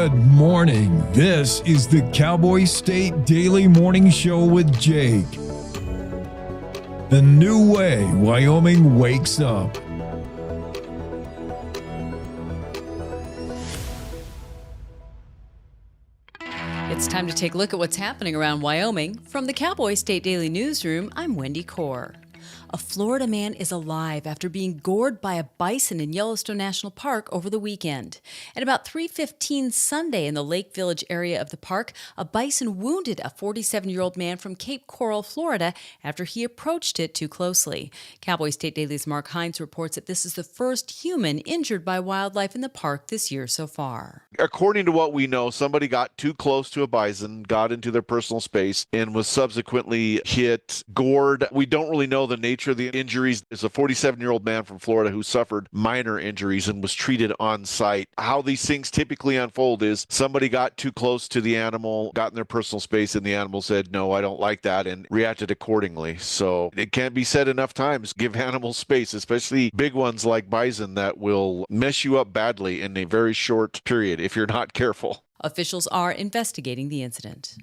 Good morning. This is the Cowboy State Daily Morning Show with Jake. The new way Wyoming wakes up. It's time to take a look at what's happening around Wyoming. From the Cowboy State Daily Newsroom, I'm Wendy Core. A Florida man is alive after being gored by a bison in Yellowstone National Park over the weekend. At about 3:15 Sunday in the Lake Village area of the park, a bison wounded a 47-year-old man from Cape Coral, Florida, after he approached it too closely. Cowboy State Daily's Mark Hines reports that this is the first human injured by wildlife in the park this year so far. According to what we know, somebody got too close to a bison, got into their personal space, and was subsequently hit, gored. We don't really know the nature of the injuries. There's a 47-year-old man from Florida who suffered minor injuries and was treated on site. How these things typically unfold is somebody got too close to the animal, got in their personal space, and the animal said, "No, I don't like that," and reacted accordingly. So it can't be said enough times, give animals space, especially big ones like bison that will mess you up badly in a very short period if you're not careful. Officials are investigating the incident.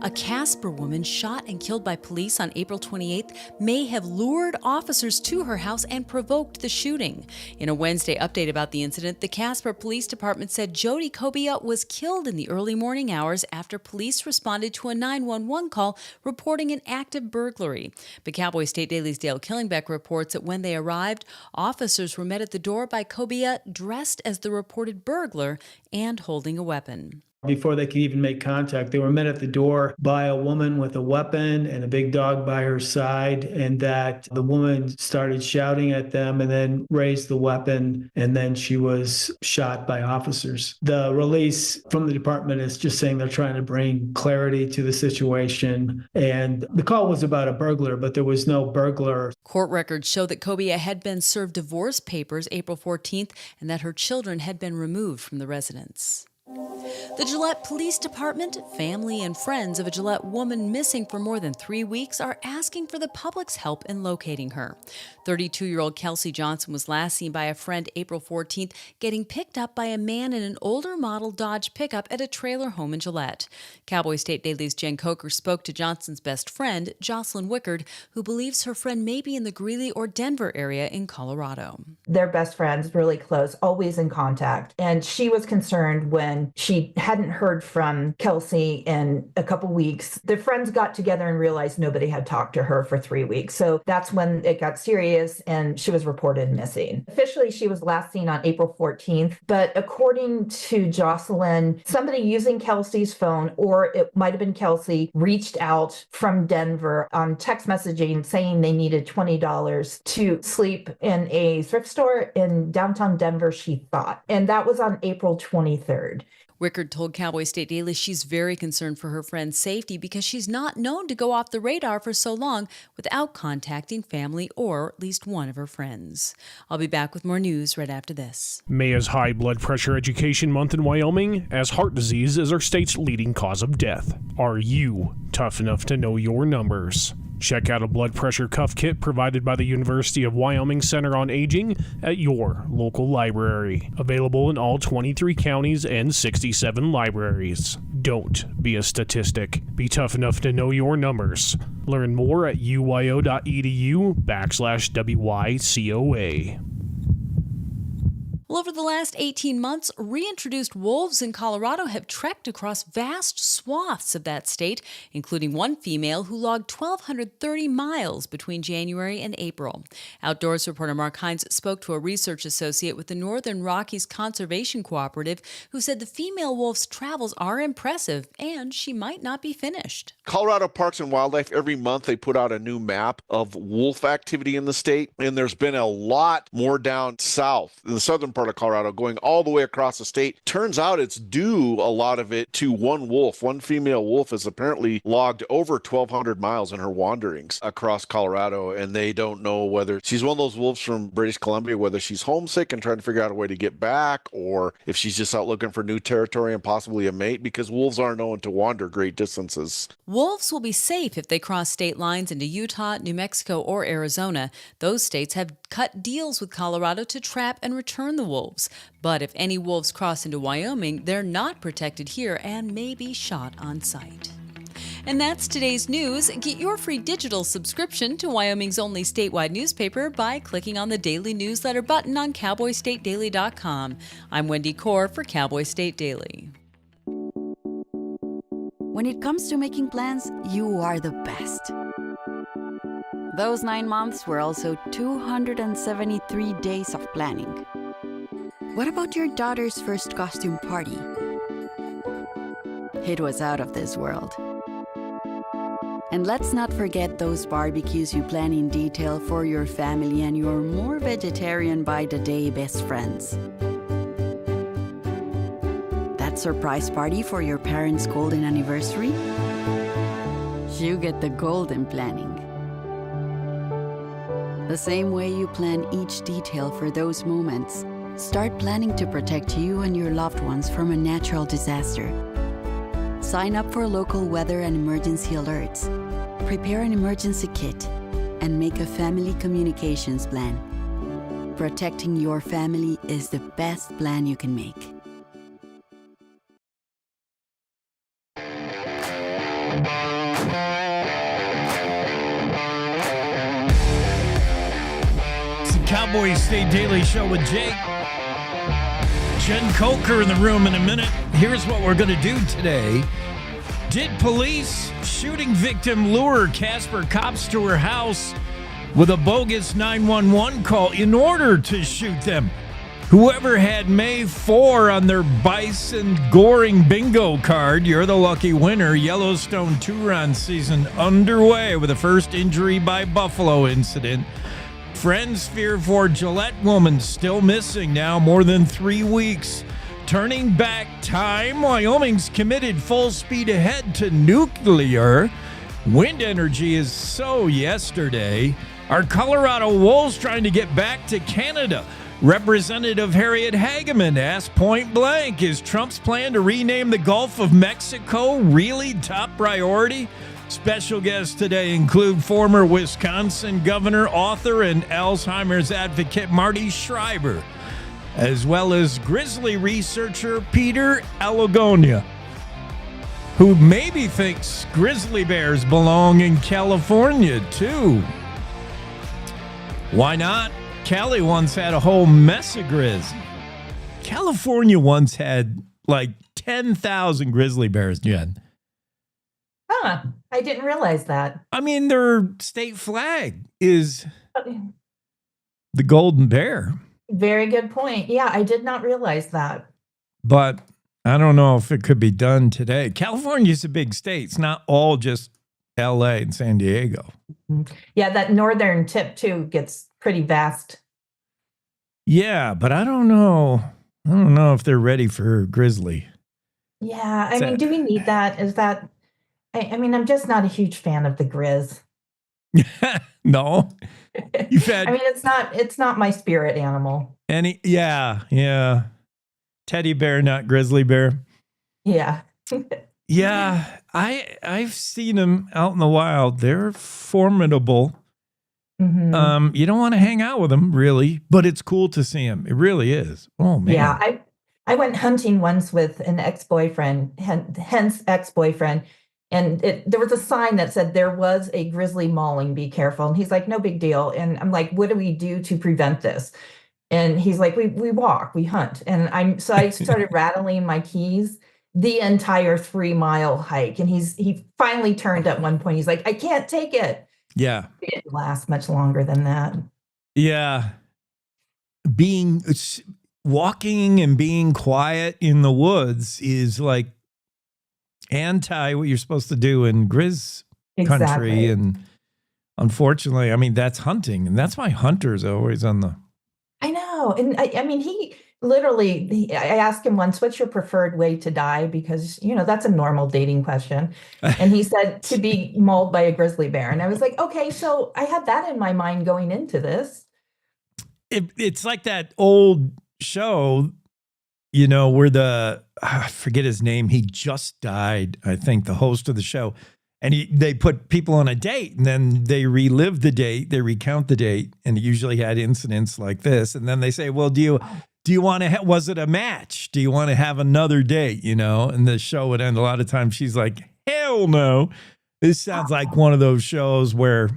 A Casper woman shot and killed by police on April 28th may have lured officers to her house and provoked the shooting. In a Wednesday update about the incident, the Casper Police Department said Jody Kobia was killed in the early morning hours after police responded to a 911 call reporting an active burglary. But Cowboy State Daily's Dale Killingbeck reports that when they arrived, officers were met at the door by Kobia dressed as the reported burglar and holding a weapon. Before they could even make contact, they were met at the door by a woman with a weapon and a big dog by her side, and that the woman started shouting at them and then raised the weapon, and then she was shot by officers. The release from the department is just saying they're trying to bring clarity to the situation, and the call was about a burglar, but there was no burglar. Court records show that Kobia had been served divorce papers April 14th and that her children had been removed from the residence. The Gillette Police Department, family, and friends of a Gillette woman missing for more than 3 weeks are asking for the public's help in locating her. 32-year-old Kelsey Johnson was last seen by a friend April 14th getting picked up by a man in an older model Dodge pickup at a trailer home in Gillette. Cowboy State Daily's Jen Coker spoke to Johnson's best friend, Jocelyn Wickard, who believes her friend may be in the Greeley or Denver area in Colorado. They're best friends, really close, always in contact. And she was concerned when she hadn't heard from Kelsey in a couple weeks. The friends got together and realized nobody had talked to her for 3 weeks. So that's when it got serious and she was reported missing. Officially, she was last seen on April 14th. But according to Jocelyn, somebody using Kelsey's phone, or it might have been Kelsey, reached out from Denver on text messaging saying they needed $20 to sleep in a thrift store in downtown Denver, she thought. And that was on April 23rd. Wickard told Cowboy State Daily she's very concerned for her friend's safety because she's not known to go off the radar for so long without contacting family or at least one of her friends. I'll be back with more news right after this. May is High Blood Pressure Education Month in Wyoming, as heart disease is our state's leading cause of death. Are you tough enough to know your numbers? Check out a blood pressure cuff kit provided by the University of Wyoming Center on Aging at your local library. Available in all 23 counties and 67 libraries. Don't be a statistic. Be tough enough to know your numbers. Learn more at uyo.edu/WYCOA. Well, over the last 18 months, reintroduced wolves in Colorado have trekked across vast swaths of that state, including one female who logged 1,230 miles between January and April. Outdoors reporter Mark Hines spoke to a research associate with the Northern Rockies Conservation Cooperative who said the female wolf's travels are impressive and she might not be finished. Colorado Parks and Wildlife, every month they put out a new map of wolf activity in the state, and there's been a lot more down south in the southern part of Colorado, going all the way across the state. Turns out it's due a lot of it to one wolf. One female wolf has apparently logged over 1,200 miles in her wanderings across Colorado, and they don't know whether she's one of those wolves from British Columbia, whether she's homesick and trying to figure out a way to get back, or if she's just out looking for new territory and possibly a mate, because wolves are known to wander great distances. Wolves will be safe if they cross state lines into Utah, New Mexico, or Arizona. Those states have cut deals with Colorado to trap and return the wolves. wolves. But if any wolves cross into Wyoming, they're not protected here and may be shot on sight. And that's today's news. Get your free digital subscription to Wyoming's only statewide newspaper by clicking on the daily newsletter button on cowboystatedaily.com. I'm Wendy Core for Cowboy State Daily. When it comes to making plans, you are the best. Those 9 months were also 273 days of planning. What about your daughter's first costume party? It was out of this world. And let's not forget those barbecues you plan in detail for your family and your more vegetarian by the day best friends. That surprise party for your parents' golden anniversary? You get the golden planning. The same way you plan each detail for those moments, start planning to protect you and your loved ones from a natural disaster. Sign up for local weather and emergency alerts. Prepare an emergency kit and make a family communications plan. Protecting your family is the best plan you can make. It's the Cowboy State Daily Show with Jake. Jen Coker in the room in a minute. Here's what we're going to do today. Did police shooting victim lure Casper cops to her house with a bogus 911 call in order to shoot them? Whoever had May 4 on their bison goring bingo card, you're the lucky winner. Yellowstone two-run season underway with the first injury by buffalo incident. Friends fear for Gillette woman still missing now more than 3 weeks. Turning back time, Wyoming's committed full speed ahead to nuclear. Wind energy is so yesterday. Are Colorado Wolves trying to get back to Canada? Representative Harriet Hageman asked point blank, is Trump's plan to rename the Gulf of Mexico really top priority? Special guests today include former Wisconsin governor, author, and Alzheimer's advocate Marty Schreiber, as well as grizzly researcher Peter Alagonia, who maybe thinks grizzly bears belong in California, too. Why not? Cali once had a whole mess of grizz. California once had like 10,000 grizzly bears, Jen. Huh. I didn't realize that. I mean, their state flag is the golden bear. Very good point. Yeah, I did not realize that. But I don't know if it could be done today. California's a big state. It's not all just LA and San Diego. Yeah, that northern tip too gets pretty vast. Yeah, but I don't know. I don't know if they're ready for grizzly. Yeah, I mean, do we need that? Is that? I mean, I'm just not a huge fan of the grizz. No, you've had. I mean, it's not my spirit animal. Yeah. Teddy bear, not grizzly bear. Yeah. Yeah, I've seen them out in the wild. They're formidable. Mm-hmm. You don't want to hang out with them, really, but it's cool to see them. It really is. Oh, man. Yeah, I went hunting once with an ex-boyfriend, hence ex-boyfriend, and there was a sign that said there was a grizzly mauling, be careful. And he's like, no big deal. And I'm like, what do we do to prevent this? And he's like, we walk, we hunt. And I started rattling my keys the entire 3-mile hike. And he finally turned at one point. He's like, I can't take it. Yeah. It didn't last much longer than that. Yeah. Walking and being quiet in the woods is like anti what you're supposed to do in grizz country. And unfortunately, I mean, that's hunting. And that's why hunters are always on the... I know. And I mean, I asked him once, what's your preferred way to die? Because, that's a normal dating question. And he said to be mauled by a grizzly bear. And I was like, okay, so I had that in my mind going into this. It's like that old show, where I forget his name. He just died, I think, the host of the show. And they put people on a date, and then they relive the date, they recount the date, and it usually had incidents like this. And then they say, well, do do you want to, was it a match? Do you want to have another date, And the show would end. A lot of times she's like, hell no. This sounds like one of those shows where,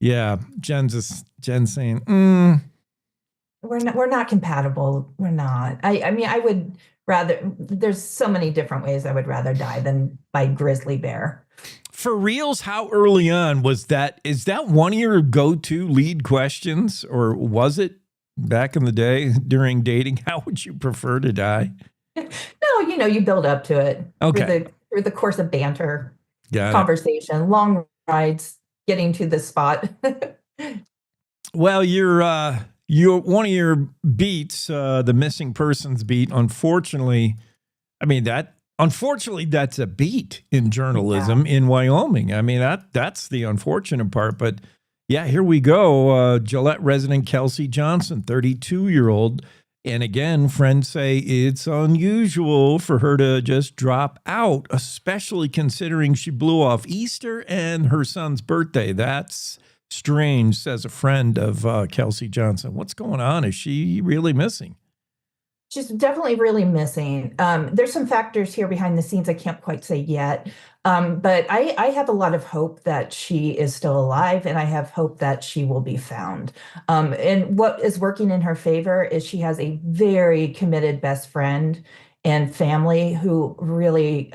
Jen's saying, We're not compatible. We're not. I mean, I would rather, there's so many different ways I would rather die than by grizzly bear. For reals, how early on was that? Is that one of your go-to lead questions, or was it back in the day during dating? How would you prefer to die? No, you build up to it. Okay. Through the course of banter, Got conversation, long rides, getting to the spot. Well, you're one of your beats, the missing persons beat. Unfortunately, that's a beat in journalism in Wyoming. I mean, that's the unfortunate part. But yeah, here we go. Gillette resident Kelsey Johnson, 32-year-old. And again, friends say it's unusual for her to just drop out, especially considering she blew off Easter and her son's birthday. That's strange, says a friend of Kelsey Johnson. What's going on? Is she really missing? She's definitely really missing. There's some factors here behind the scenes I can't quite say yet. But I have a lot of hope that she is still alive, and I have hope that she will be found. And what is working in her favor is she has a very committed best friend and family who really,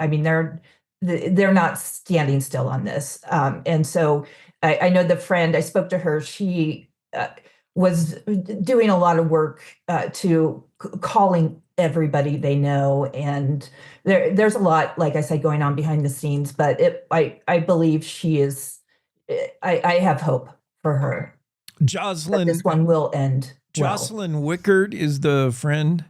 they're not standing still on this. And so I know the friend, I spoke to her, she was doing a lot of work to calling everybody they know, and there's a lot, like I said, going on behind the scenes. But I believe she is. I have hope for her. Jocelyn, this one will end. Jocelyn Wickard is the friend.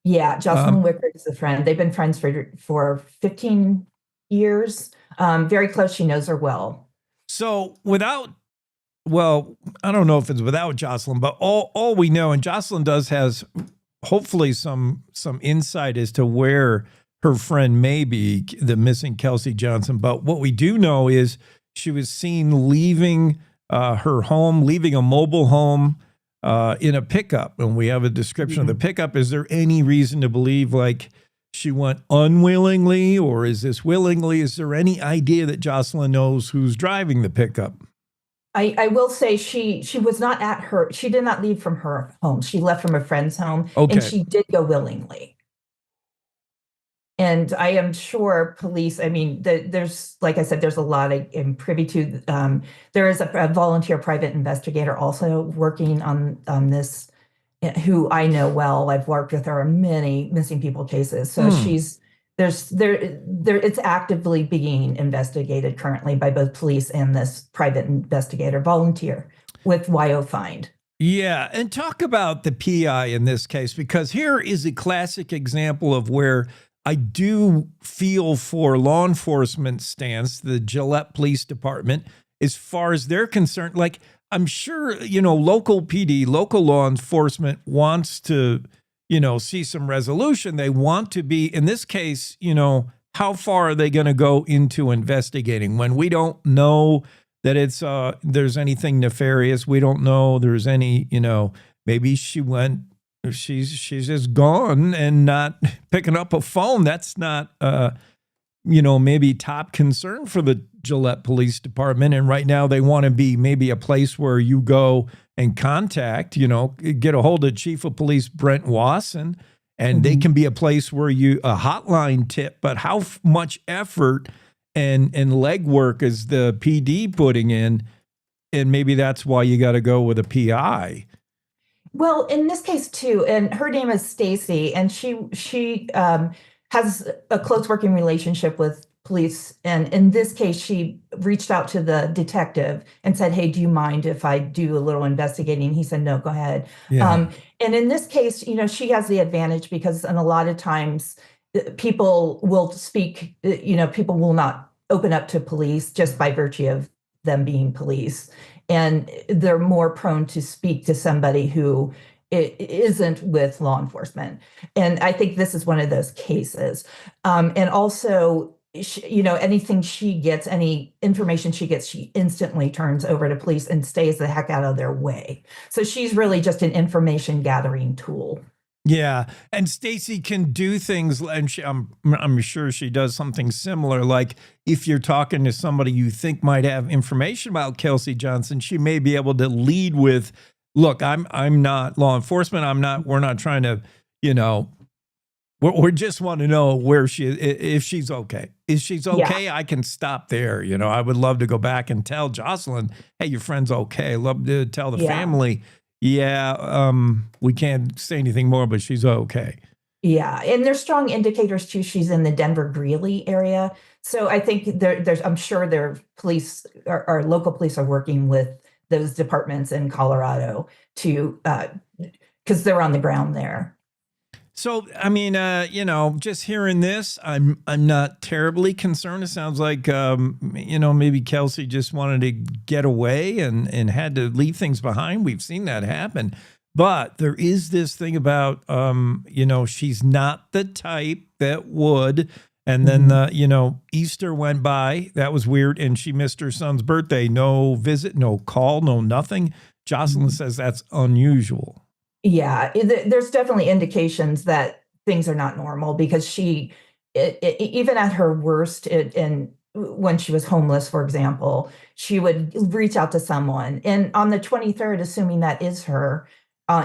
Yeah, Jocelyn Wickard is the friend. They've been friends for 15 years. Very close. She knows her well. So I don't know if it's without Jocelyn, but all we know, and Jocelyn has hopefully some insight as to where her friend may be, the missing Kelsey Johnson. But what we do know is she was seen leaving her home, leaving a mobile home in a pickup. And we have a description of the pickup. Is there any reason to believe like she went unwillingly, or is this willingly? Is there any idea that Jocelyn knows who's driving the pickup? I will say she was not she did not leave from her home. She left from a friend's home, and she did go willingly. And I am sure police, there's, like I said, there's a lot I'm privy to. There is a volunteer private investigator also working on this, who I know well. I've worked with her on many missing people cases. So it's actively being investigated currently by both police and this private investigator volunteer with WyoFind. Yeah, and talk about the PI in this case, because here is a classic example of where I do feel for law enforcement stance, the Gillette Police Department, as far as they're concerned. Like, I'm sure, local PD, local law enforcement wants to see some resolution. They want to be, in this case, how far are they going to go into investigating when we don't know that there's anything nefarious? We don't know there's any, maybe she's just gone and not picking up a phone. That's not, maybe top concern for the Gillette Police Department. And right now they want to be maybe a place where you go and contact, get a hold of Chief of Police Brent Wasson, and they can be a place where a hotline tip. But how much effort and legwork is the PD putting in? And maybe that's why you got to go with a PI. Well, in this case too, and her name is Stacy, and she has a close working relationship with police. And in this case, she reached out to the detective and said, "Hey, do you mind if I do a little investigating?" He said, "No, go ahead." Yeah. And in this case, she has the advantage because in a lot of times people will speak, people will not open up to police just by virtue of them being police. And they're more prone to speak to somebody who isn't with law enforcement. And I think this is one of those cases. And also, anything she gets, any information she gets, she instantly turns over to police and stays the heck out of their way. So she's really just an information gathering tool. Yeah, and Stacy can do things, and I'm sure she does something similar. Like if you're talking to somebody you think might have information about Kelsey Johnson, she may be able to lead with, "Look, I'm not law enforcement. We're not trying to, we just want to know where she is, if she's okay. If she's okay, I can stop there. I would love to go back and tell Jocelyn, hey, your friend's okay. Love to tell the family." Yeah, we can't say anything more, but she's okay. Yeah, and there's strong indicators too. She's in the Denver Greeley area, so I think there's. I'm sure their police, our local police, are working with those departments in Colorado to, because they're on the ground there. So, I mean, just hearing this, I'm not terribly concerned. It sounds like, maybe Kelsey just wanted to get away and had to leave things behind. We've seen that happen. But there is this thing about, she's not the type that would. And then, Easter went by. That was weird. And she missed her son's birthday. No visit, no call, no nothing. Jocelyn says that's unusual. Yeah, there's definitely indications that things are not normal because she, even at her worst, and when she was homeless, for example, she would reach out to someone. And on the 23rd, assuming that is her,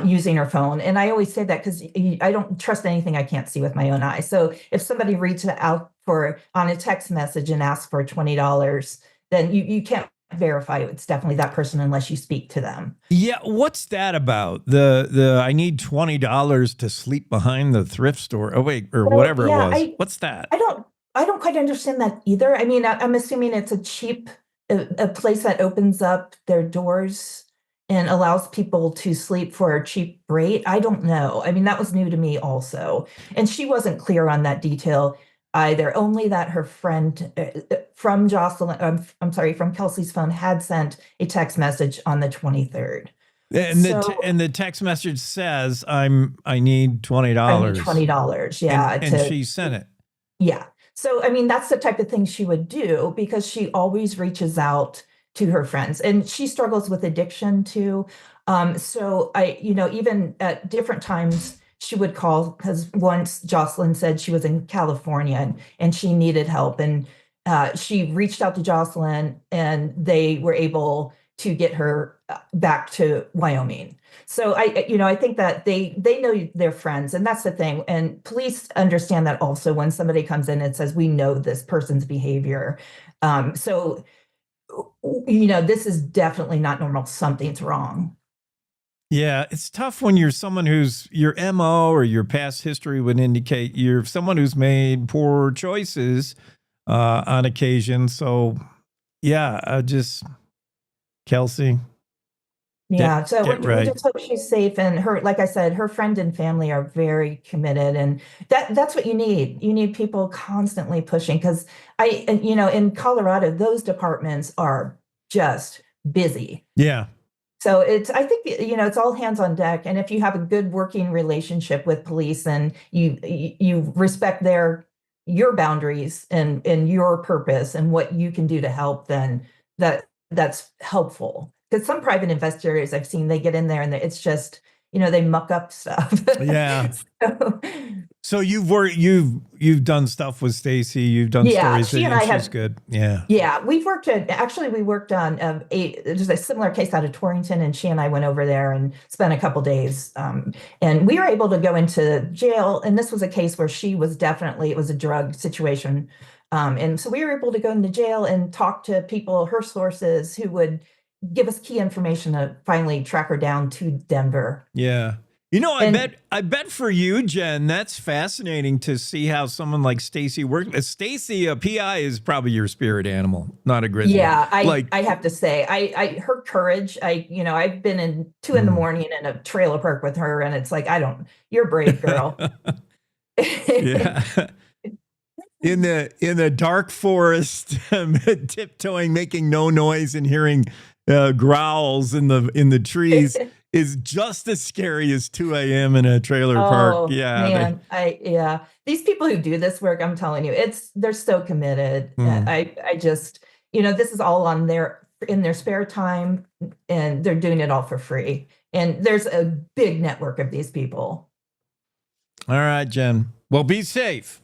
using her phone. And I always say that because I don't trust anything I can't see with my own eyes. So if somebody reaches out on a text message and asks for $20, then you can't verify it's definitely that person unless you speak to them. Yeah, what's that about? The I need $20 to sleep behind the thrift store. Oh wait, or whatever it was. What's that? I don't quite understand that either. I mean, I'm assuming it's a cheap a place that opens up their doors and allows people to sleep for a cheap rate. I don't know. I mean, that was new to me also. And she wasn't clear on that detail either, only that her friend from from Kelsey's phone had sent a text message on the 23rd. And the text message says, I need $20. I need $20, yeah. And she sent it. Yeah. So, I mean, that's the type of thing she would do because she always reaches out to her friends, and she struggles with addiction too. So even at different times, she would call because once Jocelyn said she was in California and she needed help, and she reached out to Jocelyn, and they were able to get her back to Wyoming. So I think that they know they're friends, and that's the thing. And police understand that also when somebody comes in and says, "We know this person's behavior," so this is definitely not normal. Something's wrong. Yeah, it's tough when you're someone who's your MO or your past history would indicate you're someone who's made poor choices on occasion. So, yeah, Kelsey. Yeah, so we right. just hope she's safe, and like I said, her friend and family are very committed, and that's what you need. You need people constantly pushing because in Colorado, those departments are just busy. Yeah. So I think it's all hands on deck, and if you have a good working relationship with police and you respect your boundaries and your purpose and what you can do to help, then that's helpful. Because some private investigators I've seen, they get in there and it's just, they muck up stuff. Yeah. So you've done stuff with Stacy. You've done stories. She and I she's good. Yeah. Yeah. We worked on there's a similar case out of Torrington, and she and I went over there and spent a couple days. And we were able to go into jail. And this was a case where it was a drug situation. And so we were able to go into jail and talk to people, her sources, who would give us key information to finally track her down to Denver. Yeah. I bet for you, Jen, that's fascinating to see how someone like Stacy works. Stacy, a PI, is probably your spirit animal, not a grizzly. Yeah, I have to say, her courage. I've been in 2 a.m. in a trailer park with her, and it's like, you're a brave girl. Yeah. In the dark forest, tiptoeing, making no noise, and hearing growls in the trees. is just as scary as 2 a.m. in a trailer park. Yeah. Man, these people who do this work, I'm telling you, they're so committed. I just, this is all in their spare time, and they're doing it all for free. And there's a big network of these people. All right, Jen. Well, be safe.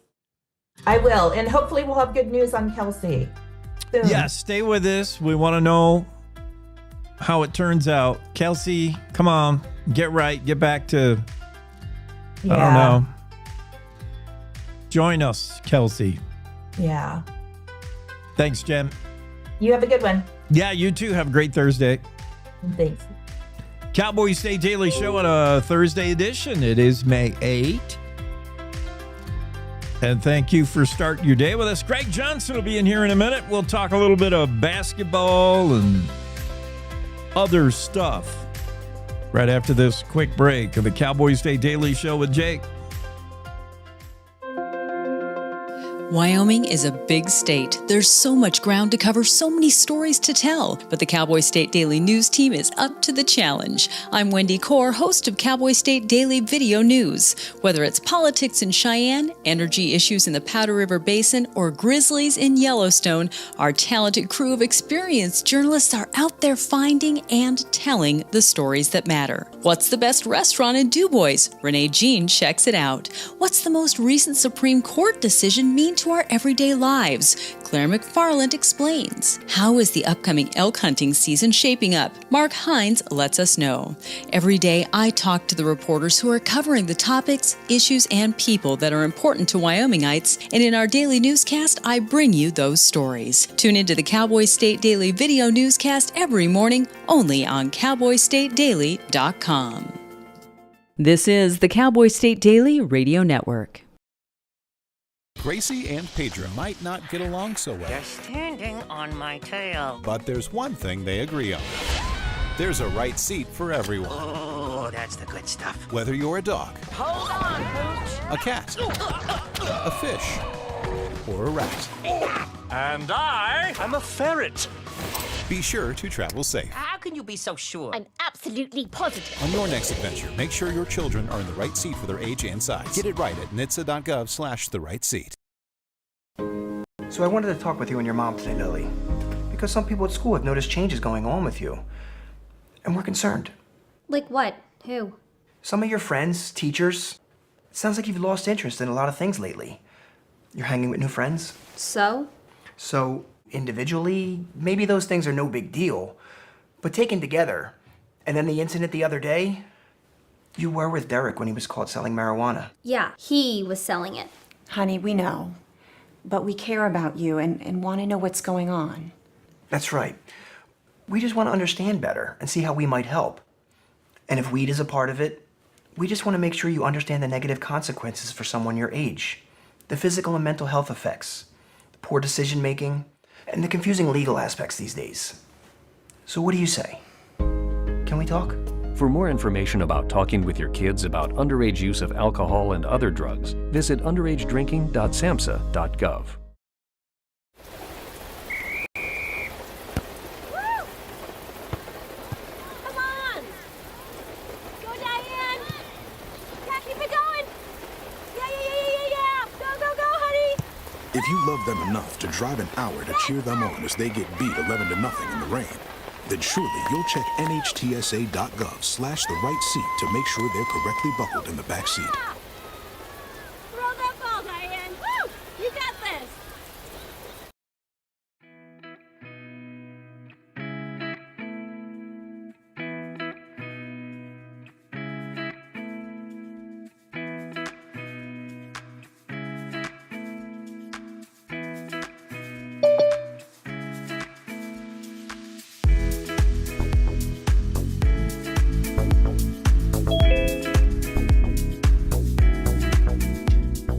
I will. And hopefully we'll have good news on Kelsey soon. Yeah, stay with us. We want to know how it turns out. Kelsey, come on. Get right. Get back to, I don't know. Join us, Kelsey. Yeah. Thanks, Jen. You have a good one. Yeah, you too. Have a great Thursday. Thanks. Cowboy State Daily Show on a Thursday edition. It is May 8th. And thank you for starting your day with us. Greg Johnson will be in here in a minute. We'll talk a little bit of basketball and other stuff right after this quick break of the Cowboy State Daily Show with Jake. Wyoming is a big state. There's so much ground to cover, so many stories to tell. But the Cowboy State Daily News team is up to the challenge. I'm Wendy Core, host of Cowboy State Daily Video News. Whether it's politics in Cheyenne, energy issues in the Powder River Basin, or grizzlies in Yellowstone, our talented crew of experienced journalists are out there finding and telling the stories that matter. What's the best restaurant in DuBois? Renee Jean checks it out. What's the most recent Supreme Court decision mean to our everyday lives? Claire McFarland explains. How is the upcoming elk hunting season shaping up? Mark Hines lets us know. Every day, I talk to the reporters who are covering the topics, issues, and people that are important to Wyomingites, and in our daily newscast, I bring you those stories. Tune into the Cowboy State Daily Video Newscast every morning, only on CowboyStateDaily.com. This is the Cowboy State Daily Radio Network. Gracie and Pedro might not get along so well. They're standing on my tail. But there's one thing they agree on. There's a right seat for everyone. Oh, that's the good stuff. Whether you're a dog, Hold on, Pooch. a cat, a fish, or a rat. And I'm a ferret. Be sure to travel safe. How can you be so sure? I'm absolutely positive. On your next adventure, make sure your children are in the right seat for their age and size. Get it right at nhtsa.gov/the-right-seat. So I wanted to talk with you and your mom today, Lily, because some people at school have noticed changes going on with you, and we're concerned. Like what? Who? Some of your friends, teachers. It sounds like you've lost interest in a lot of things lately. You're hanging with new friends. So, individually, maybe those things are no big deal, but taken together, and then the incident the other day, you were with Derek when he was caught selling marijuana. yeah, he was selling it. Honey, we know. But we care about you and want to know what's going on. That's right. We just want to understand better and see how we might help. And if weed is a part of it, we just want to make sure you understand the negative consequences for someone your age, the physical and mental health effects, the poor decision making, and the confusing legal aspects these days. So what do you say? Can we talk? For more information about talking with your kids about underage use of alcohol and other drugs, visit underagedrinking.samhsa.gov. Come on! Go, Diane! Yeah, keep it going! Yeah! Go, honey! If you love them enough to drive an hour to cheer them on as they get beat 11-0 in the rain, then surely you'll check nhtsa.gov/the-right-seat to make sure they're correctly buckled in the back seat. Throw that ball, Diane! Woo! You got this!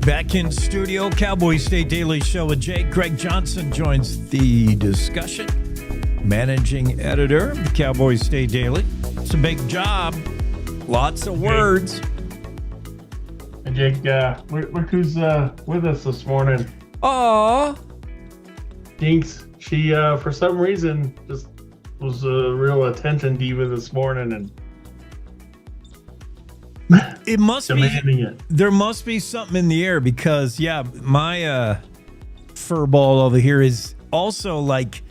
Back in studio, Cowboy State Daily Show with Jake. Greg Johnson joins the discussion. Managing editor of the Cowboy State Daily. It's a big job. Lots of words. Hey, Jake, look who's with us this morning. Aww. Jinx, she, for some reason, just was a real attention diva this morning and It must demanding be. it. There must be something in the air because, yeah, my fur ball over here is also like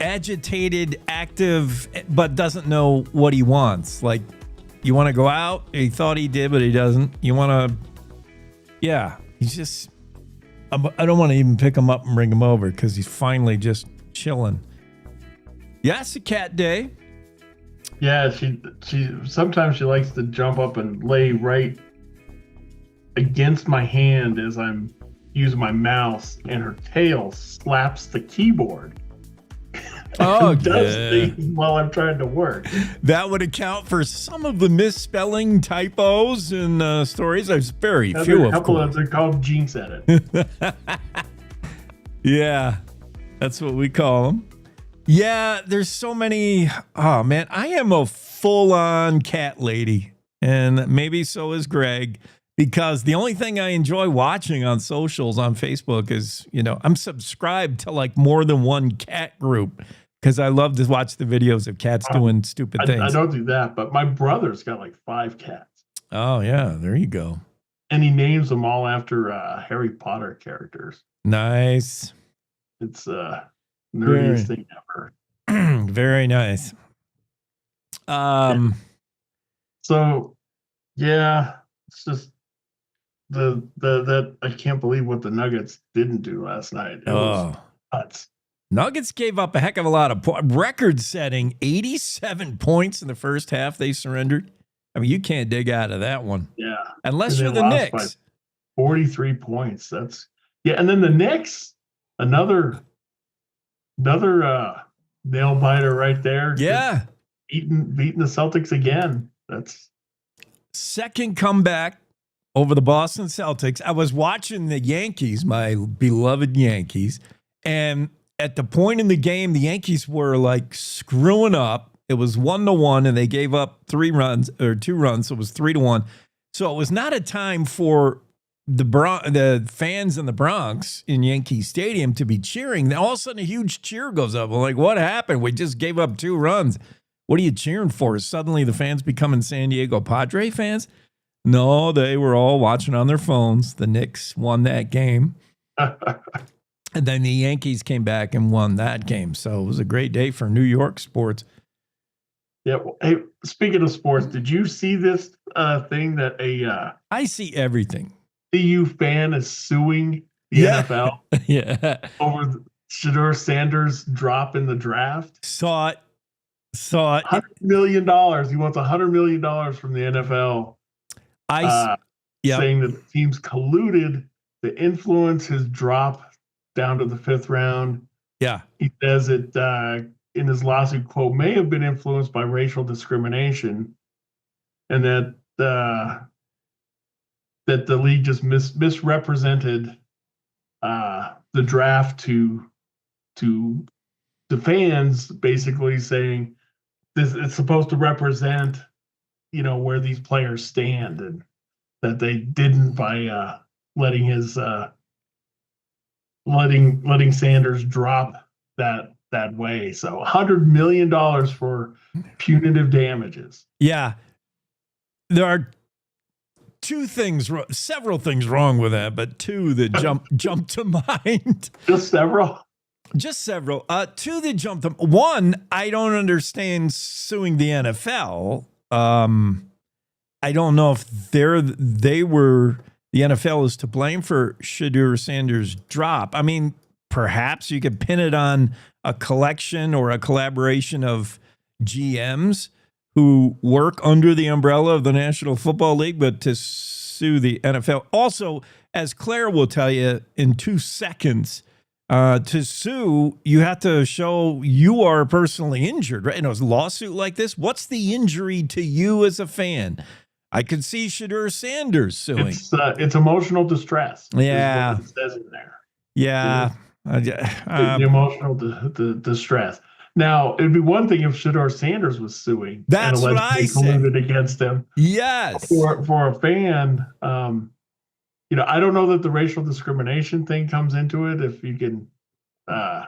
agitated, active, but doesn't know what he wants. Like, you want to go out? He thought he did, but he doesn't. You want to, yeah, he's just, I don't want to even pick him up and bring him over because he's finally just chilling. Yeah, it's a cat day. Yeah, she sometimes she likes to jump up and lay right against my hand as I'm using my mouse, and her tail slaps the keyboard. Oh, does yeah. things while I'm trying to work. That would account for some of the misspelling, typos, and stories. There's very There's few, a of couple course. of they're called jinx edit. Yeah, that's what we call them. Yeah, there's so many. Oh, man, I am a full-on cat lady, and maybe so is Greg, because the only thing I enjoy watching on socials on Facebook is, I'm subscribed to like more than one cat group because I love to watch the videos of cats doing stupid things. I don't do that, but my brother's got like 5 cats. Oh, yeah, there you go. And he names them all after Harry Potter characters. Nice. It's nerdiest thing ever. Very nice. So yeah, it's just that I can't believe what the Nuggets didn't do last night. It was nuts. Nuggets gave up a heck of a lot of record-setting 87 points in the first half. They surrendered. I mean, you can't dig out of that one. Yeah, unless and you're they the lost Knicks. by 43 points. That's and then the Knicks, another nail biter right there. Yeah, beating the Celtics again. That's second comeback over the Boston Celtics. I was watching the Yankees, my beloved Yankees, and at the point in the game, the Yankees were like screwing up. It was 1-1, and they gave up 2 runs, so it was 3-1. So it was not a time for the fans in the Bronx in Yankee Stadium to be cheering. Then all of a sudden, a huge cheer goes up. I'm like, what happened? We just gave up 2 runs. What are you cheering for? Suddenly the fans becoming San Diego Padre fans? No, they were all watching on their phones. The Knicks won that game. And then the Yankees came back and won that game. So it was a great day for New York sports. Yeah. Well, hey, speaking of sports, did you see this thing that I see everything. CU fan is suing the NFL Yeah. over Shedeur Sanders' drop in the draft? Saw it. $100 million. He wants $100 million from the NFL. Saying that the teams colluded to influence his drop down to the 5th round. Yeah. He says it in his lawsuit, quote, may have been influenced by racial discrimination, and that the league just misrepresented the draft to fans, basically saying this it's supposed to represent, where these players stand, and that they didn't by letting his letting Sanders drop that way. So $100 million for punitive damages. Yeah. There are several things wrong with that, but 2 that jump to mind. Just several? Just several. 2 that jump to 1, I don't understand suing the NFL. I don't know if the NFL is to blame for Shedeur Sanders' drop. I mean, perhaps you could pin it on a collection or a collaboration of GMs who work under the umbrella of the National Football League, but to sue the NFL. Also, as Claire will tell you in 2 seconds, to sue, you have to show you are personally injured, right? In a lawsuit like this, what's the injury to you as a fan? I could see Shedeur Sanders suing. It's emotional distress. Yeah. Is what it says in there. Yeah. The emotional distress. Now, it'd be one thing if Shedeur Sanders was suing. That's what I said. Colluded against him. Yes. For a fan, I don't know that the racial discrimination thing comes into it. If you can, I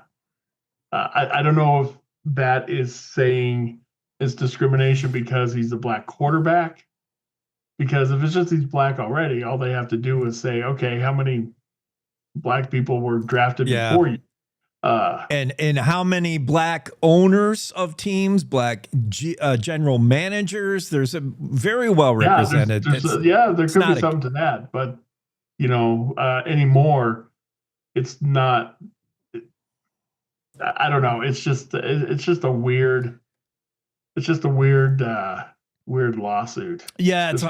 don't know if that is saying it's discrimination because he's a black quarterback. Because if it's just he's black already, all they have to do is say, okay, how many black people were drafted before you? And how many black owners of teams, black general managers? There's a very well represented. There could be something to that, but anymore, it's not. I don't know. It's just a weird. It's just a weird lawsuit. Yeah, it's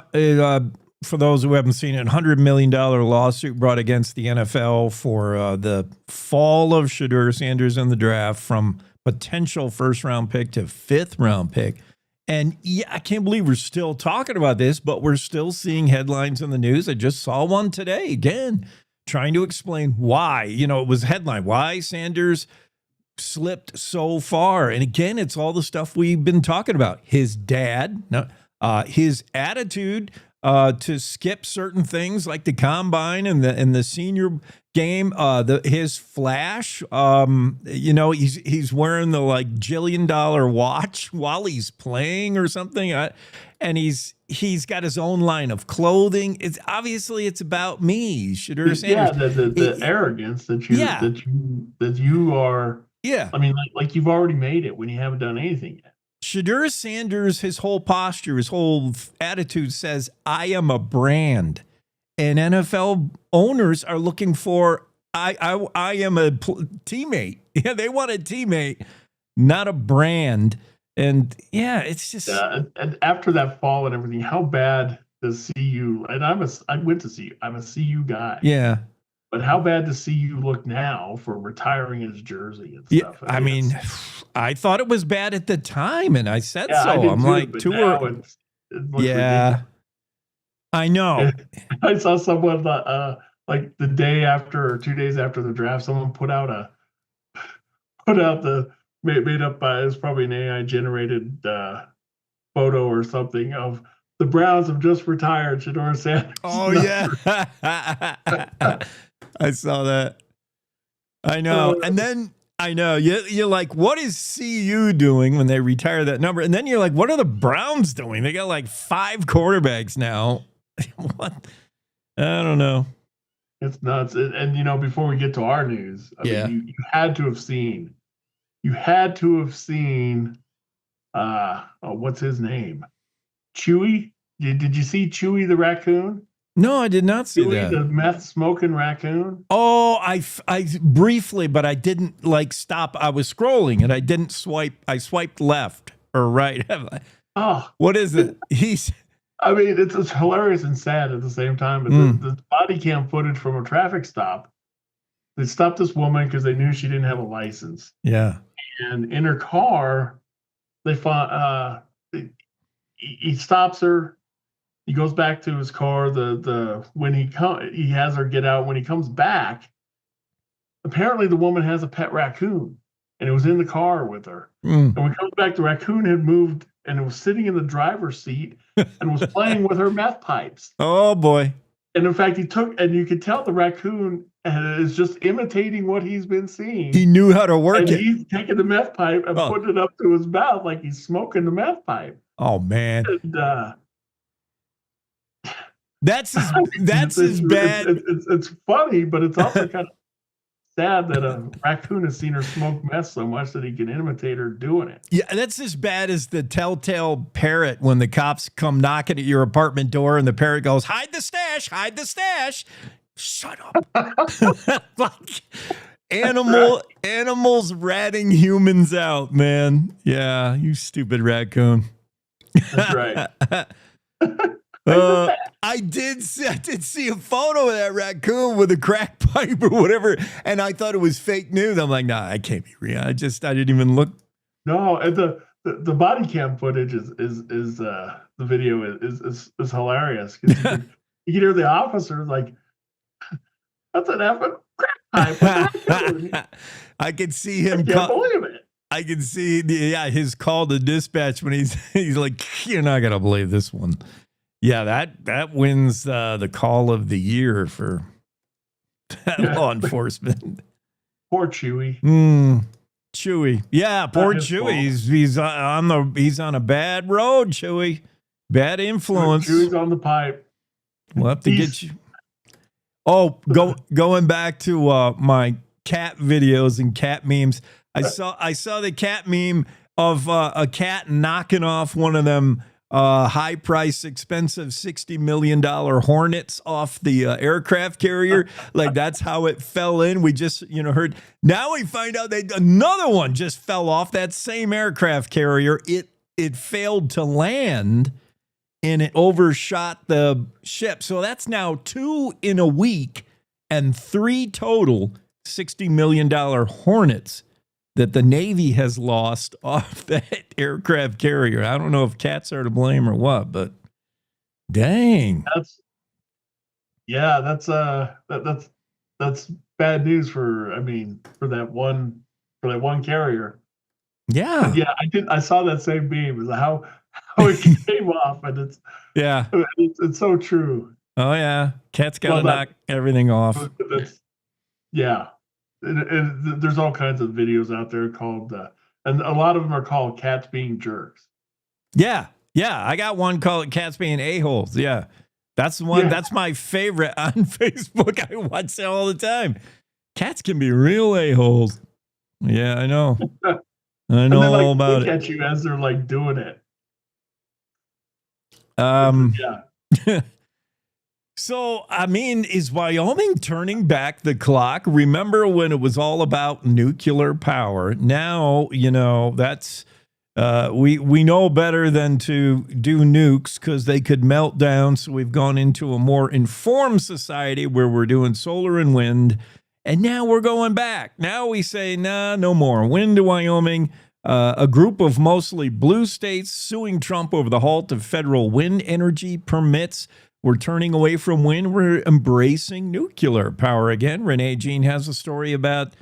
for those who haven't seen it, $100 million lawsuit brought against the NFL for the fall of Shedeur Sanders in the draft from potential first-round pick to fifth-round pick. And yeah, I can't believe we're still talking about this, but we're still seeing headlines in the news. I just saw one today, again, trying to explain why. It was a headline, why Sanders slipped so far. And again, it's all the stuff we've been talking about. His dad, his attitude to skip certain things like the combine and the senior game, his flash, he's wearing the like $1 jillion watch while he's playing or something. And he's got his own line of clothing. It's about me, Shedeur Sanders. Yeah, the arrogance that you are. Yeah. I mean, like you've already made it when you haven't done anything yet. Shedeur Sanders, his whole posture, his whole attitude says, I am a brand. And NFL owners are looking for, I am a teammate. Yeah, they want a teammate, not a brand. And yeah, it's just. And after that fall and everything, how bad does CU, and I went to CU, I'm a CU guy. Yeah. But how bad does CU look now for retiring his jersey and stuff? Yeah, I mean, I thought it was bad at the time, and I said so. I'm like, it looks ridiculous. I know. I saw someone like the day after or 2 days after the draft, someone put out the made up by, it's probably an AI generated photo or something of the Browns have just retired Shedeur Sanders. Oh yeah. I saw that. I know. And then I know you're like, what is CU doing when they retire that number? And then you're like, what are the Browns doing? They got like 5 quarterbacks now. What? I don't know. It's nuts. And before we get to our news, I mean, you had to have seen. What's his name? Chewy. Did you see Chewy the raccoon? No, I did not see that. The meth smoking raccoon. Oh, I briefly, but I didn't stop. I was scrolling and I didn't swipe. I swiped left or right. Oh, what is it? It's hilarious and sad at the same time. But the body cam footage from a traffic stop. They stopped this woman because they knew she didn't have a license. Yeah. And in her car, they found. He stops her. He goes back to his car. When he has her get out. When he comes back, apparently the woman has a pet raccoon, and it was in the car with her. And when he comes back, the raccoon had moved and it was sitting in the driver's seat and was playing with her meth pipes. Oh boy! And in fact, you could tell the raccoon is just imitating what he's been seeing. He knew how to work it. He's taking the meth pipe and putting it up to his mouth like he's smoking the meth pipe. Oh man. And, that's as bad. It's funny, but it's also kind of sad that a raccoon has seen her smoke meth so much that he can imitate her doing it. Yeah, that's as bad as the telltale parrot when the cops come knocking at your apartment door and the parrot goes, "Hide the stash, hide the stash." Shut up. Like animals ratting humans out, man. Yeah, you stupid raccoon. That's right. I did see a photo of that raccoon with a crack pipe or whatever, and I thought it was fake news. I'm like, nah, it can't be real. I didn't even look. No, and the body cam footage is the video is hilarious. You can hear the officer like, that's an effing crack pipe. I could see him. I can't believe it. I can see his call to dispatch when he's like, you're not gonna believe this one. Yeah, that wins the call of the year for law enforcement. Poor Chewy. Chewy. Yeah, poor Chewy. He's on a bad road, Chewy. Bad influence. Chewing's on the pipe. We'll have to get you. Oh, going back to my cat videos and cat memes. I saw the cat meme of a cat knocking off one of them high price, expensive $60 million Hornets off the aircraft carrier. Like that's how it fell in. We just, heard. Now we find out that another one just fell off that same aircraft carrier. It failed to land and it overshot the ship. So that's now 2 in a week and 3 total $60 million Hornets that the Navy has lost off that aircraft carrier. I don't know if cats are to blame or what, but dang. That's bad news for that one carrier. Yeah. But yeah, I saw that same meme. How it came off, and it's so true. Oh yeah, cats got to knock everything off. And there's all kinds of videos out there called, and a lot of them are called cats being jerks. Yeah, I got one called cats being a-holes. Yeah, that's the one. Yeah. That's my favorite on Facebook. I watch it all the time. Cats can be real a-holes. Yeah, I know. I know all about it. Look at you as they're like doing it. Yeah. So, is Wyoming turning back the clock? Remember when it was all about nuclear power? Now, that's we know better than to do nukes because they could melt down. So we've gone into a more informed society where we're doing solar and wind. And now we're going back. Now we say, nah, no more. Wind to Wyoming. A group of mostly blue states suing Trump over the halt of federal wind energy permits. We're turning away from wind. We're embracing nuclear power again. Renee Jean has a story about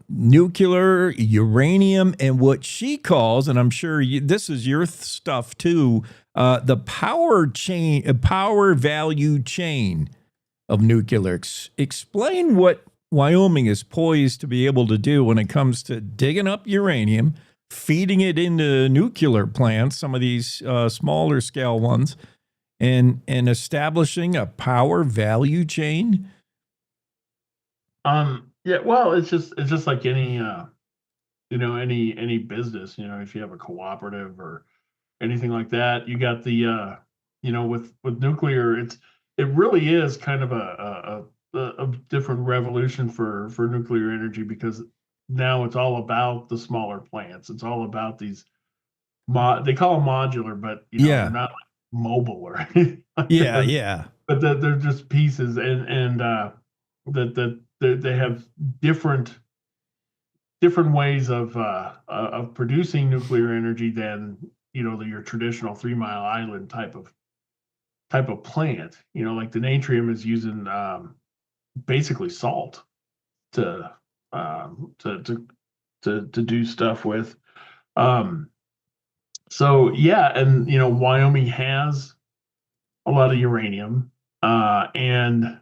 nuclear, uranium, and what she calls, and I'm sure this is your stuff too, the power value chain of nuclear. Explain what Wyoming is poised to be able to do when it comes to digging up uranium, feeding it into nuclear plants, some of these smaller scale ones, and establishing a power value chain. Yeah, well, it's just like any any business, if you have a cooperative or anything like that, you got the with nuclear, it really is kind of a different revolution for nuclear energy, because now it's all about the smaller plants. It's all about these they call them modular, but they're not like mobile or anything like that. But they're just pieces, and that they have different ways of producing nuclear energy than your traditional 3 Mile Island type of plant. Like the natrium is using basically salt to do stuff with. So yeah, and Wyoming has a lot of uranium, and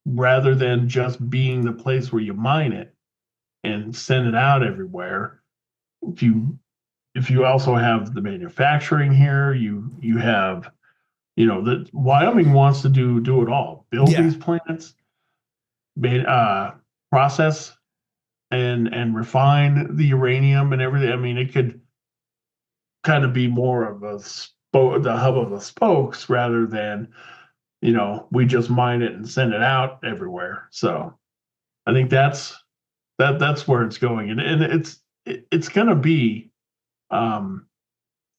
rather than just being the place where you mine it and send it out everywhere, if you also have the manufacturing here, you have that Wyoming wants to do it all, build these plants, process and refine the uranium and everything. It could kind of be more of the hub of the spokes rather than we just mine it and send it out everywhere. So I think that's where it's going, and it's going to be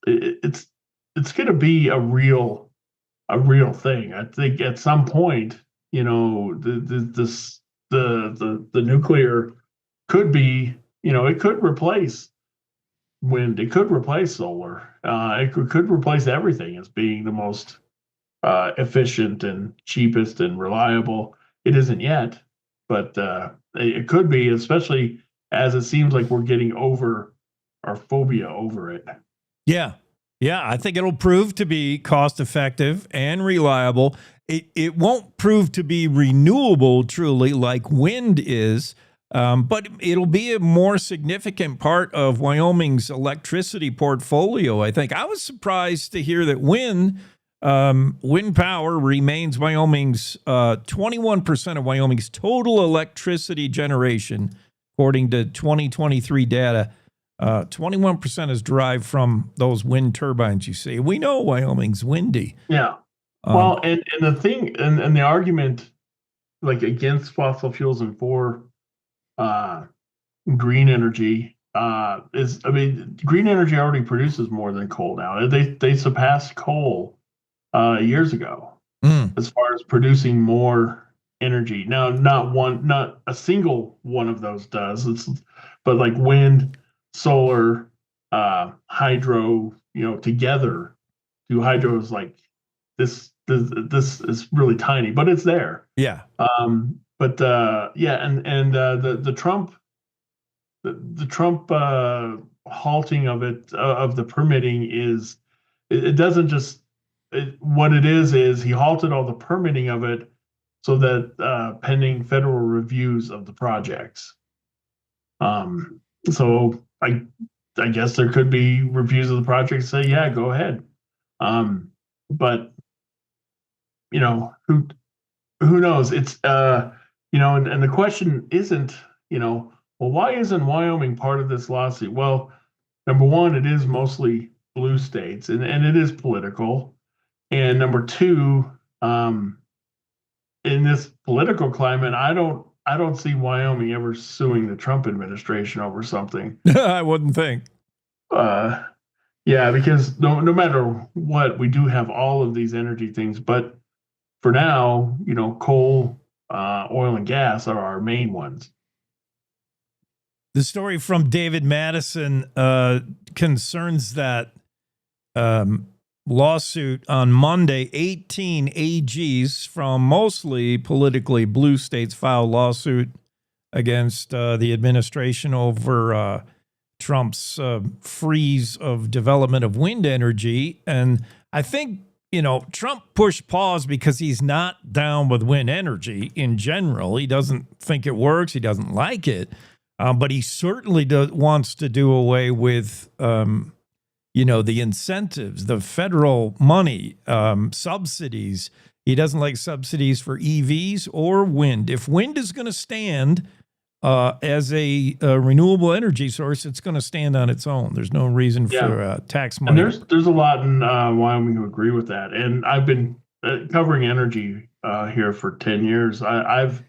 it's going to be a real thing. I think at some point, the nuclear could be, it could replace wind. It could replace solar. It could replace everything as being the most efficient and cheapest and reliable. It isn't yet, but it could be, especially as it seems like we're getting over our phobia over it. Yeah, I think it'll prove to be cost effective and reliable. It won't prove to be renewable truly like wind is. But it'll be a more significant part of Wyoming's electricity portfolio, I think. I was surprised to hear that wind power remains 21% of Wyoming's total electricity generation, according to 2023 data. 21% is derived from those wind turbines, you see. We know Wyoming's windy. Yeah. Well, and the thing, and the argument, like, against fossil fuels and for green energy is, I mean, green energy already produces more than coal now. They surpassed coal years ago as far as producing more energy. Now, not a single one of those does. But like wind, solar, hydro, together, do hydro is like this is really tiny, but it's there. Yeah. But the Trump halting of it of the permitting is it doesn't just what it is he halted all the permitting of it so that pending federal reviews of the projects. So I guess there could be reviews of the project say, yeah, go ahead. But who knows? It's and the question isn't, well, why isn't Wyoming part of this lawsuit? Well, number one, it is mostly blue states, and it is political. And number two, in this political climate, I don't see Wyoming ever suing the Trump administration over something. I wouldn't think. Yeah, because no matter what, we do have all of these energy things. But for now, coal, oil, and gas are our main ones. The story from David Madison concerns that lawsuit on Monday. 18 AGs from mostly politically blue states filed lawsuit against the administration over Trump's freeze of development of wind energy. And I think, Trump pushed pause because he's not down with wind energy in general. He doesn't think it works. He doesn't like it. But he certainly wants to do away with, the incentives, the federal money, subsidies. He doesn't like subsidies for EVs or wind. If wind is going to stand as a renewable energy source, it's going to stand on its own. There's no reason for tax money. And there's a lot in Wyoming who agree with that. And I've been covering energy here for 10 years. I've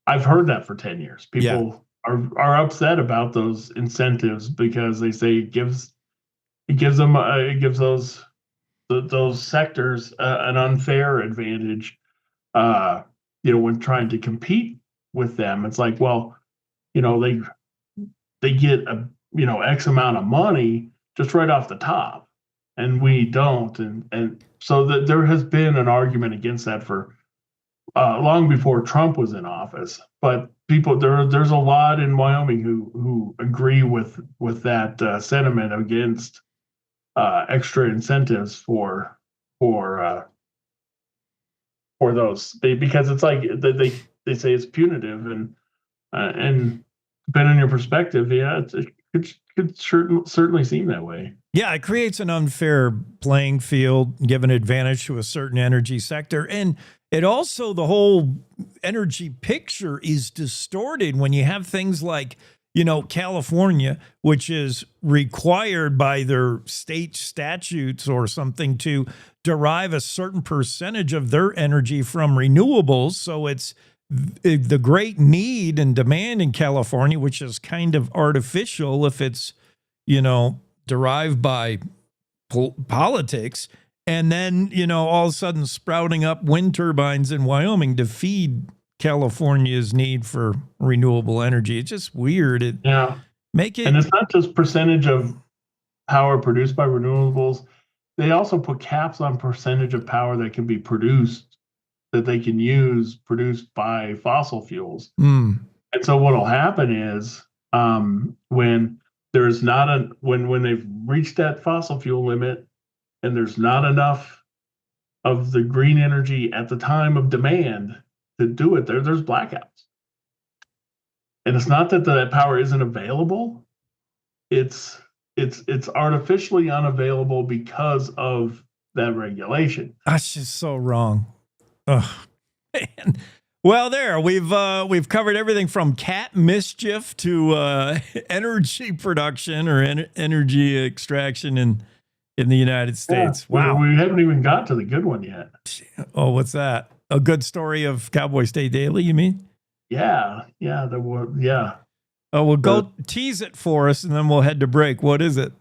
heard that for 10 years. People are upset about those incentives because they say it gives those sectors an unfair advantage. When trying to compete with them, it's like, well, they get X amount of money just right off the top, and we don't, and so that there has been an argument against that for long before Trump was in office. But there's a lot in Wyoming who agree with that sentiment against extra incentives for those, because it's like they say it's punitive, and depending on your perspective, it could certainly seem that way. Yeah, it creates an unfair playing field, give an advantage to a certain energy sector. And it also, the whole energy picture is distorted when you have things like, California, which is required by their state statutes or something to derive a certain percentage of their energy from renewables. So it's the great need and demand in California, which is kind of artificial if it's, derived by politics. And then, all of a sudden sprouting up wind turbines in Wyoming to feed California's need for renewable energy. It's just weird. And it's not just percentage of power produced by renewables. They also put caps on percentage of power that can be produced, that they can use, produced by fossil fuels. And so what'll happen is when there's not when they've reached that fossil fuel limit and there's not enough of the green energy at the time of demand to do it, there's blackouts. And it's not that the power isn't available. It's artificially unavailable because of that regulation. That's just so wrong. Ugh, man. Well, there we've covered everything from cat mischief to energy production or energy extraction in the United States. Yeah, wow, we haven't even got to the good one yet. Oh, what's that? A good story of Cowboy State Daily, you mean? Yeah. Oh, well, go tease it for us, and then we'll head to break. What is it?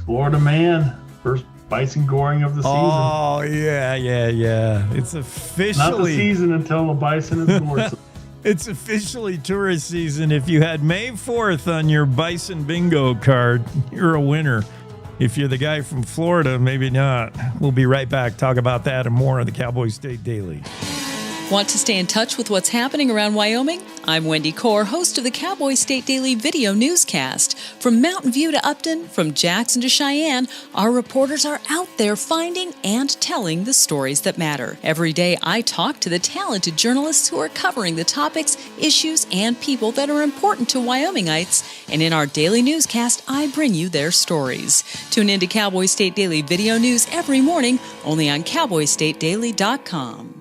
Florida man, first bison goring of the season. Oh, yeah. It's officially not the season until the bison is gored. It's officially tourist season. If you had May 4th on your bison bingo card, you're a winner. If you're the guy from Florida, maybe not. We'll be right back. Talk about that and more on the Cowboy State Daily. Want to stay in touch with what's happening around Wyoming? I'm Wendy Core, host of the Cowboy State Daily video newscast. From Mountain View to Upton, from Jackson to Cheyenne, our reporters are out there finding and telling the stories that matter. Every day, I talk to the talented journalists who are covering the topics, issues, and people that are important to Wyomingites. And in our daily newscast, I bring you their stories. Tune in to Cowboy State Daily video news every morning, only on cowboystatedaily.com.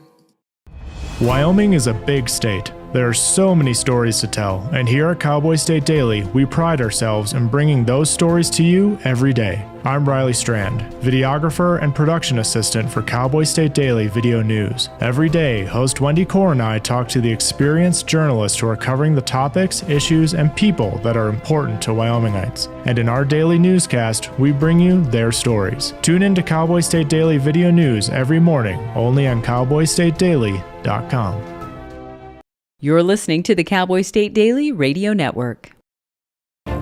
Wyoming is a big state. There are so many stories to tell, and here at Cowboy State Daily, we pride ourselves in bringing those stories to you every day. I'm Riley Strand, videographer and production assistant for Cowboy State Daily Video News. Every day, host Wendy Core and I talk to the experienced journalists who are covering the topics, issues, and people that are important to Wyomingites. And in our daily newscast, we bring you their stories. Tune in to Cowboy State Daily Video News every morning, only on cowboystatedaily.com. You're listening to the Cowboy State Daily Radio Network.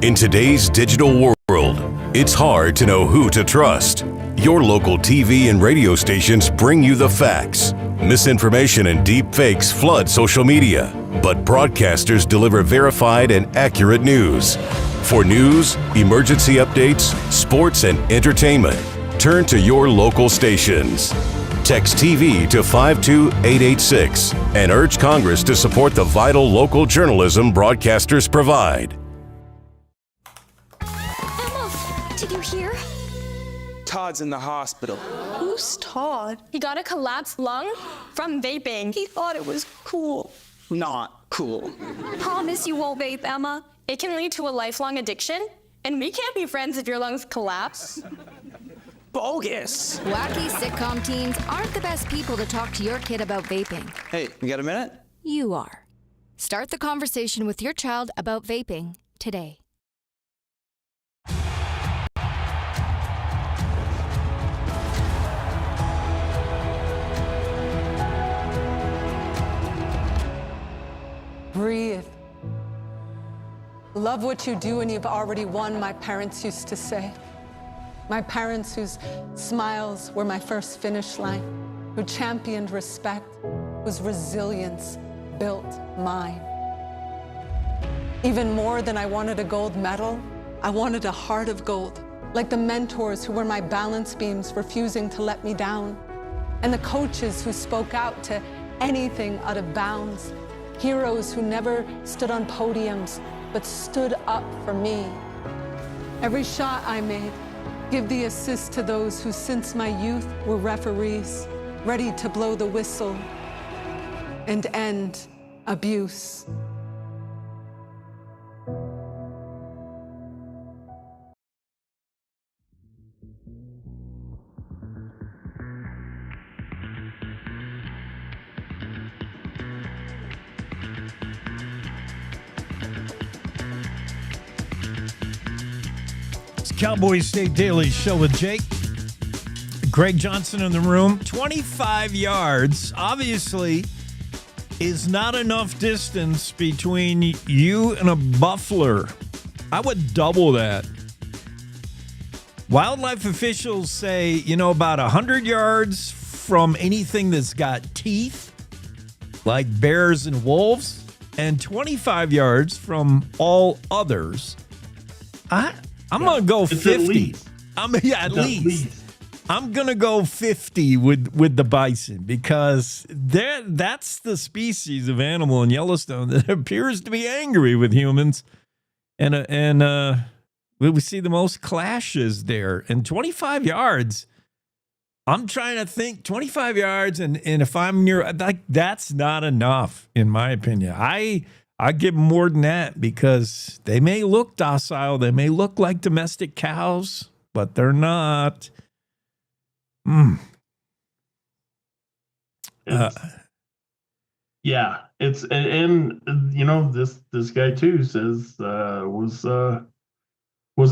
In today's digital world, it's hard to know who to trust. Your local TV and radio stations bring you the facts. Misinformation and deep fakes flood social media, but broadcasters deliver verified and accurate news. For news, emergency updates, sports, and entertainment, turn to your local stations. Text TV to 52886 and urge Congress to support the vital local journalism broadcasters provide. Emma, did you hear? Todd's in the hospital. Who's Todd? He got a collapsed lung from vaping. He thought it was cool. Not cool. Promise you won't vape, Emma. It can lead to a lifelong addiction, and we can't be friends if your lungs collapse. Bogus. Wacky sitcom teens aren't the best people to talk to your kid about vaping. Hey, you got a minute? You are. Start the conversation with your child about vaping today. Breathe. Love what you do and you've already won, my parents used to say. My parents whose smiles were my first finish line, who championed respect, whose resilience built mine. Even more than I wanted a gold medal, I wanted a heart of gold, like the mentors who were my balance beams, refusing to let me down, and the coaches who spoke out to anything out of bounds, heroes who never stood on podiums, but stood up for me. Every shot I made, give the assist to those who since my youth were referees, ready to blow the whistle and end abuse. Cowboy State Daily Show with Jake. Greg Johnson in the room. 25 yards, obviously, is not enough distance between you and a buffler. I would double that. Wildlife officials say, about 100 yards from anything that's got teeth, like bears and wolves, and 25 yards from all others. I'm going to go 50. At least. I'm going to go 50 with the bison because that's the species of animal in Yellowstone that appears to be angry with humans. And we see the most clashes there. And 25 yards, I'm trying to think 25 yards. And if I'm near, like, that's not enough, in my opinion. I give more than that because they may look docile. They may look like domestic cows, but they're not. Yeah, it's and you know this guy too says was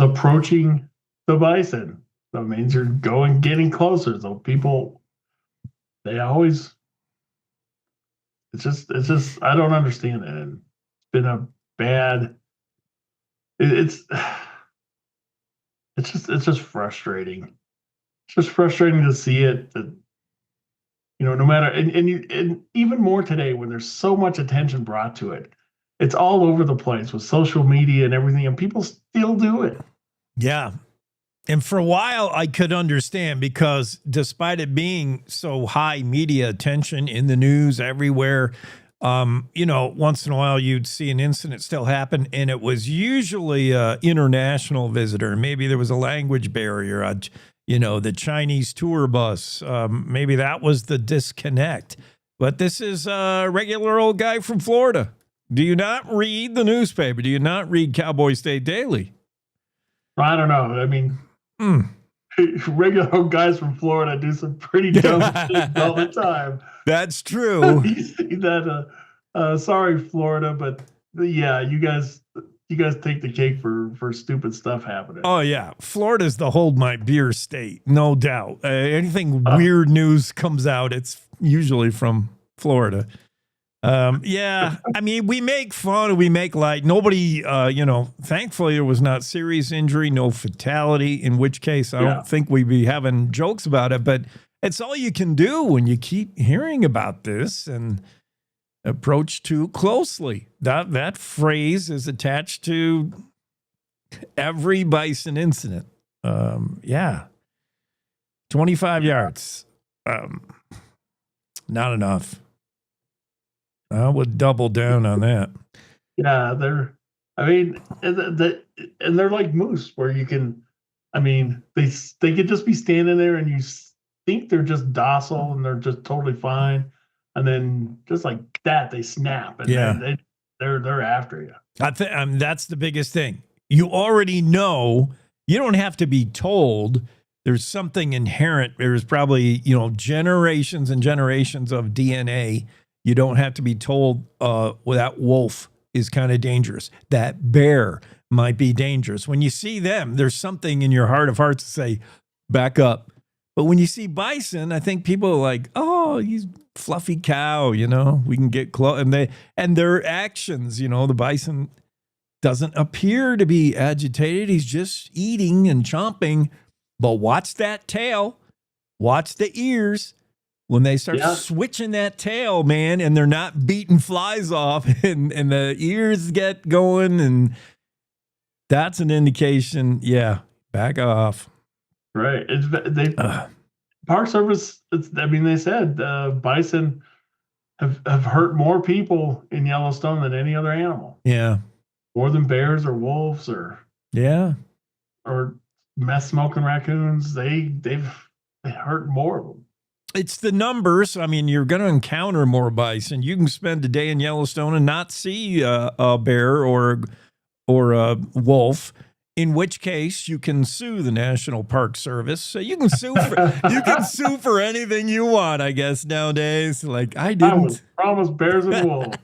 approaching the bison. That means you're getting closer. So people, they always. It's just I don't understand it. And it's been a bad. It's just frustrating. It's just frustrating to see it. That, you know, no matter and even more today when there's so much attention brought to it, it's all over the place with social media and everything, and people still do it. Yeah. And for a while, I could understand because despite it being so high media attention in the news everywhere, you know, once in a while you'd see an incident still happen, and it was usually an international visitor. Maybe there was a language barrier, you know, the Chinese tour bus. Maybe that was the disconnect. But this is a regular old guy from Florida. Do you not read the newspaper? Do you not read Cowboy State Daily? I don't know. I mean, regular old guys from Florida do some pretty dumb things all the time. That's true. You see that? Sorry, Florida, but yeah, you guys take the cake for stupid stuff happening. Oh yeah, Florida's the hold my beer state, no doubt. Anything weird news comes out, it's usually from Florida. Yeah, I mean, we make fun, we make light. Nobody, you know, thankfully there was not serious injury, no fatality, in which case I don't think we'd be having jokes about it, but it's all you can do when you keep hearing about this and approach too closely. That phrase is attached to every bison incident. Yeah. 25 yards. Not enough. I would double down on that. Yeah, and they're like moose where you can, I mean, they could just be standing there and you think they're just docile and they're just totally fine. And then just like that, they snap and they're after you. I think that's the biggest thing. You already know, you don't have to be told. There's something inherent. There's probably, you know, generations and generations of DNA. You don't have to be told that wolf is kind of dangerous. That bear might be dangerous. When you see them, there's something in your heart of hearts to say, back up. But when you see bison, I think people are like, oh, he's fluffy cow, you know, we can get close. And their actions, you know, the bison doesn't appear to be agitated. He's just eating and chomping. But watch that tail. Watch the ears. When they start switching that tail, man, and they're not beating flies off and the ears get going, and that's an indication, back off. Right. Park Service, they said bison have hurt more people in Yellowstone than any other animal. Yeah. More than bears or wolves or meth smoking raccoons. They've hurt more of them. It's the numbers. I mean, you're going to encounter more bison. You can spend a day in Yellowstone and not see a bear or a wolf. In which case, you can sue the National Park Service. So you can sue for anything you want, I guess nowadays. Like I didn't promise bears and wolves.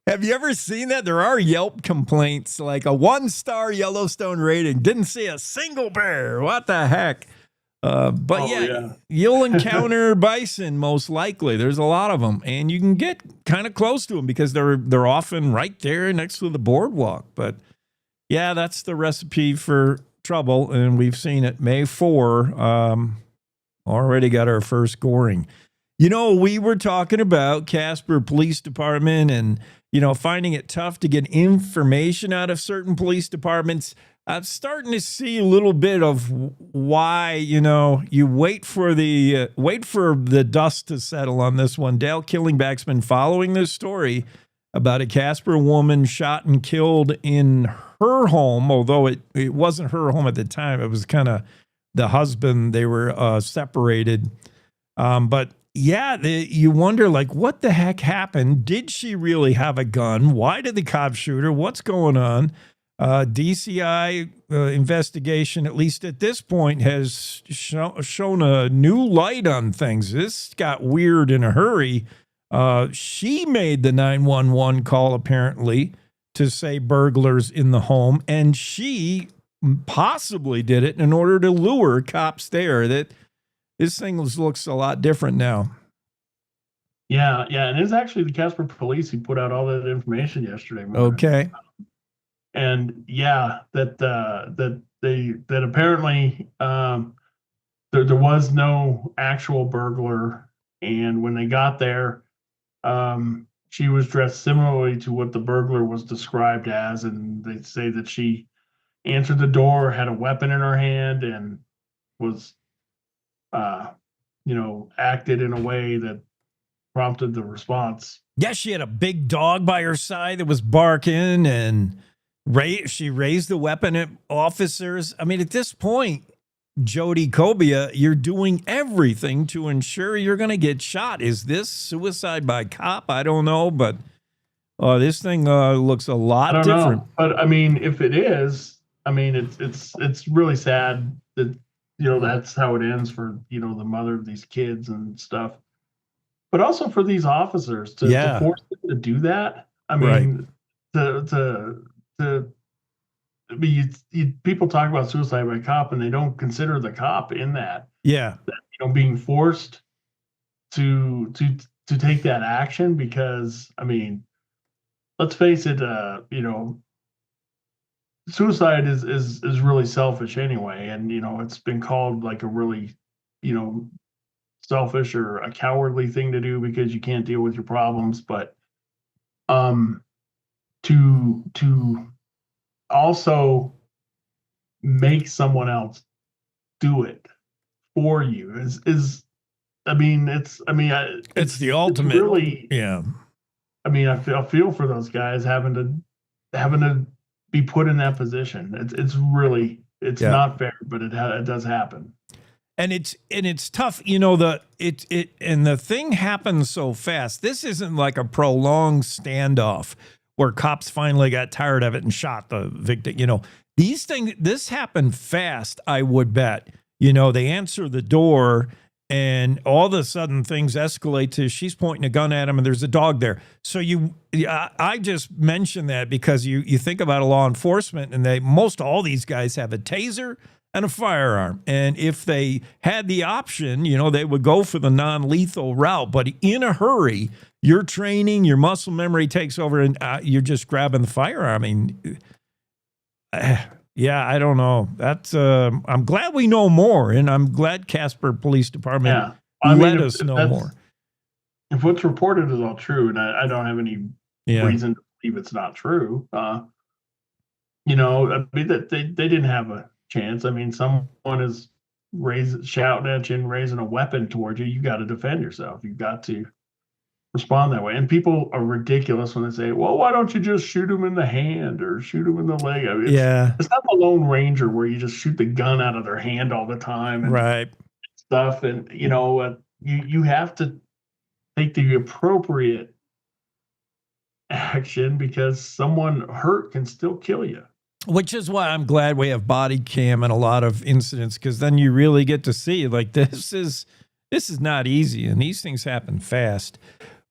Have you ever seen that? There are Yelp complaints, like a 1-star Yellowstone rating. Didn't see a single bear. What the heck? You'll encounter bison most likely. There's a lot of them, and you can get kind of close to them because they're often right there next to the boardwalk. But yeah, that's the recipe for trouble, and we've seen it. May 4 already got our first goring. You know, we were talking about Casper Police Department and, you know, finding it tough to get information out of certain police departments. I'm starting to see a little bit of why, you wait for the dust to settle on this one. Dale Killingback's been following this story about a Casper woman shot and killed in her home, although it wasn't her home at the time. It was kind of the husband. They were separated. But yeah, you wonder, like, what the heck happened? Did she really have a gun? Why did the cops shoot her? What's going on? DCI investigation, at least at this point, has shown a new light on things. This got weird in a hurry. She made the 911 call, apparently, to say burglars in the home, and she possibly did it in order to lure cops there. This thing looks a lot different now. Yeah, and it's actually the Casper police who put out all that information yesterday morning. Okay. And yeah, that apparently there was no actual burglar, and when they got there, she was dressed similarly to what the burglar was described as, and they say that she answered the door, had a weapon in her hand, and was acted in a way that prompted the response. Yeah, she had a big dog by her side that was barking, and she raised the weapon at officers. I mean, at this point, Jody Cobia, you're doing everything to ensure you're going to get shot. Is this suicide by cop? I don't know, but this thing looks a lot different. Know. But I mean, if it is, I mean, it's really sad that that's how it ends for the mother of these kids and stuff. But also for these officers to force them to do that. I mean, people talk about suicide by cop and they don't consider the cop in that. Yeah. Being forced to take that action because, I mean, let's face it, suicide is really selfish anyway. And, it's been called like a really, selfish or a cowardly thing to do because you can't deal with your problems. But to also make someone else do it for you is it's the ultimate. It's really, yeah. I mean, I feel for those guys having to be put in that position. It's really not fair, but it does happen. And it's tough, and the thing happens so fast. This isn't like a prolonged standoff where cops finally got tired of it and shot the victim. This happened fast, I would bet. They answer the door and all of a sudden things escalate to she's pointing a gun at him and there's a dog there. So I just mentioned that because you think about a law enforcement and all these guys have a taser and a firearm. And if they had the option, they would go for the non-lethal route. But in a hurry, your training, your muscle memory takes over, and you're just grabbing the firearm. I mean, yeah, I don't know. That's I'm glad we know more, and I'm glad Casper Police Department let us know more. If what's reported is all true, and I don't have any reason to believe it's not true, I mean, that they didn't have a chance. I mean, someone is shouting at you and raising a weapon towards you. You got to defend yourself. You've got to respond that way. And people are ridiculous when they say, well, why don't you just shoot him in the hand or shoot him in the leg? I mean, it's not the Lone Ranger where you just shoot the gun out of their hand all the time and stuff. And, you have to take the appropriate action because someone hurt can still kill you. Which is why I'm glad we have body cam in a lot of incidents, because then you really get to see, like, this is not easy, and these things happen fast.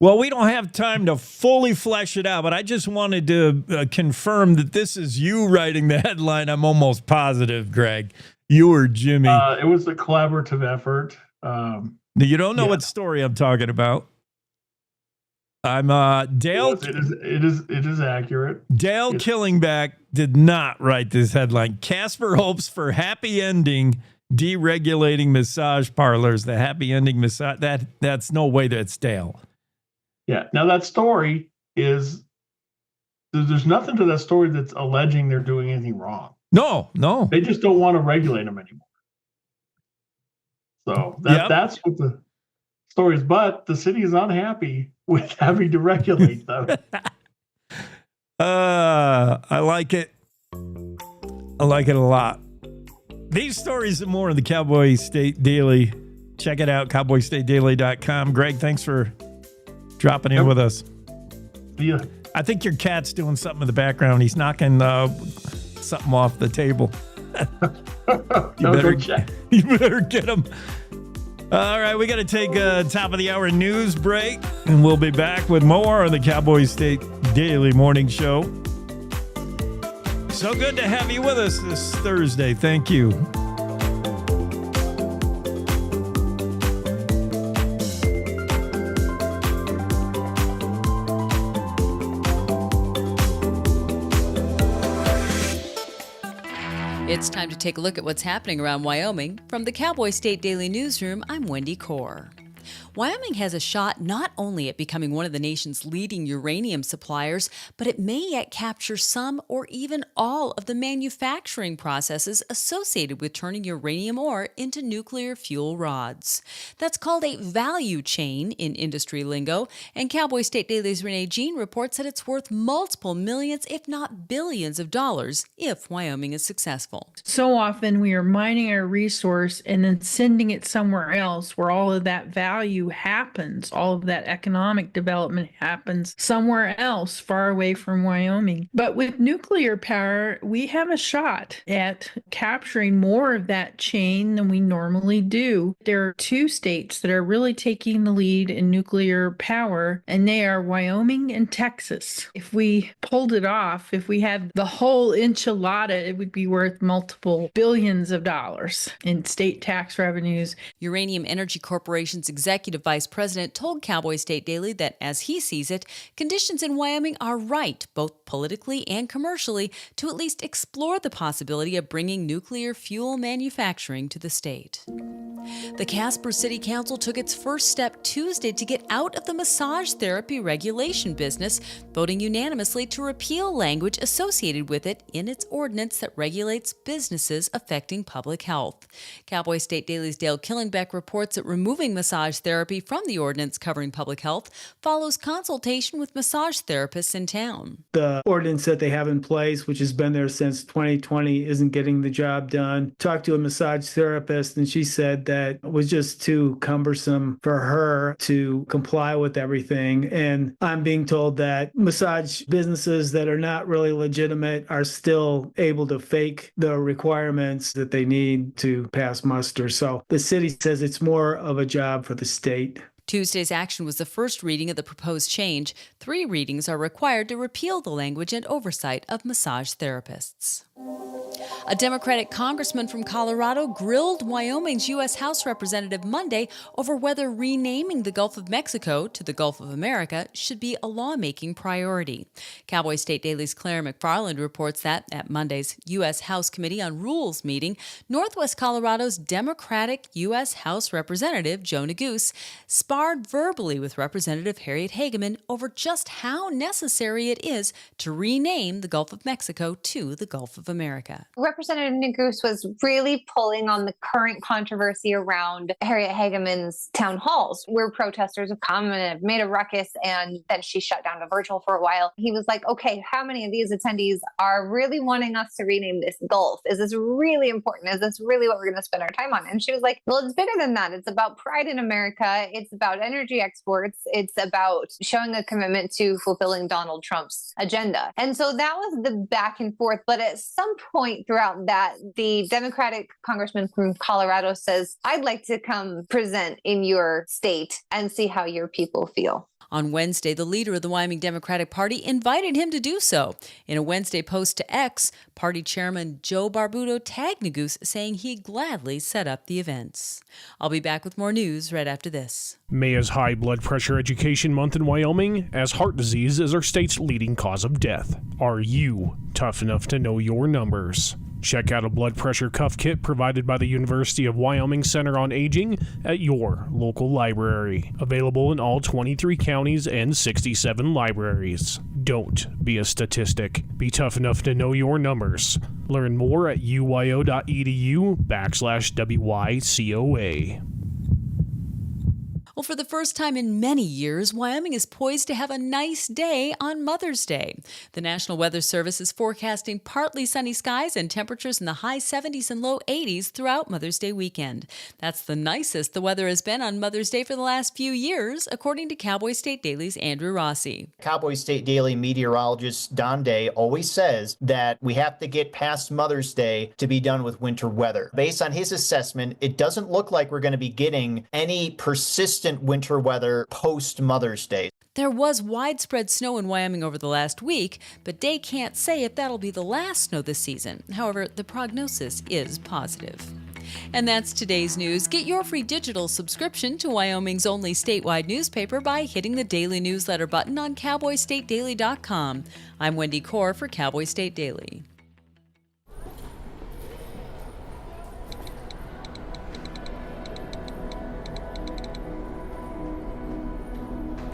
Well, we don't have time to fully flesh it out, but I just wanted to confirm that this is you writing the headline. I'm almost positive, Greg. You or Jimmy. It was a collaborative effort. You don't know what story I'm talking about. I'm Dale. It is accurate. Dale Killingback did not write this headline. Casper hopes for happy ending deregulating massage parlors. The happy ending massage. That's no way that's Dale. Yeah. Now that story is there's nothing to that story that's alleging they're doing anything wrong. No. They just don't want to regulate them anymore. So that's what the story is. But the city is unhappy with having to regulate them. I like it. I like it a lot. These stories and more in the Cowboy State Daily. Check it out, cowboystatedaily.com. Greg, thanks for dropping in with us. Yeah. I think your cat's doing something in the background. He's knocking something off the table. You better get him. All right, we got to take a top of the hour news break, and we'll be back with more on the Cowboy State Daily Morning Show. So good to have you with us this Thursday. Thank you. It's time to take a look at what's happening around Wyoming. From the Cowboy State Daily Newsroom, I'm Wendy Core. Wyoming has a shot not only at becoming one of the nation's leading uranium suppliers, but it may yet capture some or even all of the manufacturing processes associated with turning uranium ore into nuclear fuel rods. That's called a value chain in industry lingo, and Cowboy State Daily's Renee Jean reports that it's worth multiple millions, if not billions of dollars, if Wyoming is successful. So often we are mining our resource and then sending it somewhere else where all of that value happens, all of that economic development happens somewhere else far away from Wyoming. But with nuclear power, we have a shot at capturing more of that chain than we normally do. There are two states that are really taking the lead in nuclear power, and they are Wyoming and Texas. If we pulled it off, if we had the whole enchilada, it would be worth multiple billions of dollars in state tax revenues. Uranium Energy Corporation's Executive Vice President told Cowboy State Daily that, as he sees it, conditions in Wyoming are right, both politically and commercially, to at least explore the possibility of bringing nuclear fuel manufacturing to the state. The Casper City Council took its first step Tuesday to get out of the massage therapy regulation business, voting unanimously to repeal language associated with it in its ordinance that regulates businesses affecting public health. Cowboy State Daily's Dale Killingbeck reports that removing massage therapy from the ordinance covering public health follows consultation with massage therapists in town. The ordinance that they have in place, which has been there since 2020, isn't getting the job done. Talked to a massage therapist, and she said that it was just too cumbersome for her to comply with everything. And I'm being told that massage businesses that are not really legitimate are still able to fake the requirements that they need to pass muster. So the city says it's more of a job for the state. Tuesday's action was the first reading of the proposed change. 3 readings are required to repeal the language and oversight of massage therapists. A Democratic congressman from Colorado grilled Wyoming's U.S. House representative Monday over whether renaming the Gulf of Mexico to the Gulf of America should be a lawmaking priority. Cowboy State Daily's Claire McFarland reports that at Monday's U.S. House Committee on Rules meeting, Northwest Colorado's Democratic U.S. House Representative Joe Neguse sparred verbally with Representative Harriet Hageman over just how necessary it is to rename the Gulf of Mexico to the Gulf of America. Representative Neguse was really pulling on the current controversy around Harriet Hageman's town halls, where protesters have come and have made a ruckus, and then she shut down to virtual for a while. He was like, okay, how many of these attendees are really wanting us to rename this Gulf? Is this really important? Is this really what we're going to spend our time on? And she was like, well, it's bigger than that. It's about pride in America. It's about energy exports. It's about showing a commitment to fulfilling Donald Trump's agenda. And so that was the back and forth. But at some point throughout that, the Democratic congressman from Colorado says, I'd like to come present in your state and see how your people feel. On Wednesday, the leader of the Wyoming Democratic Party invited him to do so. In a Wednesday post to X, party chairman Joe Barbuto tagged Neguse, saying he'd gladly set up the events. I'll be back with more news right after this. May is High Blood Pressure Education Month in Wyoming, as heart disease is our state's leading cause of death. Are you tough enough to know your numbers? Check out a blood pressure cuff kit provided by the University of Wyoming Center on Aging at your local library. Available in all 23 counties and 67 libraries. Don't be a statistic. Be tough enough to know your numbers. Learn more at uyo.edu/WYCOA. Well, for the first time in many years, Wyoming is poised to have a nice day on Mother's Day. The National Weather Service is forecasting partly sunny skies and temperatures in the high 70s and low 80s throughout Mother's Day weekend. That's the nicest the weather has been on Mother's Day for the last few years, according to Cowboy State Daily's Andrew Rossi. Cowboy State Daily meteorologist Don Day always says that we have to get past Mother's Day to be done with winter weather. Based on his assessment, it doesn't look like we're going to be getting any persistent winter weather post Mother's Day. There was widespread snow in Wyoming over the last week, but Day can't say if that'll be the last snow this season. However, the prognosis is positive. And that's today's news. Get your free digital subscription to Wyoming's only statewide newspaper by hitting the daily newsletter button on cowboystatedaily.com. I'm Wendy Core for Cowboy State Daily.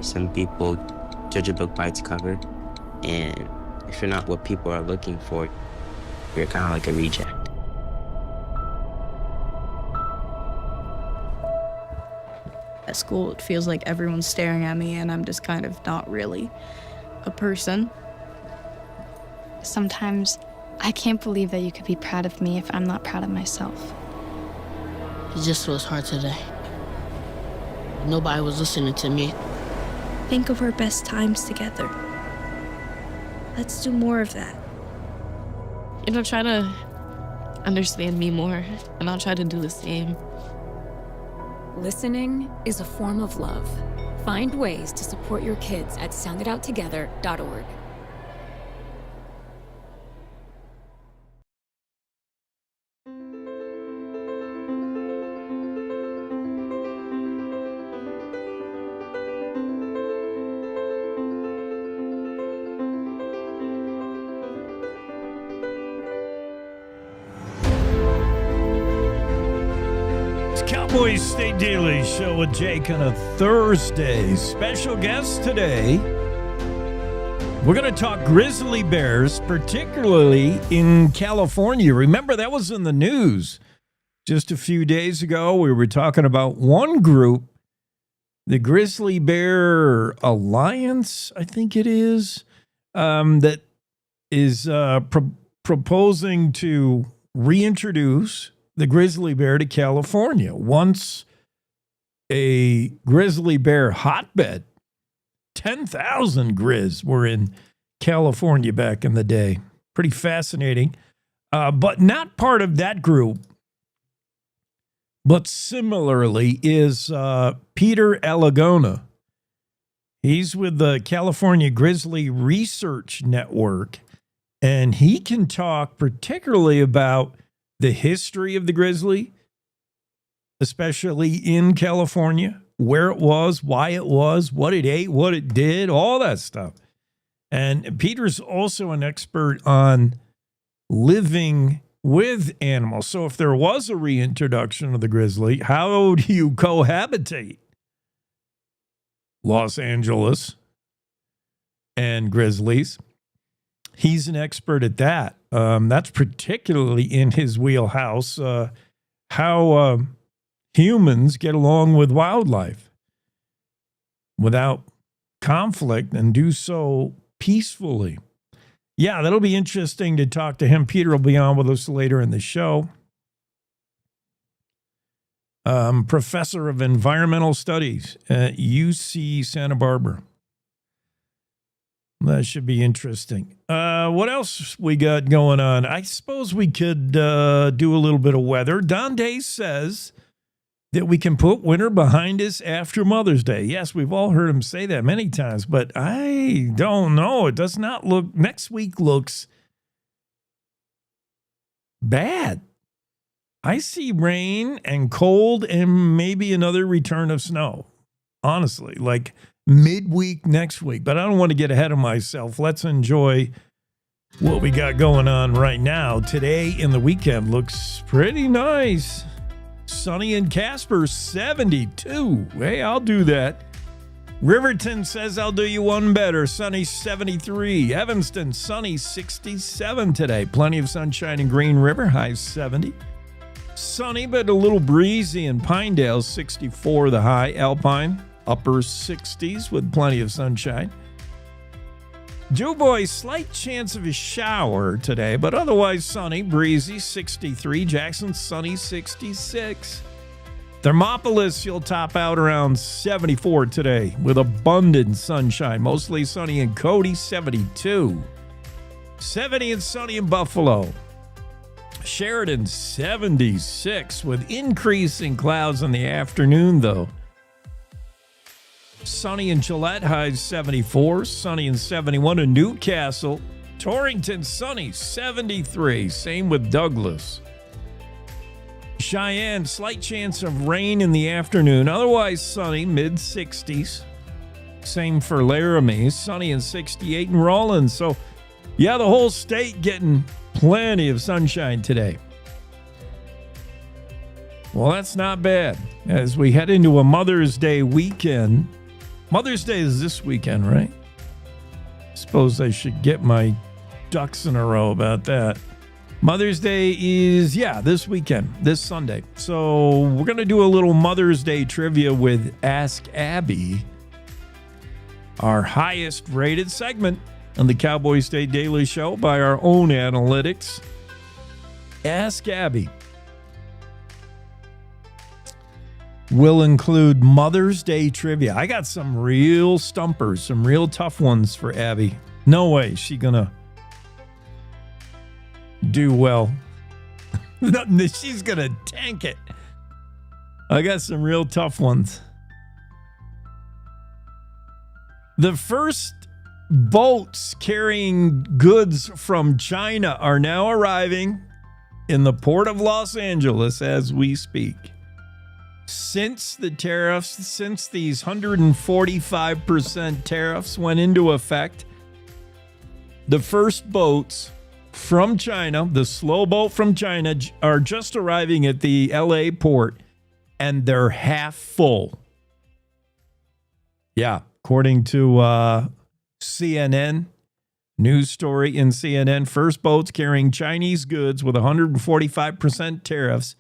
Some people judge a book by its cover, and if you're not what people are looking for, you're kind of like a reject. At school, it feels like everyone's staring at me, and I'm just kind of not really a person. Sometimes I can't believe that you could be proud of me if I'm not proud of myself. It just was hard today. Nobody was listening to me. Think of our best times together. Let's do more of that. Try to understand me more, and I'll try to do the same. Listening is a form of love. Find ways to support your kids at soundidouttogether.org. Cowboy State Daily Show with Jake on a Thursday. Special guest today. We're going to talk grizzly bears, particularly in California. Remember, that was in the news just a few days ago. We were talking about one group, the Grizzly Bear Alliance, I think it is, that is proposing to reintroduce the grizzly bear to California. Once a grizzly bear hotbed, 10,000 grizz were in California back in the day. Pretty fascinating. But not part of that group, but similarly is Peter Alagona. He's with the California Grizzly Research Network, and he can talk particularly about the history of the grizzly, especially in California, where it was, why it was, what it ate, what it did, all that stuff. And Peter's also an expert on living with animals. So if there was a reintroduction of the grizzly, how do you cohabitate Los Angeles and grizzlies? He's an expert at that. That's particularly in his wheelhouse, how humans get along with wildlife without conflict and do so peacefully. Yeah, that'll be interesting to talk to him. Peter will be on with us later in the show. Professor of Environmental Studies at UC Santa Barbara. That should be interesting. What else we got going on? I suppose we could do a little bit of weather. Don Day says that we can put winter behind us after Mother's Day. Yes, we've all heard him say that many times, but I don't know. It does not look, next week looks bad. I see rain and cold and maybe another return of snow. Honestly, like midweek next week, but I don't want to get ahead of myself. Let's enjoy what we got going on right now. Today in the weekend looks pretty nice. Sunny in Casper, 72. Hey, I'll do that. Riverton says, I'll do you one better. Sunny 73. Evanston, sunny 67 today. Plenty of sunshine in Green River, high 70. Sunny, but a little breezy in Pinedale, 64 the high. Alpine, upper 60s with plenty of sunshine. DuBois, slight chance of a shower today, but otherwise sunny, breezy, 63. Jackson, sunny, 66. Thermopolis, you'll top out around 74 today with abundant sunshine. Mostly sunny in Cody, 72. 70 and sunny in Buffalo. Sheridan, 76 with increasing clouds in the afternoon, though. Sunny in Gillette, highs 74. Sunny in 71 in Newcastle. Torrington, sunny, 73. Same with Douglas. Cheyenne, slight chance of rain in the afternoon. Otherwise sunny, mid-60s. Same for Laramie, sunny and 68 in Rawlins. So, yeah, the whole state getting plenty of sunshine today. Well, that's not bad. As we head into a Mother's Day weekend. Mother's Day is this weekend, right? Suppose I should get my ducks in a row about that. Mother's Day is, this weekend, this Sunday. So we're going to do a little Mother's Day trivia with Ask Abby, our highest rated segment on the Cowboy State Daily Show by our own analytics. Ask Abby will include Mother's Day trivia. I got some real stumpers, some real tough ones for Abby. No way she's going to do well. She's going to tank it. I got some real tough ones. The first boats carrying goods from China are now arriving in the port of Los Angeles as we speak. Since the tariffs, since these 145% tariffs went into effect, the first boats from China, the slow boat from China, are just arriving at the LA port, and they're half full. Yeah, according to CNN, news story in CNN, first boats carrying Chinese goods with 145% tariffs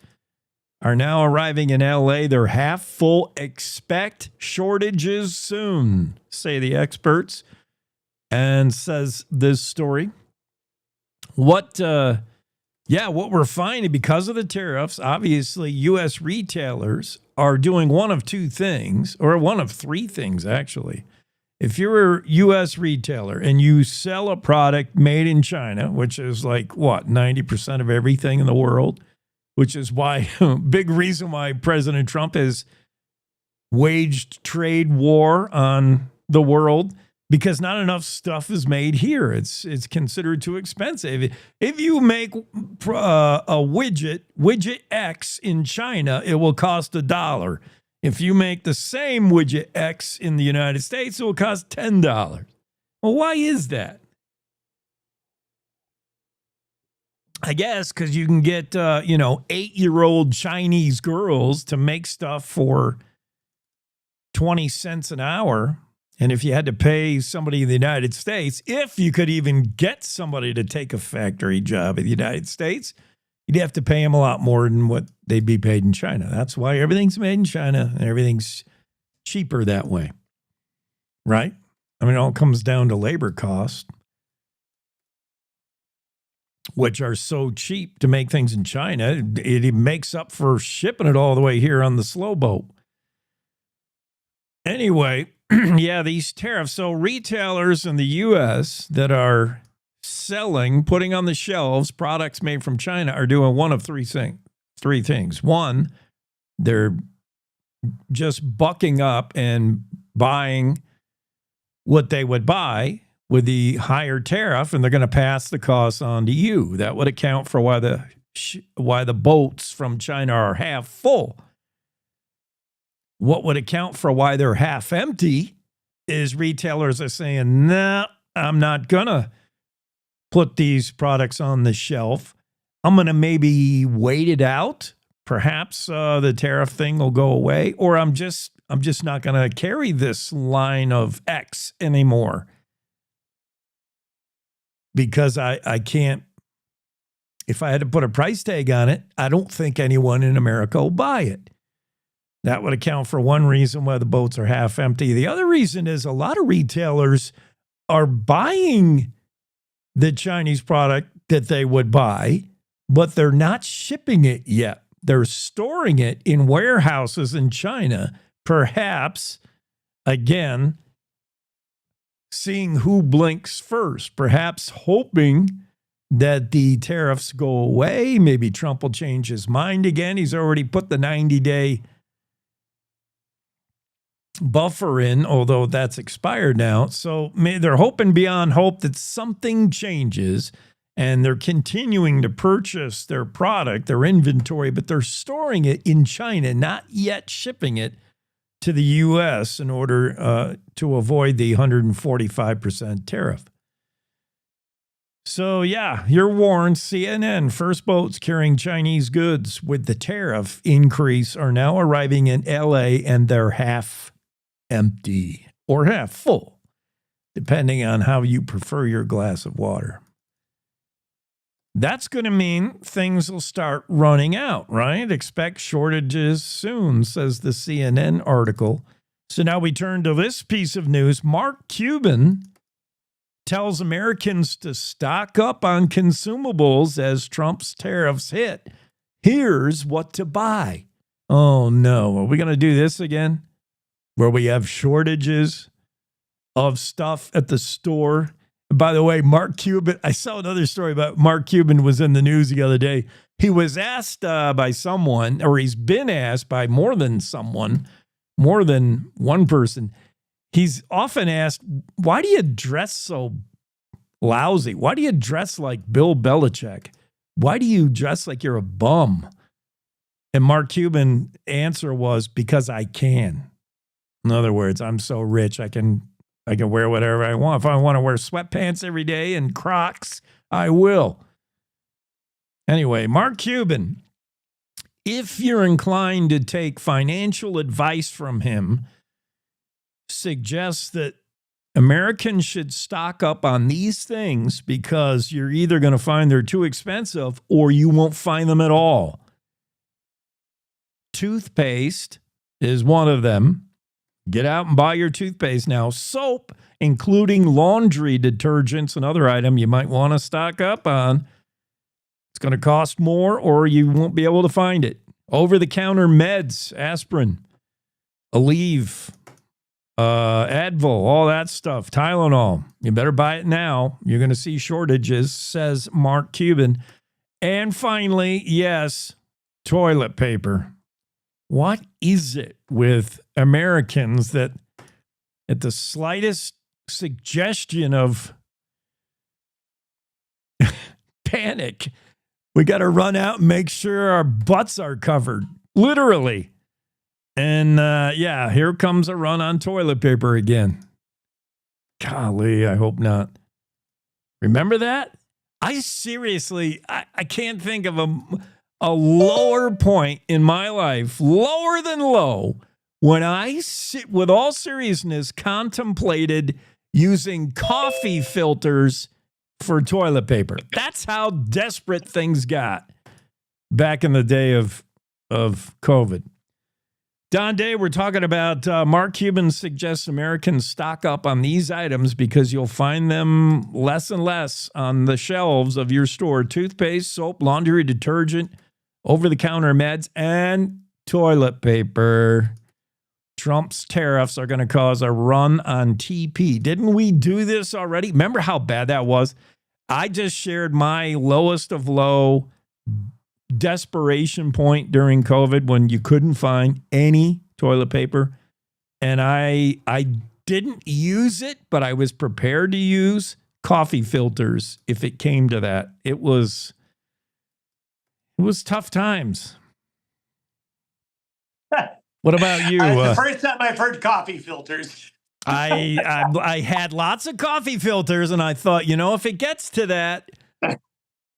are now arriving in LA. They're half full. Expect shortages soon, say the experts. And says this story. What we're finding because of the tariffs, obviously U.S. retailers are doing one of two things, or one of three things, actually. If you're a U.S. retailer and you sell a product made in China, which is like, 90% of everything in the world, which is why, big reason why President Trump has waged trade war on the world, because not enough stuff is made here. It's considered too expensive. If you make a widget X in China, it will cost $1. If you make the same widget X in the United States, it will cost $10. Well, why is that? I guess because you can get 8-year-old Chinese girls to make stuff for 20 cents an hour. And if you had to pay somebody in the United States, if you could even get somebody to take a factory job in the United States, you'd have to pay them a lot more than what they'd be paid in China. That's why everything's made in China and everything's cheaper that way. Right? I mean, it all comes down to labor costs, which are so cheap to make things in China. It makes up for shipping it all the way here on the slow boat. Anyway, yeah, these tariffs. So retailers in the U.S. that are selling, putting on the shelves products made from China are doing one of three things. One, they're just bucking up and buying what they would buy with the higher tariff, and they're going to pass the costs on to you. That would account for why the boats from China are half full. What would account for why they're half empty is retailers are saying, nah, I'm not going to put these products on the shelf. I'm going to maybe wait it out. Perhaps the tariff thing will go away, or I'm I'm just not going to carry this line of X anymore because I can't. If I had to put a price tag on it, I don't think anyone in America will buy it. That would account for one reason why the boats are half empty. The other reason is a lot of retailers are buying the Chinese product that they would buy, but they're not shipping it yet. They're storing it in warehouses in China, perhaps, again, seeing who blinks first, perhaps hoping that the tariffs go away. Maybe Trump will change his mind again. He's already put the 90-day buffer in, although that's expired now. So they're hoping beyond hope that something changes, and they're continuing to purchase their product, their inventory, but they're storing it in China, not yet shipping it to the U.S. in order to avoid the 145% tariff. So, yeah, you're warned. CNN, first boats carrying Chinese goods with the tariff increase are now arriving in L.A., and they're half empty or half full, depending on how you prefer your glass of water. That's going to mean things will start running out, right? Expect shortages soon, says the CNN article. So now we turn to this piece of news. Mark Cuban tells Americans to stock up on consumables as Trump's tariffs hit. Here's what to buy. Oh, no. Are we going to do this again? Where we have shortages of stuff at the store. By the way, Mark Cuban, I saw another story about Mark Cuban was in the news the other day. He was asked by someone, or he's been asked by more than one person. He's often asked, why do you dress so lousy? Why do you dress like Bill Belichick? Why do you dress like you're a bum? And Mark Cuban's answer was, because I can. In other words, I'm so rich, I can wear whatever I want. If I want to wear sweatpants every day and Crocs, I will. Anyway, Mark Cuban, if you're inclined to take financial advice from him, suggests that Americans should stock up on these things because you're either going to find they're too expensive or you won't find them at all. Toothpaste is one of them. Get out and buy your toothpaste now. Soap, including laundry detergents, another item you might want to stock up on. It's going to cost more or you won't be able to find it. Over-the-counter meds, aspirin, Aleve, Advil, all that stuff, Tylenol. You better buy it now. You're going to see shortages, says Mark Cuban. And finally, yes, toilet paper. What is it with Americans that at the slightest suggestion of panic, we got to run out and make sure our butts are covered, literally. And yeah, here comes a run on toilet paper again. Golly, I hope not. Remember that? I seriously, I can't think of a lower point in my life, lower than low, when I, with all seriousness, contemplated using coffee filters for toilet paper. That's how desperate things got back in the day of COVID. Don Day, we're talking about Mark Cuban suggests Americans stock up on these items because you'll find them less and less on the shelves of your store. Toothpaste, soap, laundry detergent, over-the-counter meds, and toilet paper. Trump's tariffs are going to cause a run on TP. Didn't we do this already? Remember how bad that was? I just shared my lowest of low desperation point during COVID when you couldn't find any toilet paper. And I didn't use it, but I was prepared to use coffee filters if it came to that. It was tough times. What about you? The first time I've heard coffee filters. I had lots of coffee filters, and I thought, if it gets to that,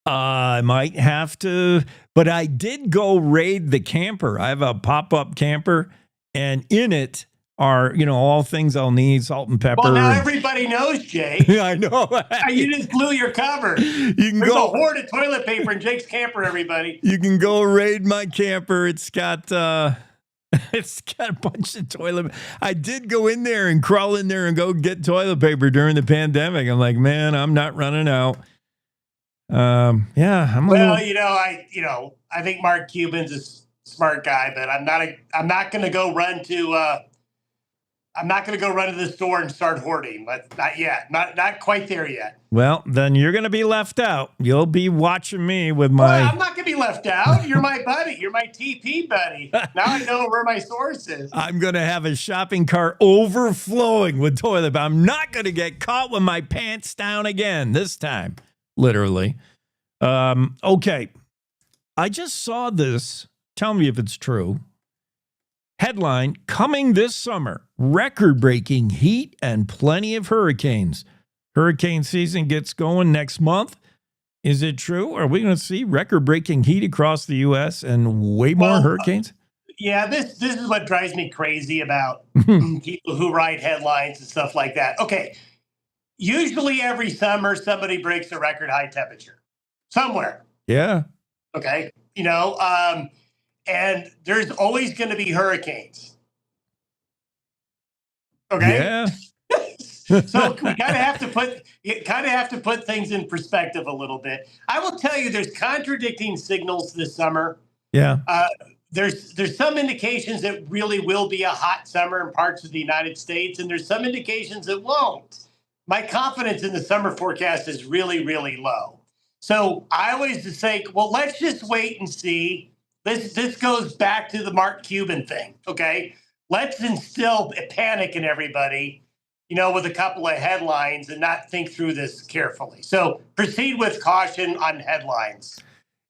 I might have to. But I did go raid the camper. I have a pop-up camper, and in it are, all things I'll need, salt and pepper. Well, now everybody knows, Jake. I know. You just blew your cover. There's a hoard of toilet paper in Jake's camper, everybody. You can go raid my camper. It's got a bunch of toilet. I did go in there and crawl in there and go get toilet paper during the pandemic. I'm like, man, I'm not running out. Yeah, I'm I think Mark Cuban's a smart guy, but I'm not going to go run to the store and start hoarding. But not yet. Not quite there yet. Well, then you're going to be left out. You'll be watching me with my... Well, I'm not going to be left out. You're my buddy. You're my TP buddy. Now I know where my source is. I'm going to have a shopping cart overflowing with toilet paper. I'm not going to get caught with my pants down again this time. Literally. Okay. I just saw this. Tell me if it's true. Headline, coming this summer, record-breaking heat and plenty of hurricanes. Hurricane season gets going next month. Is it true? Are we going to see record-breaking heat across the U.S. and way more hurricanes? Yeah, this is what drives me crazy about people who write headlines and stuff like that. Okay, usually every summer somebody breaks a record high temperature somewhere. Yeah. Okay, and there's always going to be hurricanes. Okay. Yeah. So we kind of have to put things in perspective a little bit. I will tell you, there's contradicting signals this summer. Yeah. There's some indications that really will be a hot summer in parts of the United States, and there's some indications it won't. My confidence in the summer forecast is really, really low. So I always just say, well, let's just wait and see. This goes back to the Mark Cuban thing, okay? Let's instill a panic in everybody, with a couple of headlines and not think through this carefully. So proceed with caution on headlines.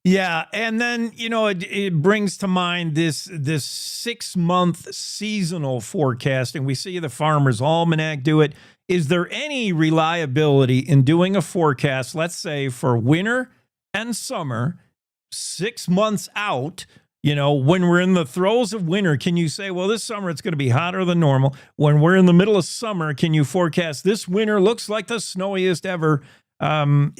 Yeah, and then, it brings to mind this 6-month seasonal forecasting. We see the Farmer's Almanac do it. Is there any reliability in doing a forecast, let's say, for winter and summer, 6 months out? When we're in the throes of winter, can you say, well, this summer it's going to be hotter than normal? When we're in the middle of summer, can you forecast this winter looks like the snowiest ever? And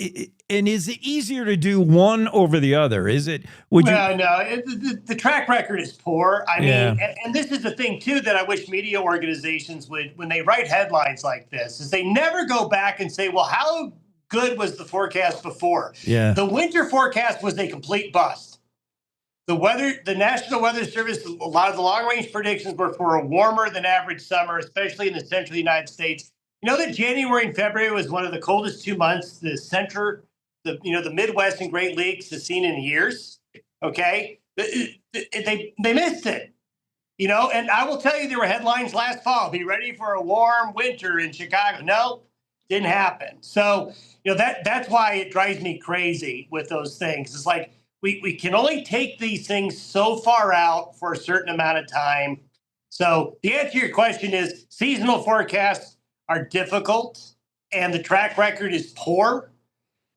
is it easier to do one over the other? Is it? No. The track record is poor. I mean, and this is the thing too that I wish media organizations would, when they write headlines like this, is they never go back and say, well, how good was the forecast before? Yeah. The winter forecast was a complete bust. The National Weather Service, a lot of the long-range predictions were for a warmer than average summer, especially in the central United States. That January and February was one of the coldest 2 months the Midwest and Great Lakes has seen in years. Okay, they missed it. And I will tell you, there were headlines last fall: "Be ready for a warm winter in Chicago." No, didn't happen. So that's why it drives me crazy with those things. It's like we can only take these things so far out for a certain amount of time. So the answer to your question is seasonal forecasts are difficult and the track record is poor.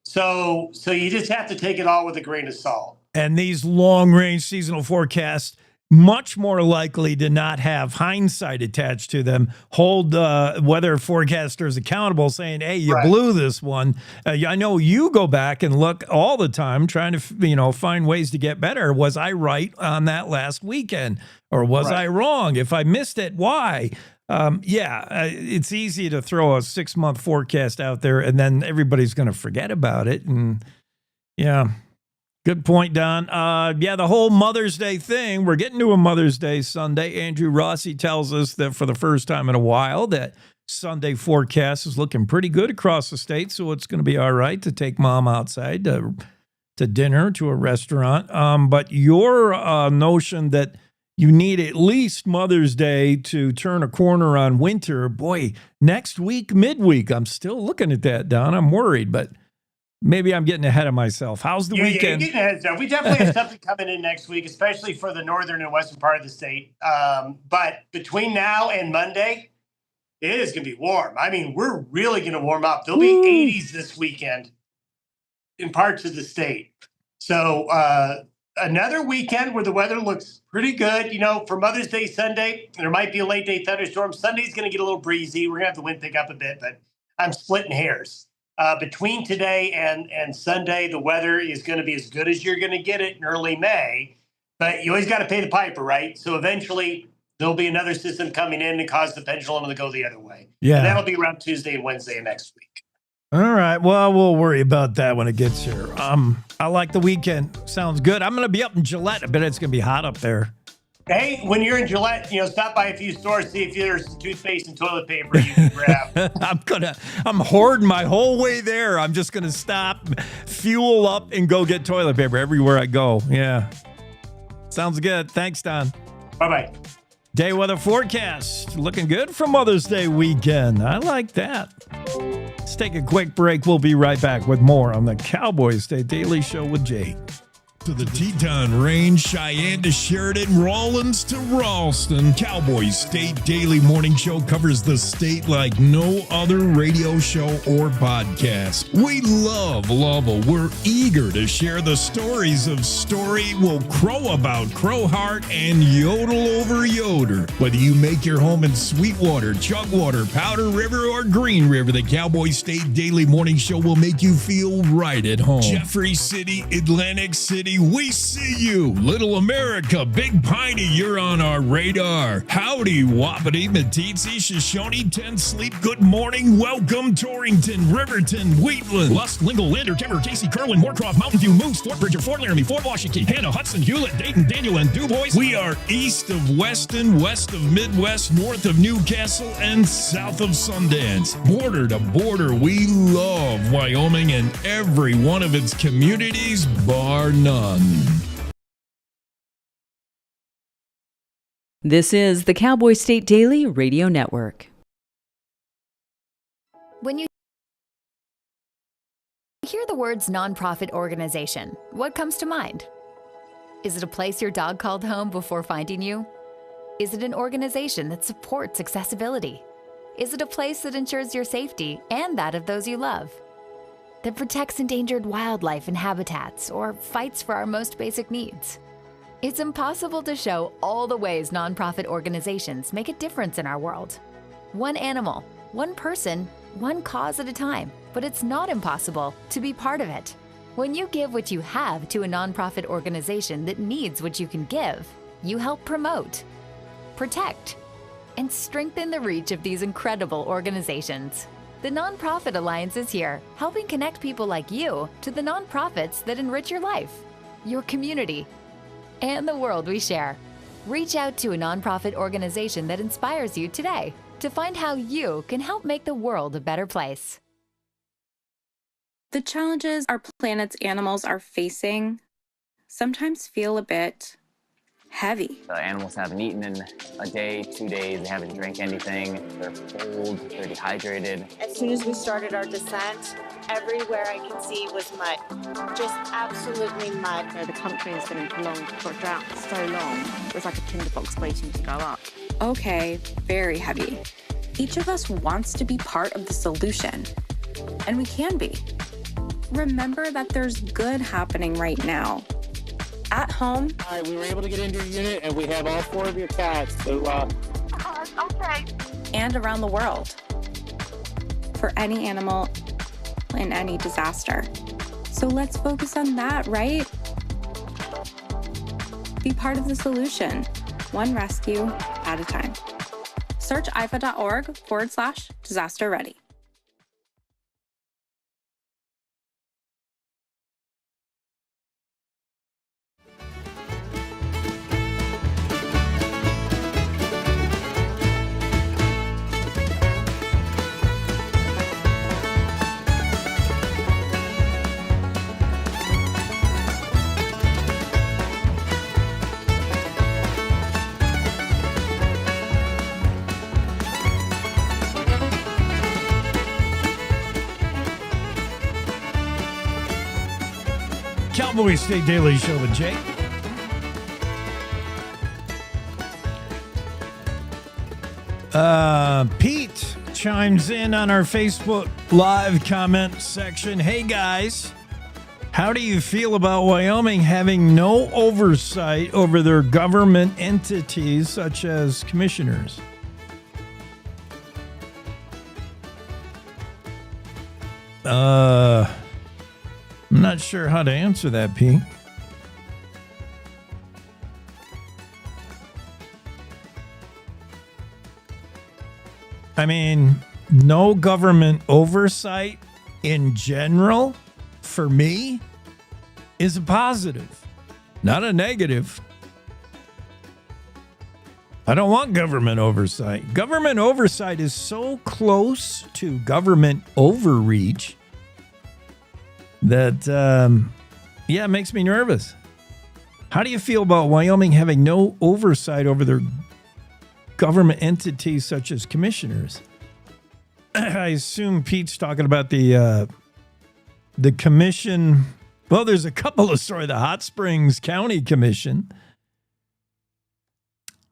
So you just have to take it all with a grain of salt. And these long-range seasonal forecasts, much more likely to not have hindsight attached to them, hold weather forecasters accountable, saying, hey, you blew this one. I know you go back and look all the time trying to find ways to get better. Was I right on that last weekend? Or was I wrong? If I missed it, why? It's easy to throw a 6-month forecast out there and then everybody's going to forget about it. And good point, Don. The whole Mother's Day thing, we're getting to a Mother's Day Sunday. Andrew Rossi tells us that for the first time in a while that Sunday forecast is looking pretty good across the state. So it's going to be all right to take mom outside to dinner, to a restaurant. But your notion that you need at least Mother's Day to turn a corner on winter. Boy, next week, midweek, I'm still looking at that, Don. I'm worried, but maybe I'm getting ahead of myself. How's the weekend? You're getting ahead of yourself. We definitely have something coming in next week, especially for the northern and western part of the state. But between now and Monday, it is going to be warm. I mean, we're really going to warm up. There'll be 80s this weekend in parts of the state. So another weekend where the weather looks pretty good. For Mother's Day Sunday, there might be a late day thunderstorm. Sunday's going to get a little breezy. We're going to have the wind pick up a bit, but I'm splitting hairs. Between today and Sunday, the weather is going to be as good as you're going to get it in early May, but you always got to pay the piper, right? So eventually there'll be another system coming in and cause the pendulum to go the other way. Yeah. And that'll be around Tuesday and Wednesday of next week. All right. Well, we'll worry about that when it gets here. I like the weekend. Sounds good. I'm going to be up in Gillette. I bet it's going to be hot up there. Hey, when you're in Gillette, stop by a few stores, see if there's some toothpaste and toilet paper you can grab. I'm hoarding my whole way there. I'm just going to stop, fuel up, and go get toilet paper everywhere I go. Yeah. Sounds good. Thanks, Don. Bye-bye. Day weather forecast. Looking good for Mother's Day weekend. I like that. Let's take a quick break. We'll be right back with more on the Cowboy State Daily Show with Jake. To the Teton Range, Cheyenne to Sheridan, Rawlins to Ralston. Cowboy State Daily Morning Show covers the state like no other radio show or podcast. We love Lovell. We're eager to share the stories of Story will crow about Crowheart and yodel over Yoder. Whether you make your home in Sweetwater, Chugwater, Powder River, or Green River, the Cowboy State Daily Morning Show will make you feel right at home. Jeffrey City, Atlantic City, we see you. Little America, Big Piney, you're on our radar. Howdy, Wapiti, Meeteetse, Shoshone, Ten Sleep, good morning, welcome, Torrington, Riverton, Wheatland, Lusk, Lingle, Lander, Timber, Casey, Kerwin, Moorcroft, Mountain View, Moose, Fort Bridger, Fort Laramie, Fort Washington, Hannah, Hudson, Hewlett, Dayton, Daniel, and DuBois. We are east of Weston, west of Midwest, north of Newcastle, and south of Sundance. Border to border, we love Wyoming and every one of its communities, bar none. This is the Cowboy State Daily Radio Network. When you hear the words nonprofit organization, what comes to mind? Is it a place your dog called home before finding you? Is it an organization that supports accessibility? Is it a place that ensures your safety and that of those you love? That protects endangered wildlife and habitats or fights for our most basic needs? It's impossible to show all the ways nonprofit organizations make a difference in our world. One animal, one person, one cause at a time, but it's not impossible to be part of it. When you give what you have to a nonprofit organization that needs what you can give, you help promote, protect, and strengthen the reach of these incredible organizations. The Nonprofit Alliance is here, helping connect people like you to the nonprofits that enrich your life, your community, and the world we share. Reach out to a nonprofit organization that inspires you today to find how you can help make the world a better place. The challenges our planet's animals are facing sometimes feel a bit heavy. The animals haven't eaten in a day, 2 days, they haven't drank anything, they're cold, they're dehydrated. As soon as we started our descent, everywhere I could see was mud, just absolutely mud. The country has been in prolonged drought for so long, it was like a tinderbox waiting to go up. Okay, very heavy. Each of us wants to be part of the solution, and we can be. Remember that there's good happening right now. At home. All right, we were able to get into your unit, and we have all 4 of your cats. So, okay. And around the world. For any animal in any disaster. So let's focus on that, right? Be part of the solution, one rescue at a time. Search ifa.org/disaster ready. Cowboy State Daily Show with Jake. Pete chimes in on our Facebook Live comment section. Hey guys, How do you feel about Wyoming having no oversight over their government entities such as commissioners? I'm not sure how to answer that, Pete. I mean, no government oversight in general, for me, is a positive, not a negative. I don't want government oversight. Government oversight is so close to government overreach that, it makes me nervous. How do you feel about Wyoming having no oversight over their government entities such as commissioners? I assume Pete's talking about the commission. Well, there's a couple of stories. The Hot Springs County Commission.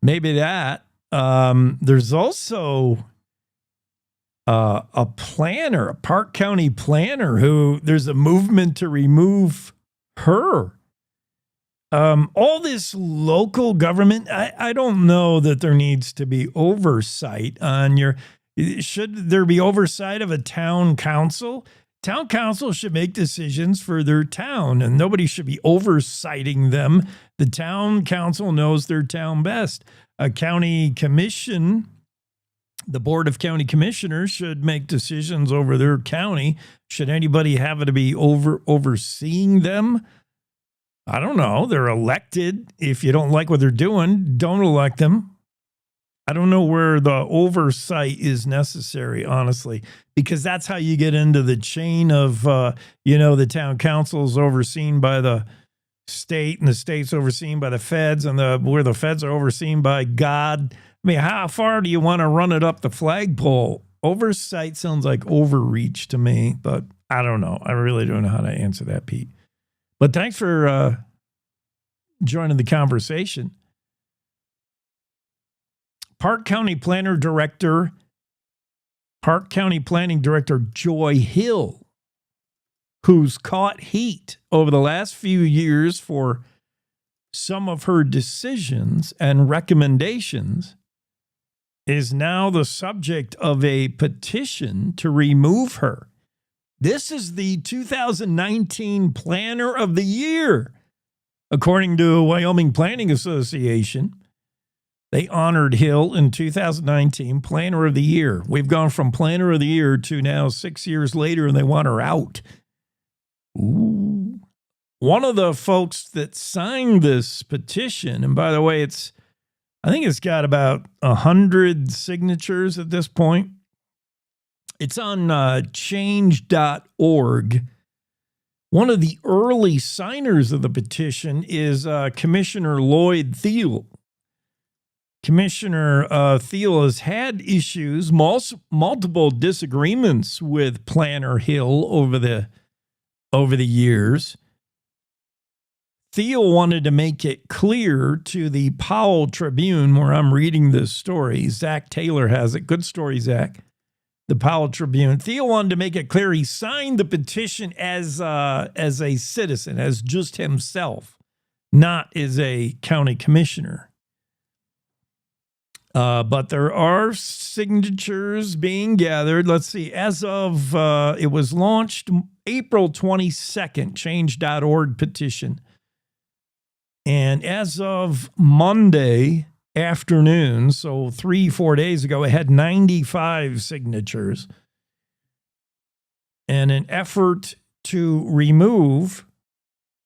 Maybe that. There's also a planner, a Park County planner, who there's a movement to remove her. All this local government, I don't know that there needs to be oversight on your... Should there be oversight of a town council? Town council should make decisions for their town, and nobody should be oversighting them. The town council knows their town best. A county commission, the Board of County Commissioners, should make decisions over their county. Should anybody have to be overseeing them? I don't know. They're elected. If you don't like what they're doing, don't elect them. I don't know where the oversight is necessary, honestly, because that's how you get into the chain of, the town council is overseen by the state and the state's overseen by the feds, and where the feds are overseen by God. I mean, how far do you want to run it up the flagpole? Oversight sounds like overreach to me, but I don't know. I really don't know how to answer that, Pete. But thanks for joining the conversation. Park County Planning Director Joy Hill, who's caught heat over the last few years for some of her decisions and recommendations, is now the subject of a petition to remove her. This is the 2019 Planner of the Year, according to Wyoming Planning Association. They honored Hill in 2019, Planner of the Year. We've gone from Planner of the Year to now 6 years later, and they want her out. Ooh. One of the folks that signed this petition, and by the way, I think it's got about 100 signatures at this point. It's on change.org. One of the early signers of the petition is Commissioner Lloyd Thiel. Commissioner Thiel has had issues, multiple disagreements with Planner Hill over the years. Thiel wanted to make it clear to the Powell Tribune, where I'm reading this story. Zach Taylor has it. Good story, Zach. The Powell Tribune. Thiel wanted to make it clear he signed the petition as a citizen, as just himself, not as a county commissioner. But there are signatures being gathered. Let's see. As of, it was launched April 22nd, change.org petition. And as of Monday afternoon, so 3-4 days ago, it had 95 signatures. And an effort to remove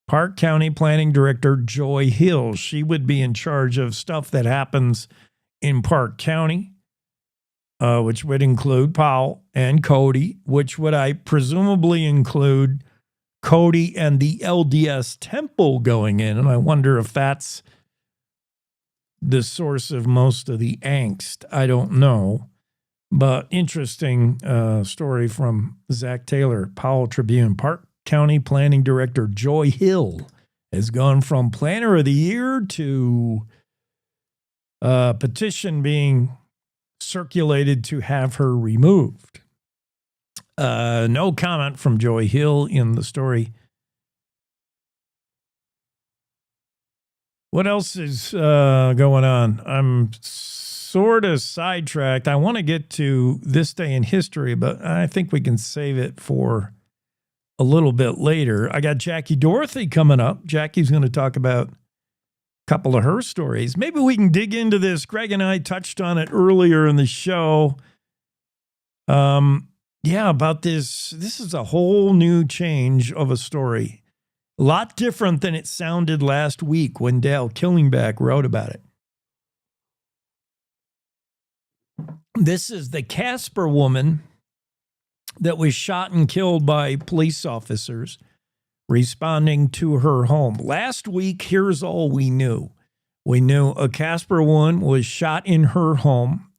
Park County Planning Director Joy Hill. She would be in charge of stuff that happens in Park County, which would include Powell and Cody, which would I presumably include Cody and the LDS temple going in. And I wonder if that's the source of most of the angst. I don't know. But interesting story from Zach Taylor, Powell Tribune. Park County Planning Director Joy Hill has gone from Planner of the Year to petition being circulated to have her removed. No comment from Joy Hill in the story What else is going on? I'm sort of sidetracked. I want to get to this day in history, but I think we can save it for a little bit later. I got Jackie Dorothy coming up. Jackie's going to talk about a couple of her stories. Maybe we can dig into this. Greg and I touched on it earlier in the show. Yeah, about this. This is a whole new change of a story. A lot different than it sounded last week when Dale Killingback wrote about it. This is the Casper woman that was shot and killed by police officers responding to her home. Last week, here's all we knew. We knew a Casper woman was shot in her home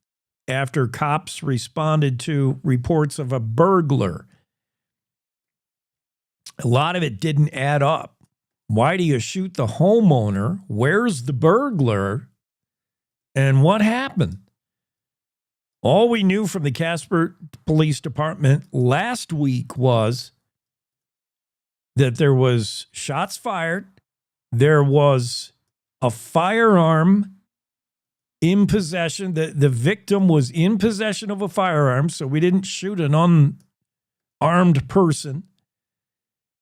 after cops responded to reports of a burglar. A lot of it didn't add up. Why do you shoot the homeowner? Where's the burglar? And what happened? All we knew from the Casper Police Department last week was that there was shots fired, there was a firearm in possession, the victim was in possession of a firearm, so we didn't shoot an unarmed person.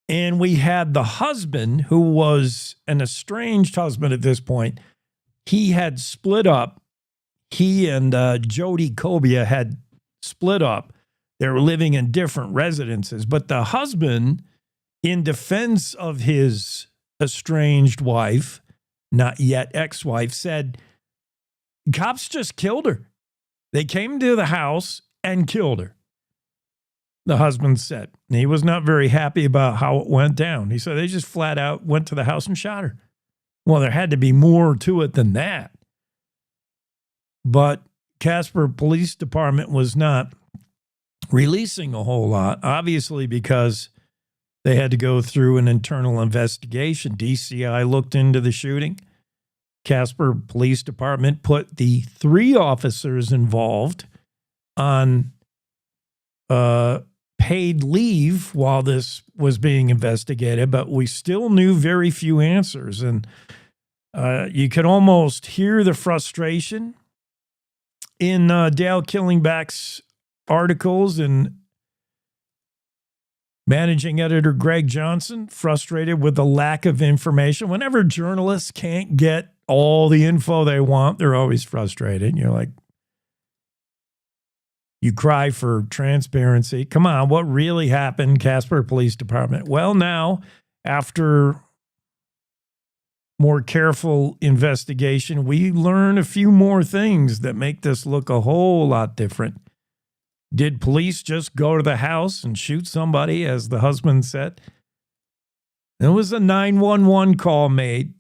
And we had the husband, who was an estranged husband at this point. He had split up. He and Jody Cobia had split up. They were living in different residences. But the husband, in defense of his estranged wife, not yet ex-wife, said, cops just killed her. They came to the house and killed her. The husband said. He was not very happy about how it went down. He said they just flat out went to the house and shot her. Well, there had to be more to it than that. But Casper Police Department was not releasing a whole lot, obviously because they had to go through an internal investigation. DCI looked into the shooting. Casper Police Department put the 3 officers involved on paid leave while this was being investigated, but we still knew very few answers. And you could almost hear the frustration in Dale Killingback's articles, and managing editor Greg Johnson frustrated with the lack of information. Whenever journalists can't get all the info they want, they're always frustrated. You're like, you cry for transparency. Come on, what really happened, Casper Police Department? Well, now, after more careful investigation, we learn a few more things that make this look a whole lot different. Did police just go to the house and shoot somebody, as the husband said? There was a 911 call made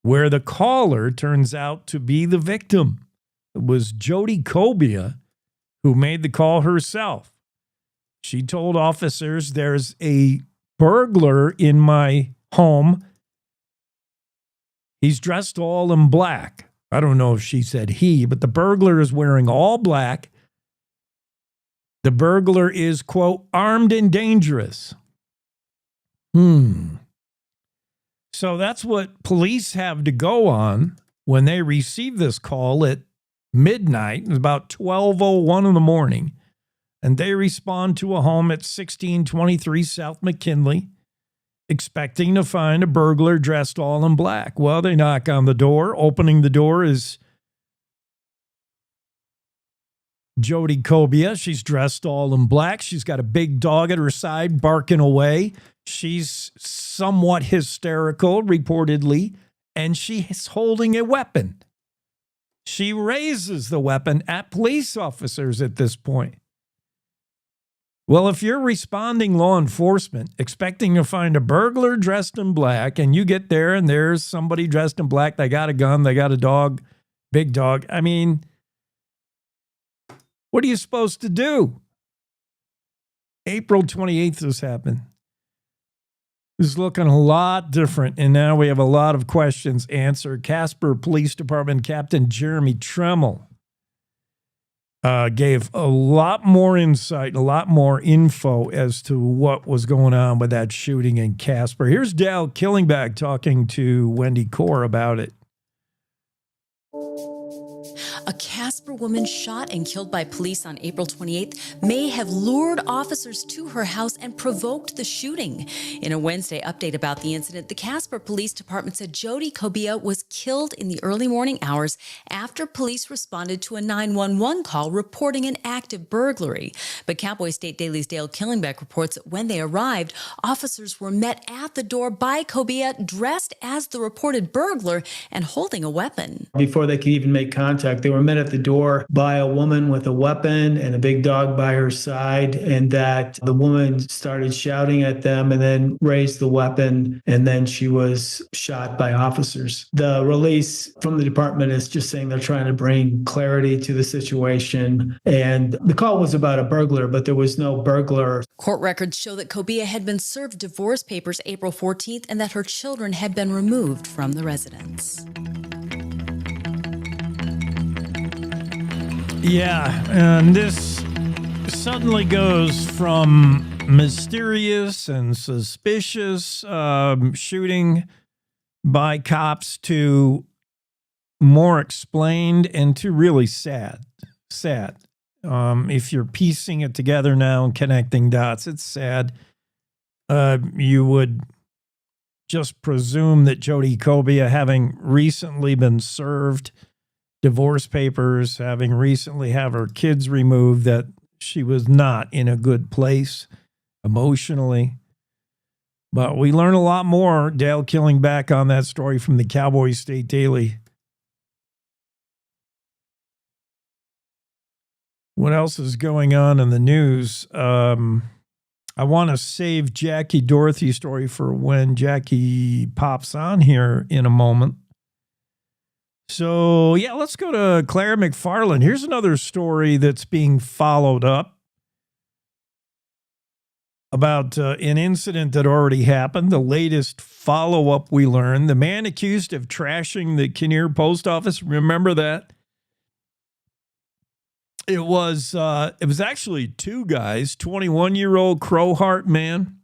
where the caller turns out to be the victim. It was Jody Cobia who made the call herself. She told officers, there's a burglar in my home. He's dressed all in black. I don't know if she said he, but the burglar is wearing all black. The burglar is, quote, armed and dangerous. So that's what police have to go on when they receive this call at midnight. It's about 12:01 in the morning. And they respond to a home at 1623 South McKinley, expecting to find a burglar dressed all in black. Well, they knock on the door. Opening the door is Jody Cobia. She's dressed all in black. She's got a big dog at her side barking away. She's somewhat hysterical, reportedly, and she's holding a weapon. She raises the weapon at police officers at this point. Well, if you're responding law enforcement, expecting to find a burglar dressed in black, and you get there and there's somebody dressed in black, they got a gun, they got a dog, big dog. I mean, what are you supposed to do? April 28th this happened. It's looking a lot different, and now we have a lot of questions answered. Casper Police Department Captain Jeremy Tremmel gave a lot more insight, a lot more info as to what was going on with that shooting in Casper. Here's Dale Killingback talking to Wendy Core about it. A Casper woman shot and killed by police on April 28th may have lured officers to her house and provoked the shooting. In a Wednesday update about the incident, the Casper Police Department said Jody Kobia was killed in the early morning hours after police responded to a 911 call reporting an active burglary. But Cowboy State Daily's Dale Killingbeck reports that when they arrived, officers were met at the door by Kobia dressed as the reported burglar and holding a weapon. Before they could even make contact, they were met at the door by a woman with a weapon and a big dog by her side, and that the woman started shouting at them and then raised the weapon, and then she was shot by officers. The release from the department is just saying they're trying to bring clarity to the situation, and the call was about a burglar, but there was no burglar. Court records show that Kobia had been served divorce papers April 14th and that her children had been removed from the residence. Yeah, and this suddenly goes from mysterious and suspicious shooting by cops to more explained and to really sad. If you're piecing it together now and connecting dots, it's sad. You would just presume that Jody Kobia, having recently been served divorce papers, having recently have her kids removed, that she was not in a good place emotionally. But we learn a lot more. Dale Killingback on that story from the Cowboy State Daily. What else is going on in the news? I want to save Jackie Dorothy's story for when Jackie pops on here in a moment. So, yeah, let's go to Claire McFarland. Here's another story that's being followed up about an incident that already happened. The latest follow-up we learned, the man accused of trashing the Kinnear post office. Remember that? It was actually two guys, 21-year-old Crowheart man,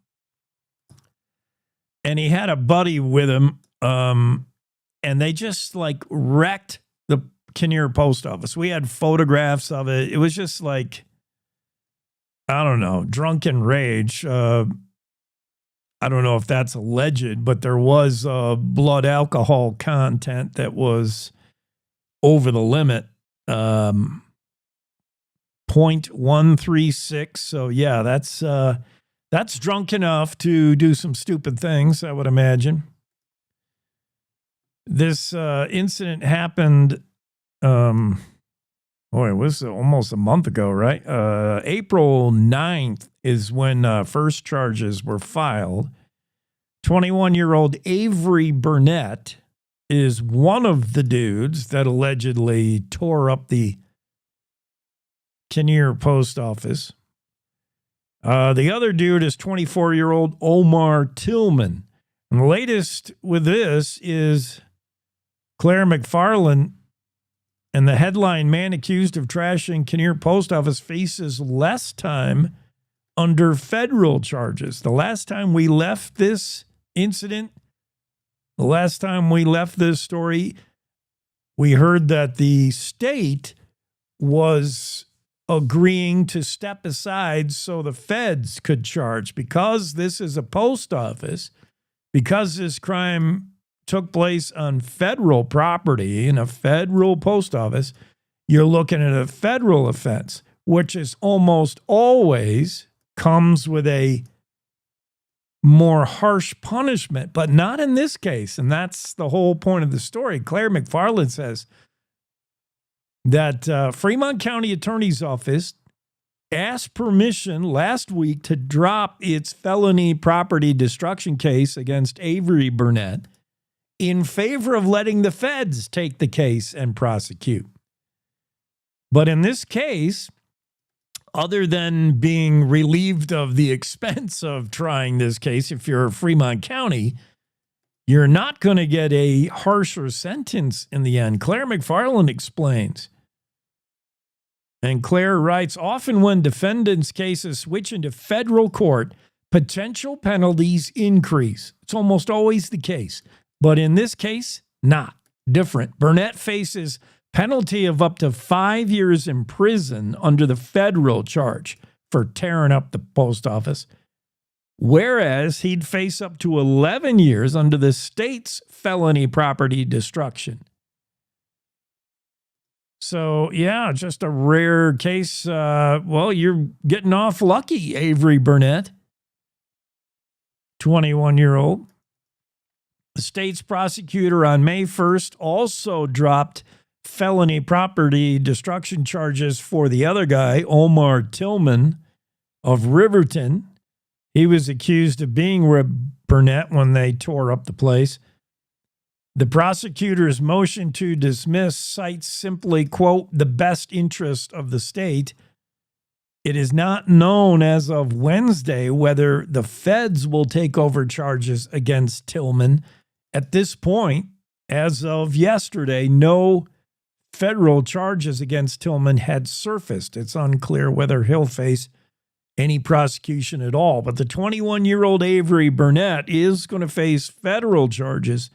and he had a buddy with him, and they just like wrecked the Kinnear post office. We had photographs of it. It was just like, I don't know, drunken rage. I don't know if that's alleged, but there was blood alcohol content that was over the limit. 0.136. So yeah, that's drunk enough to do some stupid things, I would imagine. This incident happened, it was almost a month ago, right? April 9th is when first charges were filed. 21-year-old Avery Burnett is one of the dudes that allegedly tore up the Kinnear post office. The other dude is 24-year-old Omar Tillman. And the latest with this is Claire McFarland, and the headline, man accused of trashing Kinnear post office faces less time under federal charges. The last time we left this incident, the last time we left this story, we heard that the state was agreeing to step aside so the feds could charge. Because this is a post office, because this crime took place on federal property in a federal post office, you're looking at a federal offense, which is almost always comes with a more harsh punishment, but not in this case. And that's the whole point of the story. Claire McFarland says that Fremont County Attorney's Office asked permission last week to drop its felony property destruction case against Avery Burnett in favor of letting the feds take the case and prosecute. But in this case, other than being relieved of the expense of trying this case, if you're Fremont County, you're not going to get a harsher sentence in the end. Claire McFarland explains. And Claire writes, often when defendants' cases switch into federal court, potential penalties increase. It's almost always the case. But in this case, not. Different. Burnett faces penalty of up to 5 years in prison under the federal charge for tearing up the post office, whereas he'd face up to 11 years under the state's felony property destruction. So, yeah, just a rare case. Well, you're getting off lucky, Avery Burnett, 21-year-old. The state's prosecutor on May 1st also dropped felony property destruction charges for the other guy, Omar Tillman of Riverton. He was accused of being with Burnett when they tore up the place. The prosecutor's motion to dismiss cites simply, quote, the best interest of the state. It is not known as of Wednesday whether the feds will take over charges against Tillman. At this point, as of yesterday, no federal charges against Tillman had surfaced. It's unclear whether he'll face any prosecution at all. But the 21-year-old Avery Burnett is going to face federal charges.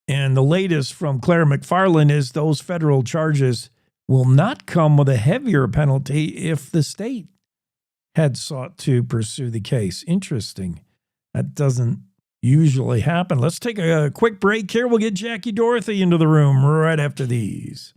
And the latest from Claire McFarland is those federal charges will not come with a heavier penalty if the state had sought to pursue the case. Interesting. That doesn't usually happen. Let's take a quick break here. We'll get Jackie Dorothy into the room right after these.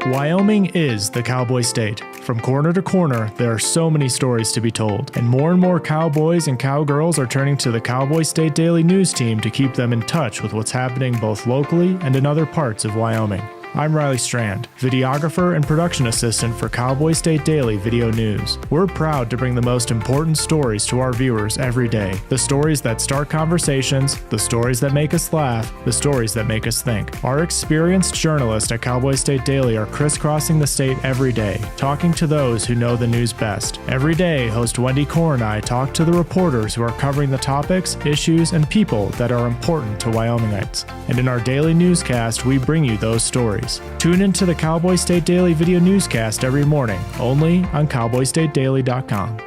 Wyoming is the cowboy state. From corner to corner, there are so many stories to be told, and more cowboys and cowgirls are turning to the Cowboy State Daily News team to keep them in touch with what's happening both locally and in other parts of Wyoming. I'm Riley Strand, videographer and production assistant for Cowboy State Daily Video News. We're proud to bring the most important stories to our viewers every day. The stories that start conversations, the stories that make us laugh, the stories that make us think. Our experienced journalists at Cowboy State Daily are crisscrossing the state every day, talking to those who know the news best. Every day, host Wendy Core and I talk to the reporters who are covering the topics, issues, and people that are important to Wyomingites. And in our daily newscast, we bring you those stories. Tune into the Cowboy State Daily Video Newscast every morning, only on CowboyStateDaily.com.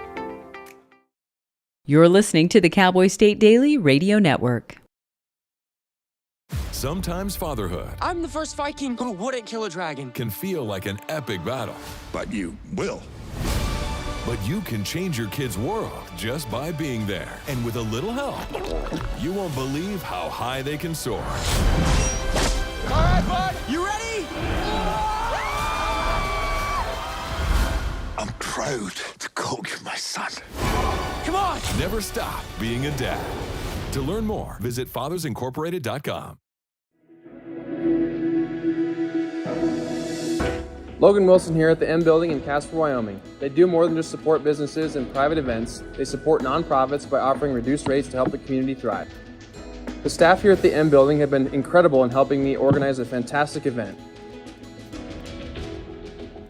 You're listening to the Cowboy State Daily Radio Network. Sometimes fatherhood I'm the first Viking who wouldn't kill a dragon. can feel like an epic battle. But you will. But you can change your kid's world just by being there. And with a little help, you won't believe how high they can soar. All right, bud, you ready? I'm proud to call you my son. Come on! Never stop being a dad. To learn more, visit fathersincorporated.com. Logan Wilson here at the M Building in Casper, Wyoming. They do more than just support businesses and private events. They support nonprofits by offering reduced rates to help the community thrive. The staff here at the M Building have been incredible in helping me organize a fantastic event.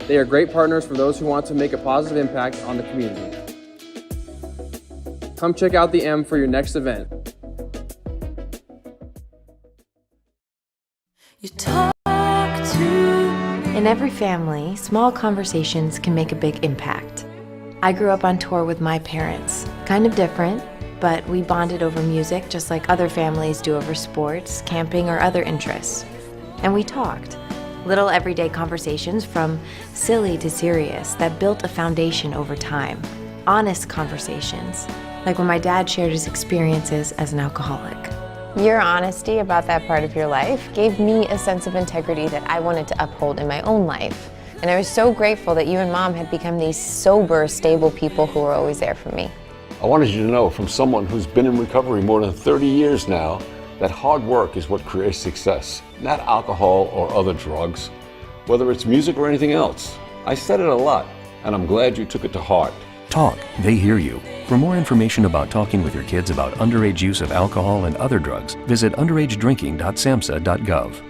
They are great partners for those who want to make a positive impact on the community. Come check out the M for your next event. In every family, small conversations can make a big impact. I grew up on tour with my parents. Kind of different, but we bonded over music just like other families do over sports, camping, or other interests. And we talked. Little everyday conversations from silly to serious that built a foundation over time. Honest conversations, like when my dad shared his experiences as an alcoholic. Your honesty about that part of your life gave me a sense of integrity that I wanted to uphold in my own life. And I was so grateful that you and Mom had become these sober, stable people who were always there for me. I wanted you to know from someone who's been in recovery more than 30 years now that hard work is what creates success, not alcohol or other drugs, whether it's music or anything else. I said it a lot, and I'm glad you took it to heart. Talk, they hear you. For more information about talking with your kids about underage use of alcohol and other drugs, visit underagedrinking.samhsa.gov.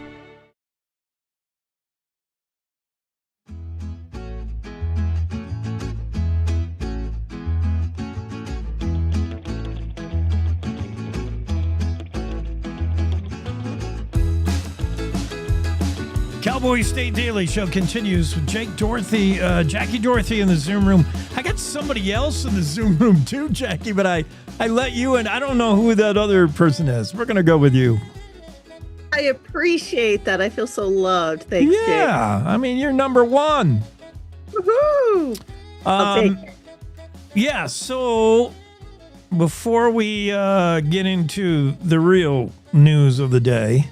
Cowboy State Daily Show continues with Jackie Dorothy in the Zoom room. I got somebody else in the Zoom room too, Jackie, but I let you in. I don't know who that other person is. We're going to go with you. I appreciate that. I feel so loved. Thanks, Jake. Yeah, I mean, you're number one. Woohoo! I'll take it. Yeah, so before we get into the real news of the day,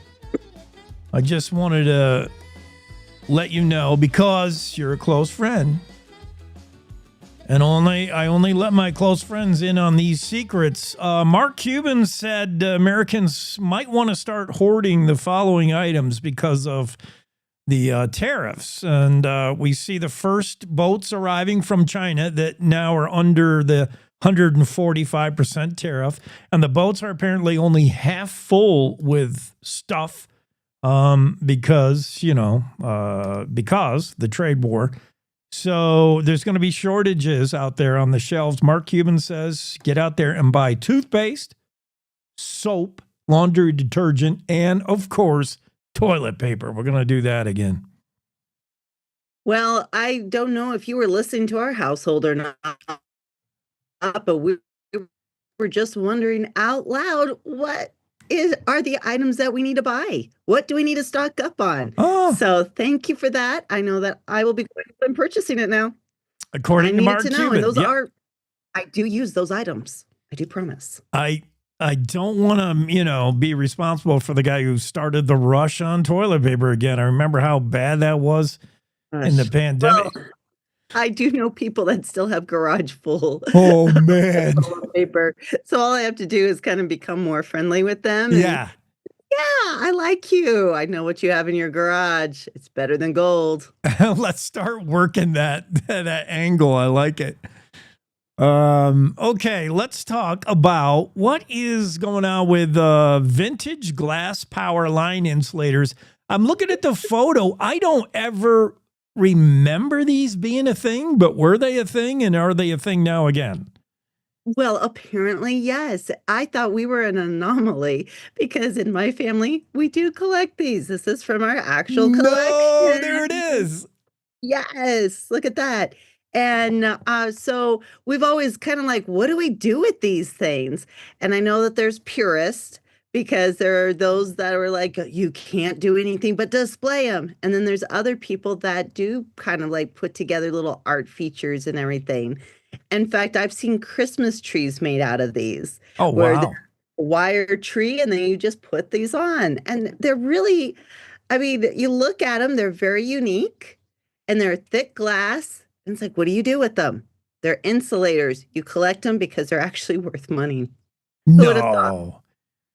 I just wanted to let you know, because you're a close friend, and I only let my close friends in on these secrets. Mark Cuban said Americans might want to start hoarding the following items because of the tariffs. And we see the first boats arriving from China that now are under the 145% tariff. And the boats are apparently only half full with stuff because the trade war. So there's going to be shortages out there on the shelves. Mark Cuban says, get out there and buy toothpaste, soap, laundry detergent, and, of course, toilet paper. We're going to do that again. Well, I don't know if you were listening to our household or not, but we were just wondering out loud, what are the items that we need to buy? What do we need to stock up on? Oh. So thank you for that. I know that I will be going and purchasing it now. According to Mark Cuban. And those are, I do use those items. I do promise. I don't want to, be responsible for the guy who started the rush on toilet paper again. I remember how bad that was in the pandemic. Well, I do know people that still have garage full. Oh, man. Toilet paper. So all I have to do is kind of become more friendly with them. Yeah. Yeah, I like you. I know what you have in your garage. It's better than gold. Let's start working that angle. I like it. Okay, let's talk about what is going on with vintage glass power line insulators. I'm looking at the photo. I don't ever remember these being a thing, but were they a thing, and are they a thing now again? Well, apparently, yes. I thought we were an anomaly because in my family, we do collect these. This is from our actual collection. No, there it is. Yes, look at that. And so we've always kind of like, what do we do with these things? And I know that there's purists, because there are those that are like, you can't do anything but display them. And then there's other people that do kind of like put together little art features and everything. In fact, I've seen Christmas trees made out of these. Oh, where wow. they're a wire tree, and then you just put these on. And they're really, I mean, you look at them, they're very unique, and they're thick glass. And it's like, what do you do with them? They're insulators. You collect them because they're actually worth money. Who would have thought? No.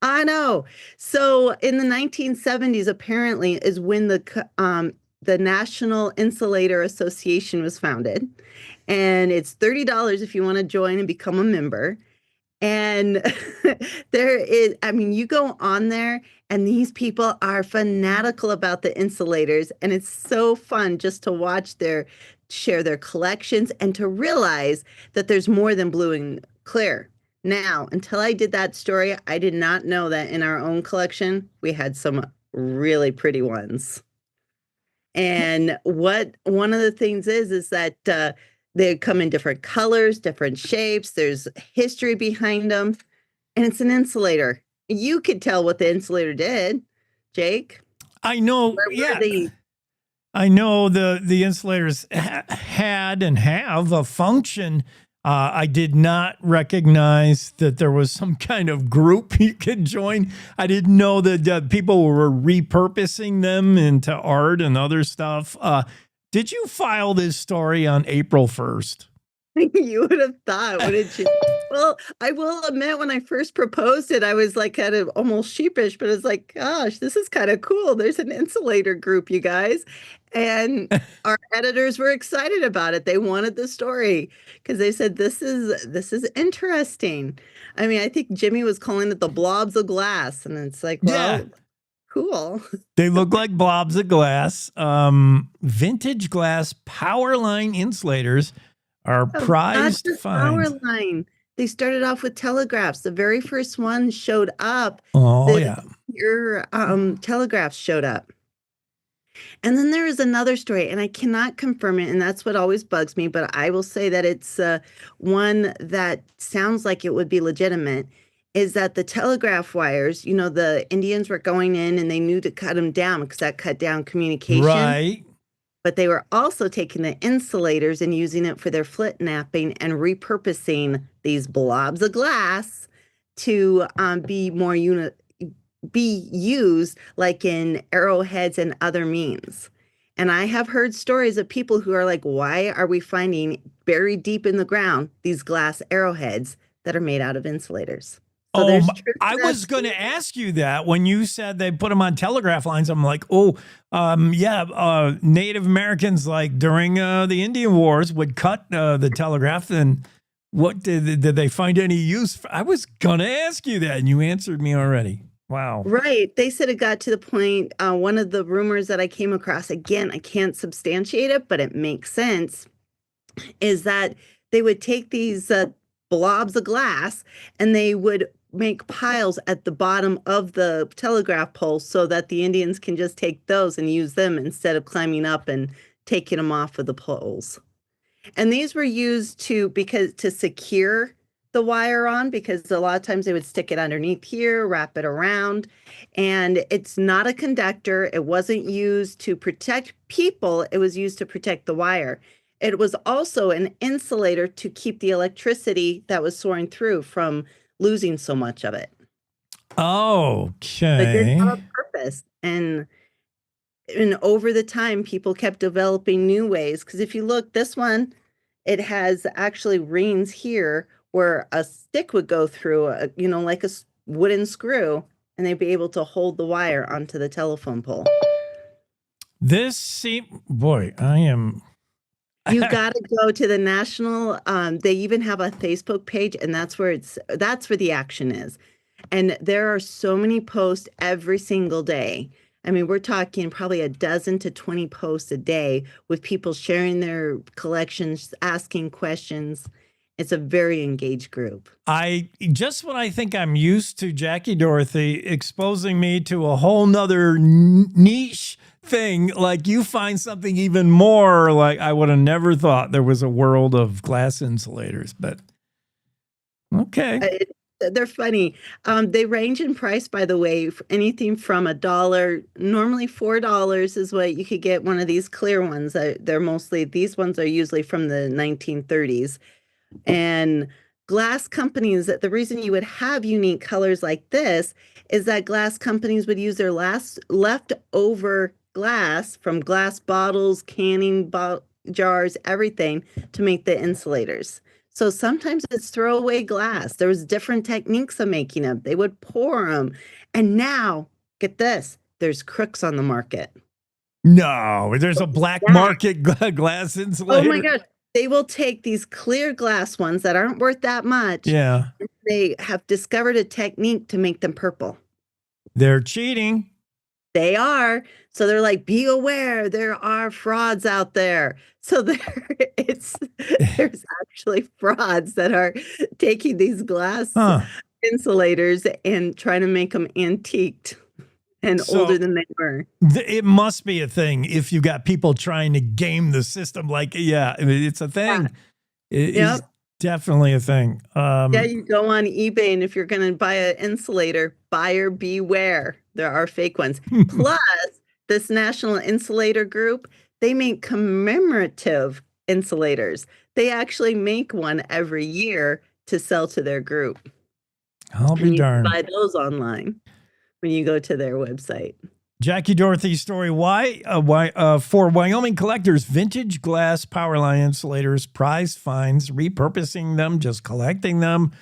I know. So in the 1970s, apparently, is when the National Insulator Association was founded. And it's $30 if you want to join and become a member. And you go on there, and these people are fanatical about the insulators. And it's so fun just to watch share their collections and to realize that there's more than blue and clear. Now, until I did that story, I did not know that in our own collection, we had some really pretty ones. And one of the things is that they come in different colors, different shapes. There's history behind them, and it's an insulator. You could tell what the insulator did, Jake. I know. I know the insulators had and have a function. I did not recognize that there was some kind of group you could join. I didn't know that people were repurposing them into art and other stuff. Did you file this story on April 1st? You would have thought, wouldn't you? Well, I will admit, when I first proposed it, I was like kind of almost sheepish, but it's like, gosh, this is kind of cool. There's an insulator group, you guys. And our editors were excited about it. They wanted the story because they said, this is interesting. I mean, I think Jimmy was calling it the blobs of glass. And it's like, well, yeah. Cool. They look like blobs of glass. Vintage glass power line insulators are prized finds. Power line. They started off with telegraphs. The very first one showed up. Oh, yeah. Your telegraphs showed up. And then there is another story, and I cannot confirm it, and that's what always bugs me, but I will say that it's one that sounds like it would be legitimate, is that the telegraph wires, you know, the Indians were going in and they knew to cut them down because that cut down communication. Right. But they were also taking the insulators and using it for their flint napping and repurposing these blobs of glass to be used like in arrowheads and other means. And I have heard stories of people who are like, why are we finding buried deep in the ground these glass arrowheads that are made out of insulators? So there's truth I to was that, going too. to ask you that when you said they put them on telegraph lines. I'm like, Native Americans, like during the Indian Wars, would cut the telegraph. And what did they find any use for? I was going to ask you that, and you answered me already. Wow. Right. They said it got to the point, one of the rumors that I came across, again, I can't substantiate it, but it makes sense, is that they would take these blobs of glass and they would make piles at the bottom of the telegraph pole so that the Indians can just take those and use them instead of climbing up and taking them off of the poles. And these were used to secure the wire on, because a lot of times they would stick it underneath here, wrap it around, and it's not a conductor. It wasn't used to protect people. It was used to protect the wire. It was also an insulator to keep the electricity that was soaring through from losing so much of it. Okay. It did have a purpose. And over the time, people kept developing new ways. Because if you look, this one, it has actually rings here where a stick would go through, like a wooden screw, and they'd be able to hold the wire onto the telephone pole. Boy, I am. You got to go to the national. They even have a Facebook page, and that's where the action is. And there are so many posts every single day. I mean, we're talking probably a dozen to 20 posts a day with people sharing their collections, asking questions. It's a very engaged group. When I think I'm used to Jackie Dorothy exposing me to a whole nother niche thing, like you find something even more, like I would have never thought there was a world of glass insulators, but okay. They're funny. They range in price, by the way, for anything from $1. Normally $4 is what you could get one of these clear ones. These ones are usually from the 1930s. And glass companies, the reason you would have unique colors like this is that glass companies would use their leftover glass from glass bottles, canning jars, everything to make the insulators. So sometimes it's throwaway glass. There was different techniques of making them. They would pour them. And now, get this, there's crooks on the market. No, there's a black market glass insulator. Oh my gosh. They will take these clear glass ones that aren't worth that much. Yeah. And they have discovered a technique to make them purple. They're cheating. They are. So they're like, be aware, there are frauds out there. So there's actually frauds that are taking these glass insulators and trying to make them antiqued and older than they were. It must be a thing if you got people trying to game the system. Like, yeah, it's a thing. It is definitely a thing. You go on eBay, and if you're going to buy an insulator, buyer beware. There are fake ones. Plus, this National Insulator Group, they make commemorative insulators. They actually make one every year to sell to their group. I'll be darned. You can buy those online when you go to their website. Jackie Dorothy's story. Why for Wyoming collectors, vintage glass power line insulators, prize finds, repurposing them, just collecting them,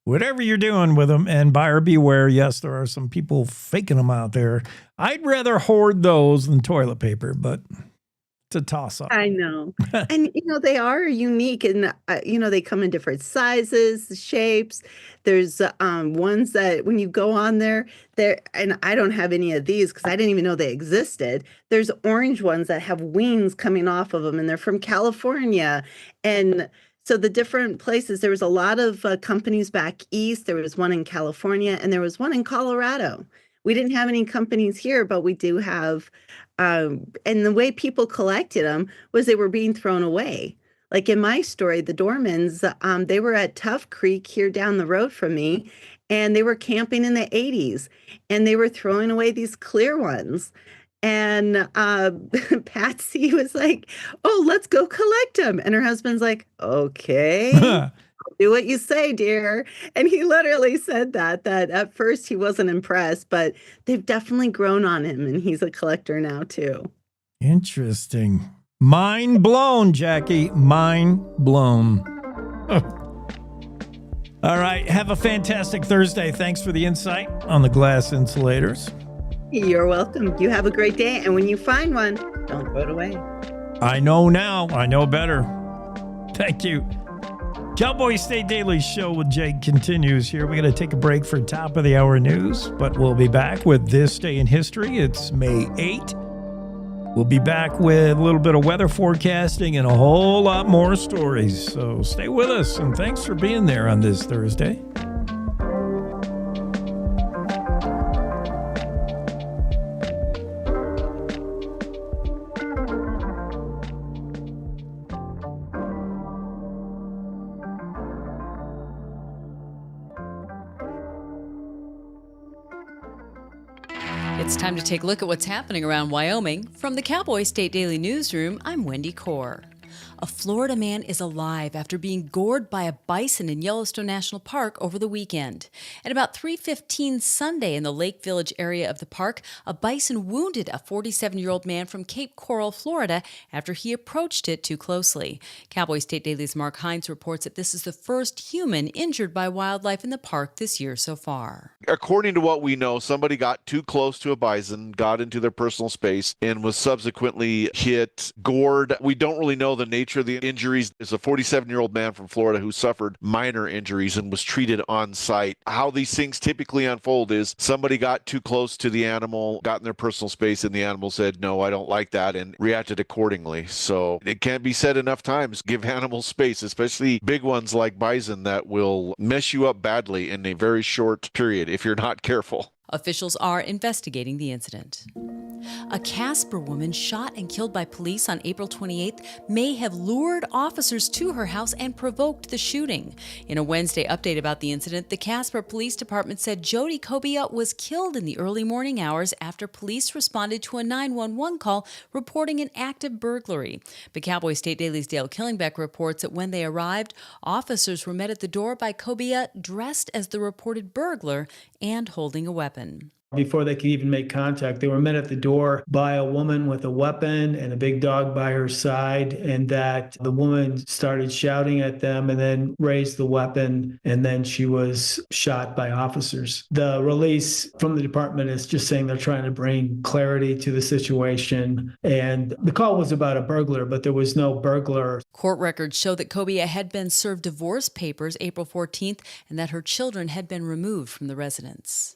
whatever you're doing with them, and buyer beware. Yes, there are some people faking them out there. I'd rather hoard those than toilet paper, but it's a toss-up. I know. And, they are unique, and, they come in different sizes, shapes. There's ones that when you go on there, and I don't have any of these because I didn't even know they existed. There's orange ones that have wings coming off of them, and they're from California. And so the different places, there was a lot of companies back east. There was one in California, and there was one in Colorado. We didn't have any companies here, but we do have And the way people collected them was they were being thrown away. Like in my story, the Dormans, they were at Tough Creek here down the road from me, and they were camping in the 80s, and they were throwing away these clear ones. And Patsy was like, "Oh, let's go collect them." And her husband's like, "Okay, do what you say, dear." And he literally said that at first he wasn't impressed, but they've definitely grown on him, and he's a collector now too. Interesting. Mind blown, Jackie. Mind blown. All right. Have a fantastic Thursday. Thanks for the insight on the glass insulators. You're welcome. You have a great day. And when you find one, don't throw it away. I know now. I know better. Thank you. Cowboy State Daily Show with Jake continues here. We're going to take a break for top of the hour news, but we'll be back with This Day in History. It's May 8th. We'll be back with a little bit of weather forecasting and a whole lot more stories. So stay with us, and thanks for being there on this Thursday. It's time to take a look at what's happening around Wyoming. From the Cowboy State Daily Newsroom, I'm Wendy Core. A Florida man is alive after being gored by a bison in Yellowstone National Park over the weekend. At about 3:15 Sunday in the Lake Village area of the park, a bison wounded a 47-year-old man from Cape Coral, Florida, after he approached it too closely. Cowboy State Daily's Mark Hines reports that this is the first human injured by wildlife in the park this year so far. According to what we know, somebody got too close to a bison, got into their personal space, and was subsequently hit, gored. We don't really know the nature of the injuries. It's a 47-year-old man from Florida who suffered minor injuries and was treated on site. How these things typically unfold is somebody got too close to the animal, got in their personal space, and the animal said, "No, I don't like that," and reacted accordingly. So it can't be said enough times, give animals space, especially big ones like bison that will mess you up badly in a very short period if you're not careful. Officials are investigating the incident. A Casper woman shot and killed by police on April 28th may have lured officers to her house and provoked the shooting. In a Wednesday update about the incident, the Casper Police Department said Jody Kobia was killed in the early morning hours after police responded to a 911 call reporting an active burglary. But Cowboy State Daily's Dale Killingbeck reports that when they arrived, officers were met at the door by Kobia dressed as the reported burglar and holding a weapon. Before they could even make contact, they were met at the door by a woman with a weapon and a big dog by her side, and that the woman started shouting at them and then raised the weapon, and then she was shot by officers. The release from the department is just saying they're trying to bring clarity to the situation, and the call was about a burglar, but there was no burglar. Court records show that Kobia had been served divorce papers April 14th and that her children had been removed from the residence.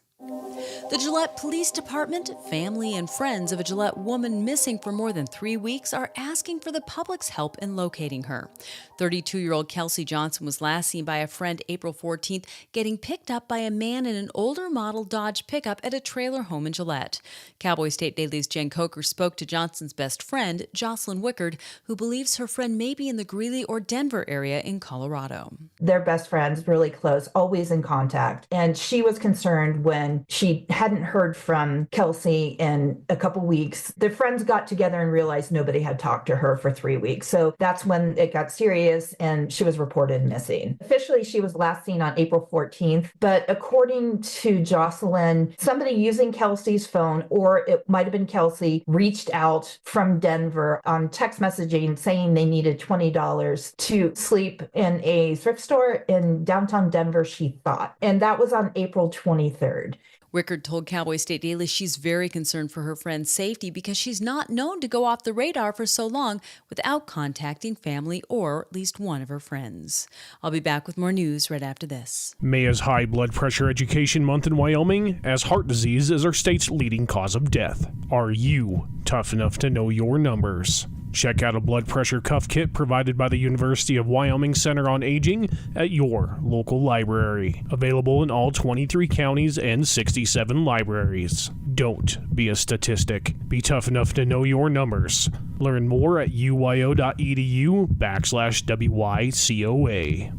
The Gillette Police Department, family, and friends of a Gillette woman missing for more than 3 weeks are asking for the public's help in locating her. 32-year-old Kelsey Johnson was last seen by a friend April 14th getting picked up by a man in an older model Dodge pickup at a trailer home in Gillette. Cowboy State Daily's Jen Coker spoke to Johnson's best friend, Jocelyn Wickard, who believes her friend may be in the Greeley or Denver area in Colorado. They're best friends, really close, always in contact. And she was concerned when she hadn't heard from Kelsey in a couple weeks. The friends got together and realized nobody had talked to her for 3 weeks. So that's when it got serious and she was reported missing. Officially, she was last seen on April 14th. But according to Jocelyn, somebody using Kelsey's phone, or it might have been Kelsey, reached out from Denver on text messaging saying they needed $20 to sleep in a thrift store in downtown Denver, she thought. And that was on April 23rd. Wickard told Cowboy State Daily she's very concerned for her friend's safety because she's not known to go off the radar for so long without contacting family or at least one of her friends. I'll be back with more news right after this. May is High Blood Pressure Education Month in Wyoming, as heart disease is our state's leading cause of death. Are you tough enough to know your numbers? Check out a blood pressure cuff kit provided by the University of Wyoming Center on Aging at your local library. Available in all 23 counties and 67 libraries. Don't be a statistic. Be tough enough to know your numbers. Learn more at uyo.edu/WYCOA.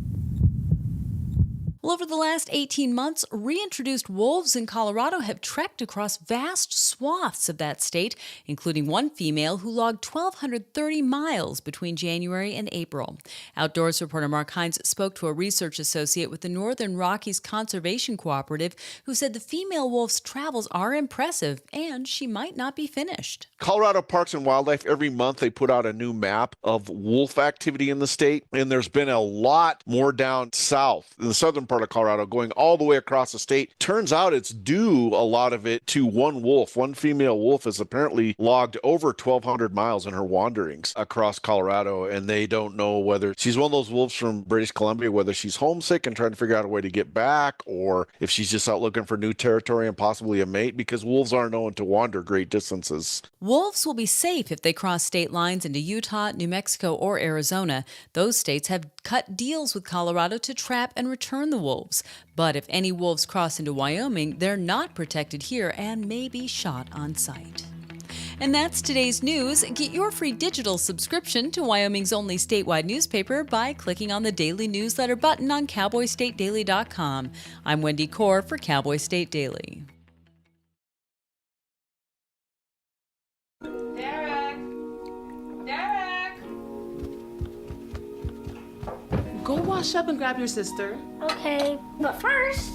Well, over the last 18 months, reintroduced wolves in Colorado have trekked across vast swaths of that state, including one female who logged 1,230 miles between January and April. Outdoors reporter Mark Hines spoke to a research associate with the Northern Rockies Conservation Cooperative who said the female wolf's travels are impressive and she might not be finished. Colorado Parks and Wildlife, every month they put out a new map of wolf activity in the state, and there's been a lot more down south in the southern part of Colorado going all the way across the state. Turns out it's due a lot of it to one wolf. One female wolf has apparently logged over 1,200 miles in her wanderings across Colorado, and they don't know whether she's one of those wolves from British Columbia, whether she's homesick and trying to figure out a way to get back, or if she's just out looking for new territory and possibly a mate, because wolves aren't known to wander great distances. Wolves will be safe if they cross state lines into Utah, New Mexico, or Arizona. Those states have cut deals with Colorado to trap and return the wolves. But if any wolves cross into Wyoming, they're not protected here and may be shot on sight. And that's today's news. Get your free digital subscription to Wyoming's only statewide newspaper by clicking on the daily newsletter button on cowboystatedaily.com. I'm Wendy Core for Cowboy State Daily. Go wash up and grab your sister. Okay, but first...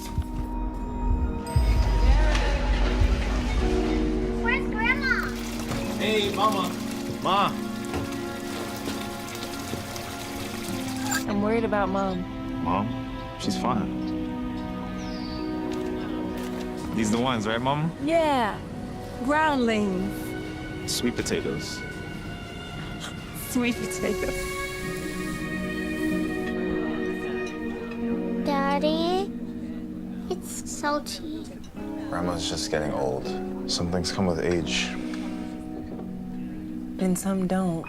Where's Grandma? Hey, Mama. Ma. I'm worried about Mom. Mom? She's fine. These the ones, right, Mama? Yeah, groundlings. Sweet potatoes. Sweet potatoes. Daddy, it's salty. Grandma's just getting old. Some things come with age. And some don't.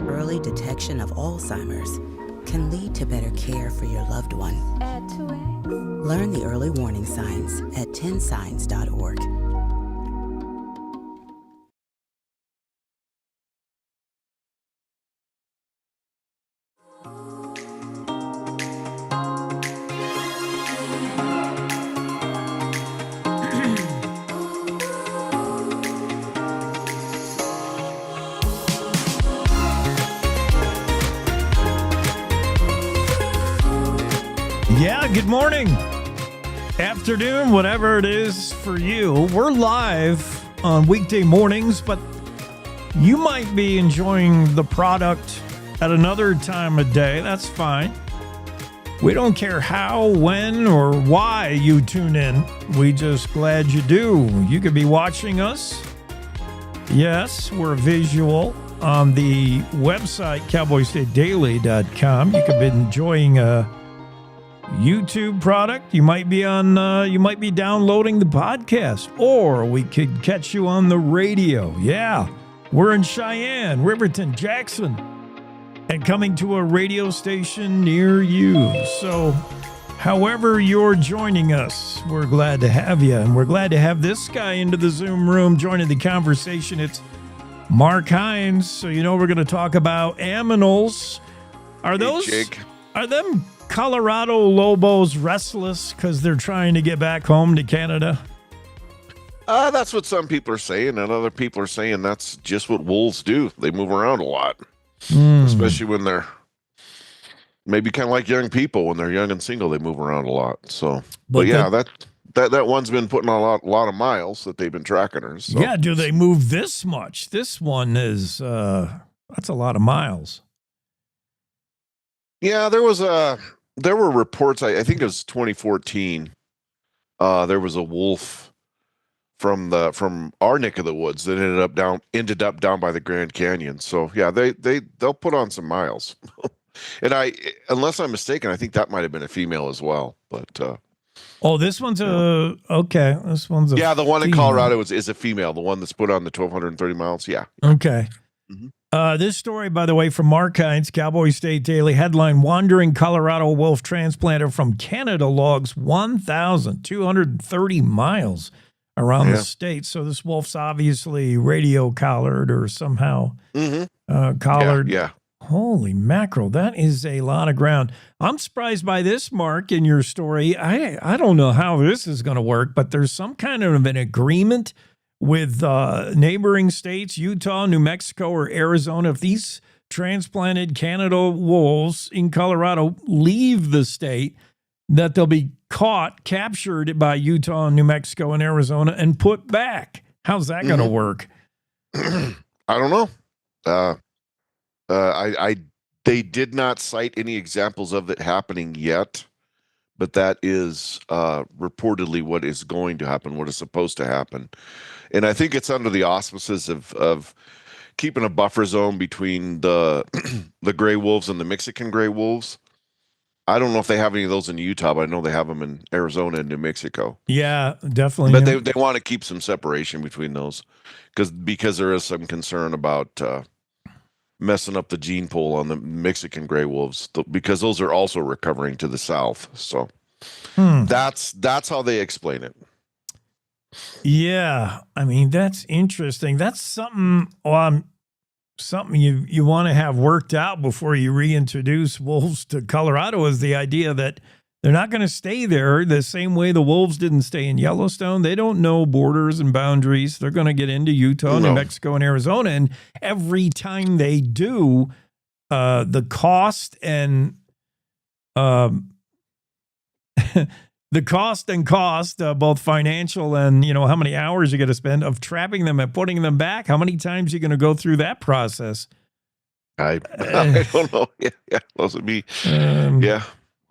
Early detection of Alzheimer's can lead to better care for your loved one. Add 2 eggs. Learn the early warning signs at 10signs.org. Yeah, good morning, afternoon, whatever it is for you. We're live on weekday mornings, but you might be enjoying the product at another time of day. That's fine. We don't care how, when, or why you tune in. We just glad you do. You could be watching us. Yes, we're visual on the website, cowboystatedaily.com. You could be enjoying a YouTube product. You might be downloading the podcast, or we could catch you on the radio. Yeah, we're in Cheyenne, Riverton, Jackson, and coming to a radio station near you. So however you're joining us, we're glad to have you, and we're glad to have this guy into the Zoom room joining the conversation. It's Mark Hines. So we're going to talk about aminals. Are them Colorado Lobos restless because they're trying to get back home to Canada? That's what some people are saying, and other people are saying that's just what wolves do. They move around a lot, especially when they're maybe kind of like young people. When they're young and single, they move around a lot. So, but yeah, that one's been putting on a lot of miles that they've been tracking her. So. Yeah, do they move this much? This one is that's a lot of miles. Yeah, there were reports. I think it was 2014. There was a wolf from our neck of the woods that ended up down by the Grand Canyon. So yeah, they'll put on some miles. And unless I'm mistaken, I think that might have been a female as well. But this one's okay. This one's the one in Colorado is a female. The one that's put on the 1,230 miles. Yeah. Okay. Mm-hmm. This story, by the way, from Mark Hines, Cowboy State Daily, headline: Wandering Colorado wolf transplanter from Canada logs 1,230 miles around the state. So this wolf's obviously radio collared or somehow collared. Yeah. Holy mackerel, that is a lot of ground. I'm surprised by this, Mark, in your story. I don't know how this is going to work, but there's some kind of an agreement with neighboring states, Utah, New Mexico, or Arizona. If these transplanted Canada wolves in Colorado leave the state, that they'll be caught, captured by Utah, New Mexico, and Arizona, and put back. How's that going to work? I don't know. They did not cite any examples of it happening yet, but that is reportedly what is going to happen, what is supposed to happen. And I think it's under the auspices of keeping a buffer zone between the the gray wolves and the Mexican gray wolves. I don't know if they have any of those in Utah, but I know they have them in Arizona and New Mexico. Yeah, definitely. But they want to keep some separation between those because there is some concern about messing up the gene pool on the Mexican gray wolves because those are also recovering to the south. So that's how they explain it. Yeah, I mean, that's interesting. That's something something you want to have worked out before you reintroduce wolves to Colorado, is the idea that they're not going to stay there the same way the wolves didn't stay in Yellowstone. They don't know borders and boundaries. They're going to get into Utah, New Mexico, and Arizona. And every time they do, the cost and both financial and, how many hours you're going to spend of trapping them and putting them back. How many times are you going to go through that process? I don't know. Yeah. Those would be, yeah.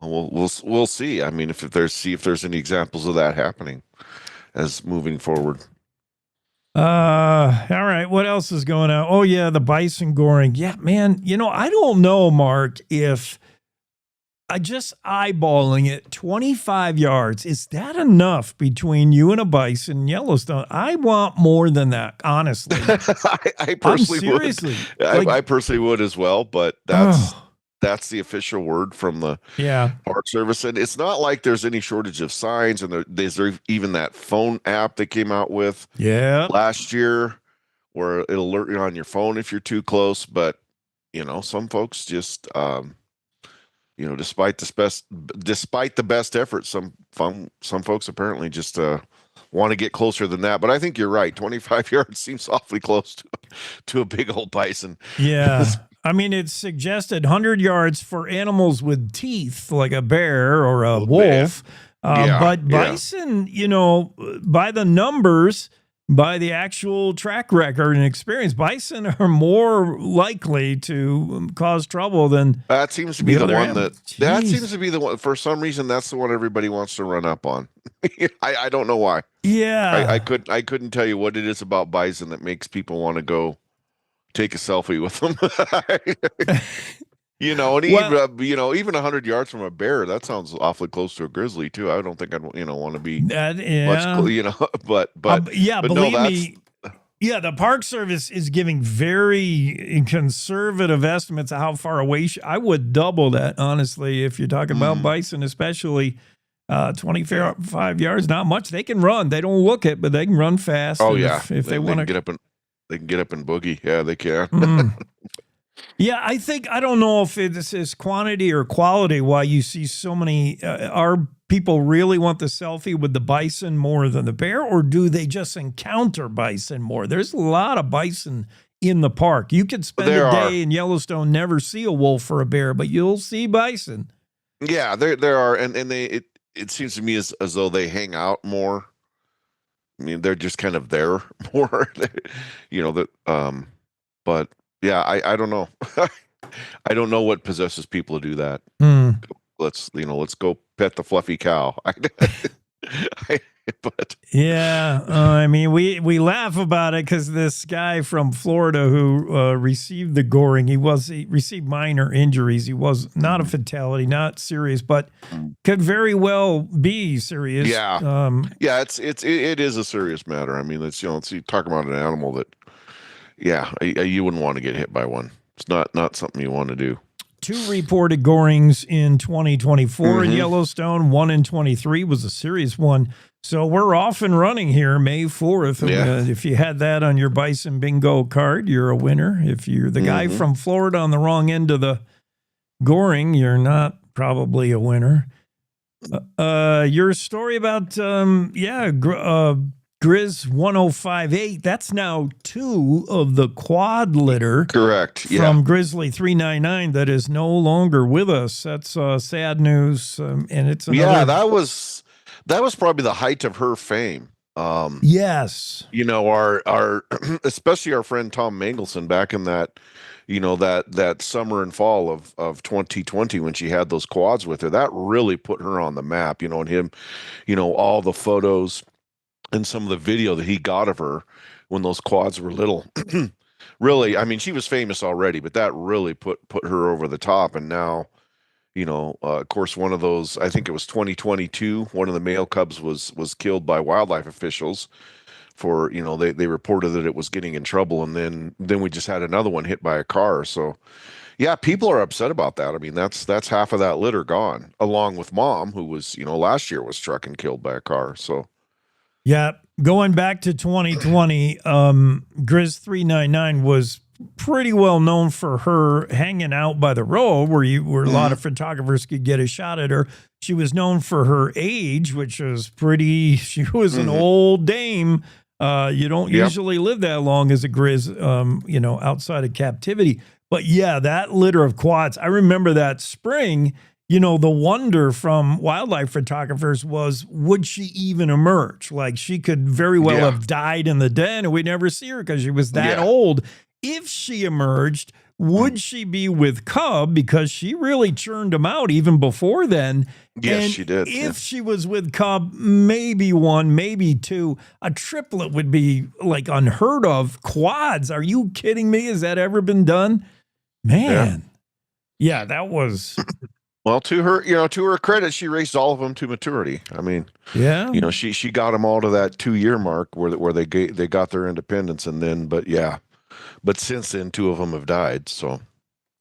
We'll see. I mean, if there's any examples of that happening as moving forward. All right. What else is going on? Oh yeah, the bison goring. Yeah, man. I don't know, Mark, if I just eyeballing it, 25 yards, is that enough between you and a bison in Yellowstone? I want more than that, honestly. I personally seriously would. I personally would as well, but that's the official word from the Park Service. And it's not like there's any shortage of signs. And there's even that phone app they came out with last year where it'll alert you on your phone if you're too close. But, some folks just, despite the best effort, some folks apparently just want to get closer than that. But I think you're right. 25 yards seems awfully close to a big old bison. Yeah. I mean, it's suggested 100 yards for animals with teeth, like a bear or a wolf. But bison, by the numbers, by the actual track record and experience, bison are more likely to cause trouble than that seems to be the one that seems to be the one. For some reason, that's the one everybody wants to run up on. I don't know why. Yeah, I couldn't tell you what it is about bison that makes people want to go take a selfie with them. Even 100 yards from a bear, that sounds awfully close to a grizzly too. I don't think I'd want to be much, but believe me. Yeah, the Park Service is giving very conservative estimates of how far away. I would double that, honestly, if you're talking about bison, especially 25 yards. Not much. They can run. They don't look it, but they can run fast. Oh yeah, if they want to get up and they can get up and boogie. Yeah, they can. Yeah, I don't know if this is quantity or quality why you see so many. Are people really want the selfie with the bison more than the bear, or do they just encounter bison more? There's a lot of bison in the park. You could spend a day in Yellowstone, never see a wolf or a bear, but you'll see bison. Yeah, there are, and it seems to me as though they hang out more. I mean, they're just kind of there more, but yeah, I don't know. I don't know what possesses people to do that. Let's go pet the fluffy cow. But yeah, I mean, we laugh about it because this guy from Florida who received the goring, he received minor injuries. He was not a fatality, not serious, but could very well be serious. Yeah, it is a serious matter. I mean, it's talk about an animal that, you wouldn't want to get hit by one. It's not something you want to do. 2 reported gorings in 2024 in Mhm. Yellowstone. 1 in 23 was a serious one. So we're off and running here, May 4th. Yeah. If you had that on your Bison Bingo card, you're a winner. If you're the guy Mhm. from Florida on the wrong end of the goring, you're not probably a winner. Your story about, Grizz 1058, that's now 2 of the quad litter. Correct. Yeah. From Grizzly 399 that is no longer with us. That's sad news. And it's another. Yeah, that was probably the height of her fame. Yes. You know, our especially our friend Tom Mangelson back in that, you know, that summer and fall of 2020 when she had those quads with her, that really put her on the map, you know, and him, you know, all the photos and some of the video that he got of her when those quads were little. Really, I mean, she was famous already, but that really put her over the top. And now, you know, of course, one of those, I think it was 2022, one of the male cubs was killed by wildlife officials for, you know, they reported that it was getting in trouble, and then we just had another one hit by a car. So yeah, people are upset about that. I mean, that's half of that litter gone, along with Mom, who was, you know, last year was struck and killed by a car. So Yeah, going back to 2020, Grizz 399 was pretty well known for her hanging out by the road where a lot of photographers could get a shot at her. She was known for her age, which was pretty. She was an old dame. You don't usually live that long as a Grizz, you know, outside of captivity. But yeah, that litter of quads. I remember that spring. You know, the wonder from wildlife photographers was, would she even emerge? Like, she could very well have died in the den and we'd never see her because she was that old. If she emerged, would she be with cub? Because she really churned them out even before then. Yes, and she did. If she was with cub, maybe 1, maybe 2. A triplet would be like unheard of. Quads, are you kidding me? Has that ever been done? Man. Yeah, that was... Well, to her credit, she raised all of them to maturity. I mean, you know, she got them all to that 2-year mark where they got their independence, and then, but since then, 2 of them have died. So,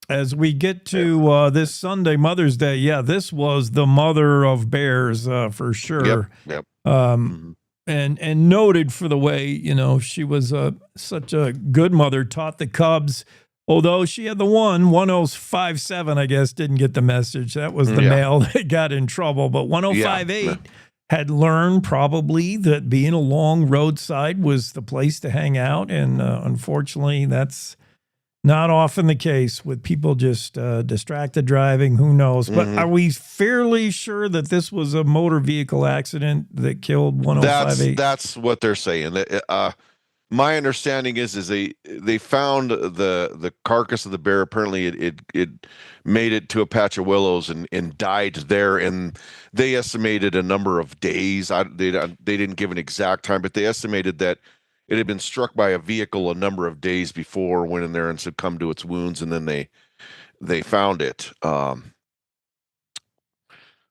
as we get to this Sunday, Mother's Day, this was the mother of bears for sure. Yep. And noted for the way, you know, she was such a good mother. Taught the cubs. Although she had the 1057, I guess, didn't get the message. That was the male that got in trouble. But 1058 had learned probably that being along roadside was the place to hang out. And unfortunately, that's not often the case with people just distracted driving. Who knows? But are we fairly sure that this was a motor vehicle accident that killed 1058? That's what they're saying. My understanding is they found the carcass of the bear. Apparently, it made it to a patch of willows and died there. And they estimated a number of days. They didn't give an exact time, but they estimated that it had been struck by a vehicle a number of days before, went in there and succumbed to its wounds, and then they found it.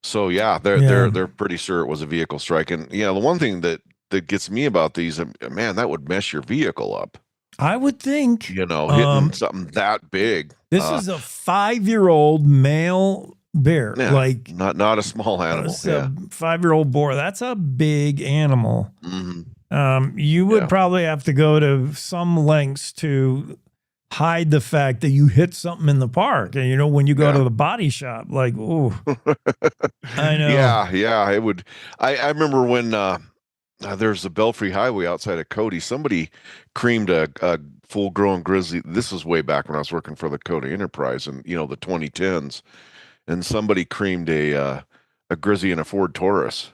So yeah, they're pretty sure it was a vehicle strike. And the one thing that gets me about these, man, that would mess your vehicle up. I would think, hitting something that big. This is a 5-year-old male bear, like not a small animal. A 5-year-old boar. That's a big animal. You would probably have to go to some lengths to hide the fact that you hit something in the park. And when you go to the body shop, like, ooh, I know. Yeah, it would. I remember when there's the Belfry Highway outside of Cody. Somebody creamed a full-grown grizzly. This was way back when I was working for the Cody Enterprise in the 2010s, and somebody creamed a grizzly in a Ford Taurus.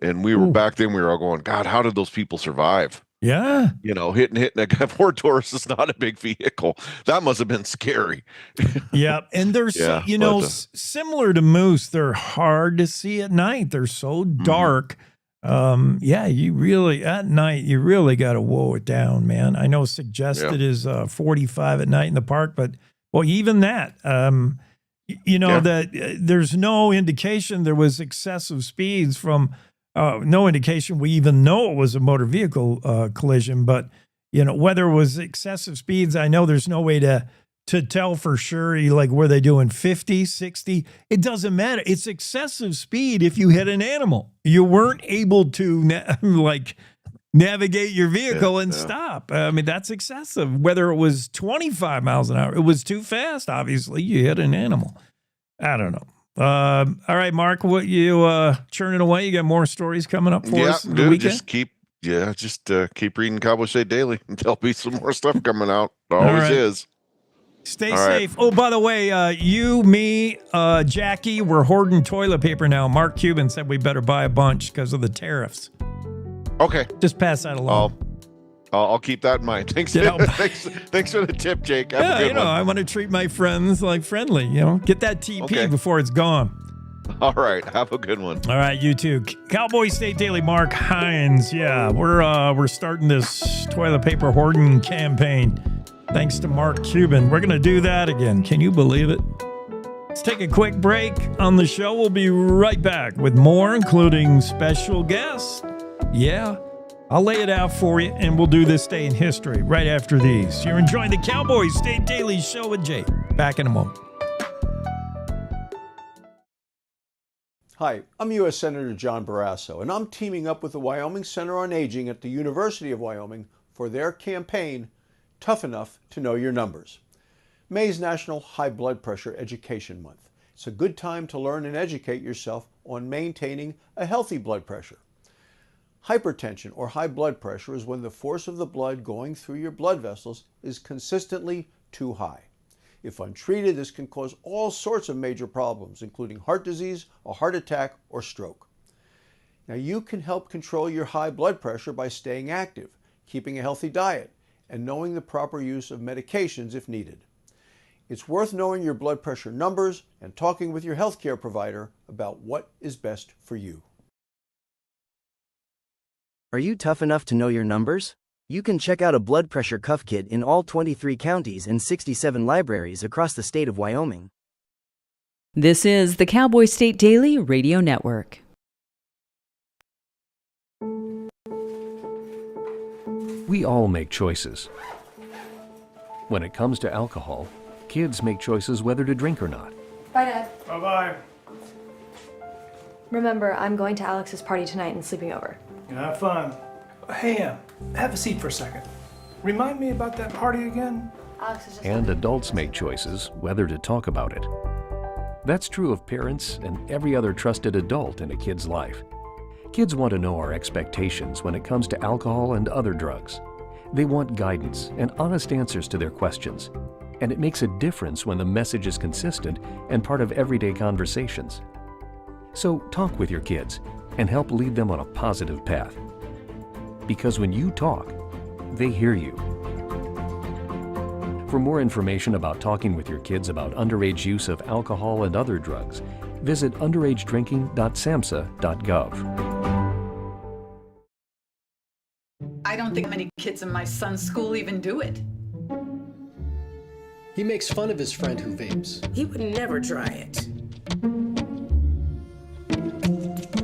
And we were back then. We were all going, God, how did those people survive? Yeah, hitting a Ford Taurus is not a big vehicle. That must have been scary. Yeah, and they're similar to moose. They're hard to see at night. They're so dark. You really at night you really got to woe it down, man. I know suggested is 45 at night in the park, but even that, that there's no indication there was excessive speeds from. No indication we even know it was a motor vehicle collision, but whether it was excessive speeds, I know there's no way to to tell for sure, like, were they doing 50, 60? It doesn't matter. It's excessive speed if you hit an animal. You weren't able to, navigate your vehicle and stop. I mean, that's excessive. Whether it was 25 miles an hour, it was too fast. Obviously, you hit an animal. I don't know. All right, Mark, what you churning away? You got more stories coming up for us? Dude, just keep reading Cowboy State Daily. There'll be some more stuff coming out. Always is. Stay safe. Oh, by the way, you, me, Jackie, we're hoarding toilet paper now. Mark Cuban said we better buy a bunch because of the tariffs. Okay. Just pass that along. I'll keep that in mind. Thanks for the tip, Jake. Have a good one. I want to treat my friends like friendly. Get that TP before it's gone. All right. Have a good one. All right, you too. Cowboy State Daily, Mark Hines. Yeah, we're starting this toilet paper hoarding campaign. Thanks to Mark Cuban. We're going to do that again. Can you believe it? Let's take a quick break on the show. We'll be right back with more, including special guests. Yeah, I'll lay it out for you, and we'll do this day in history right after these. You're enjoying the Cowboy State Daily Show with Jake. Back in a moment. Hi, I'm U.S. Senator John Barrasso, and I'm teaming up with the Wyoming Center on Aging at the University of Wyoming for their campaign, Tough Enough to Know Your Numbers. May is National High Blood Pressure Education Month. It's a good time to learn and educate yourself on maintaining a healthy blood pressure. Hypertension or high blood pressure is when the force of the blood going through your blood vessels is consistently too high. If untreated, this can cause all sorts of major problems, including heart disease, a heart attack, or stroke. Now, you can help control your high blood pressure by staying active, keeping a healthy diet, and knowing the proper use of medications if needed. It's worth knowing your blood pressure numbers and talking with your healthcare provider about what is best for you. Are you tough enough to know your numbers? You can check out a blood pressure cuff kit in all 23 counties and 67 libraries across the state of Wyoming. This is the Cowboy State Daily Radio Network. We all make choices. When it comes to alcohol, kids make choices whether to drink or not. Bye, Dad. Bye-bye. Remember, I'm going to Alex's party tonight and sleeping over. Have fun. Hey, have a seat for a second. Remind me about that party again? Alex is just... And adults make choices whether to talk about it. That's true of parents and every other trusted adult in a kid's life. Kids want to know our expectations when it comes to alcohol and other drugs. They want guidance and honest answers to their questions. And it makes a difference when the message is consistent and part of everyday conversations. So talk with your kids and help lead them on a positive path. Because when you talk, they hear you. For more information about talking with your kids about underage use of alcohol and other drugs, visit underagedrinking.samhsa.gov. I don't think many kids in my son's school even do it. He makes fun of his friend who vapes. He would never try it.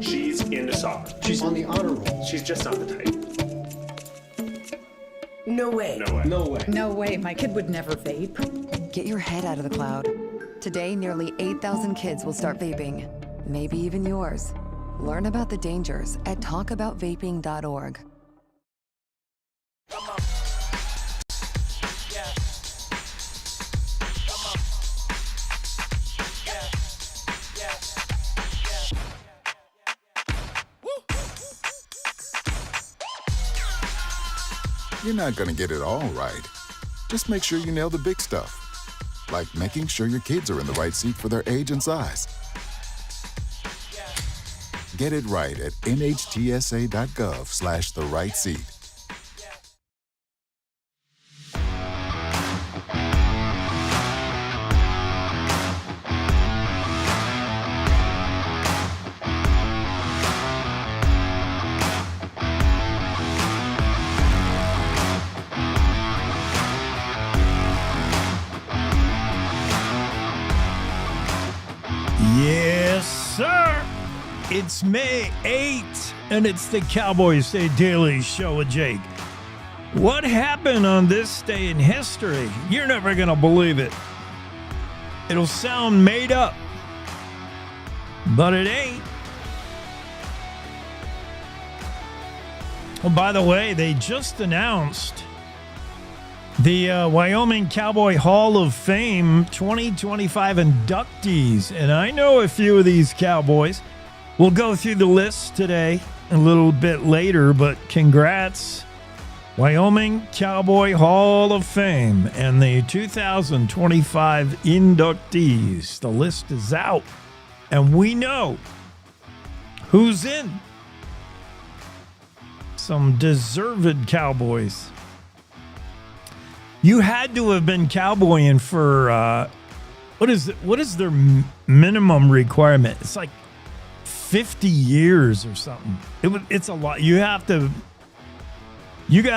She's into soccer. She's on the honor roll. She's just not the type. No way. No way. No way. No way, my kid would never vape. Get your head out of the cloud. Today, nearly 8,000 kids will start vaping. Maybe even yours. Learn about the dangers at talkaboutvaping.org. You're not going to get it all right. Just make sure you nail the big stuff, like making sure your kids are in the right seat for their age and size. Get it right at nhtsa.gov/the-right-seat. Yes, sir. It's May 8th, and it's the Cowboy State Daily Show with Jake. What happened on this day in history? You're never going to believe it. It'll sound made up, but it ain't. Oh, by the way, they just announced the Wyoming Cowboy Hall of Fame 2025 inductees. And I know a few of these cowboys. We'll go through the list today a little bit later, but congrats. Wyoming Cowboy Hall of Fame and the 2025 inductees. The list is out, and we know who's in. Some deserved cowboys. You had to have been cowboying for what is their minimum requirement? It's like 50 years or something. It's a lot. You got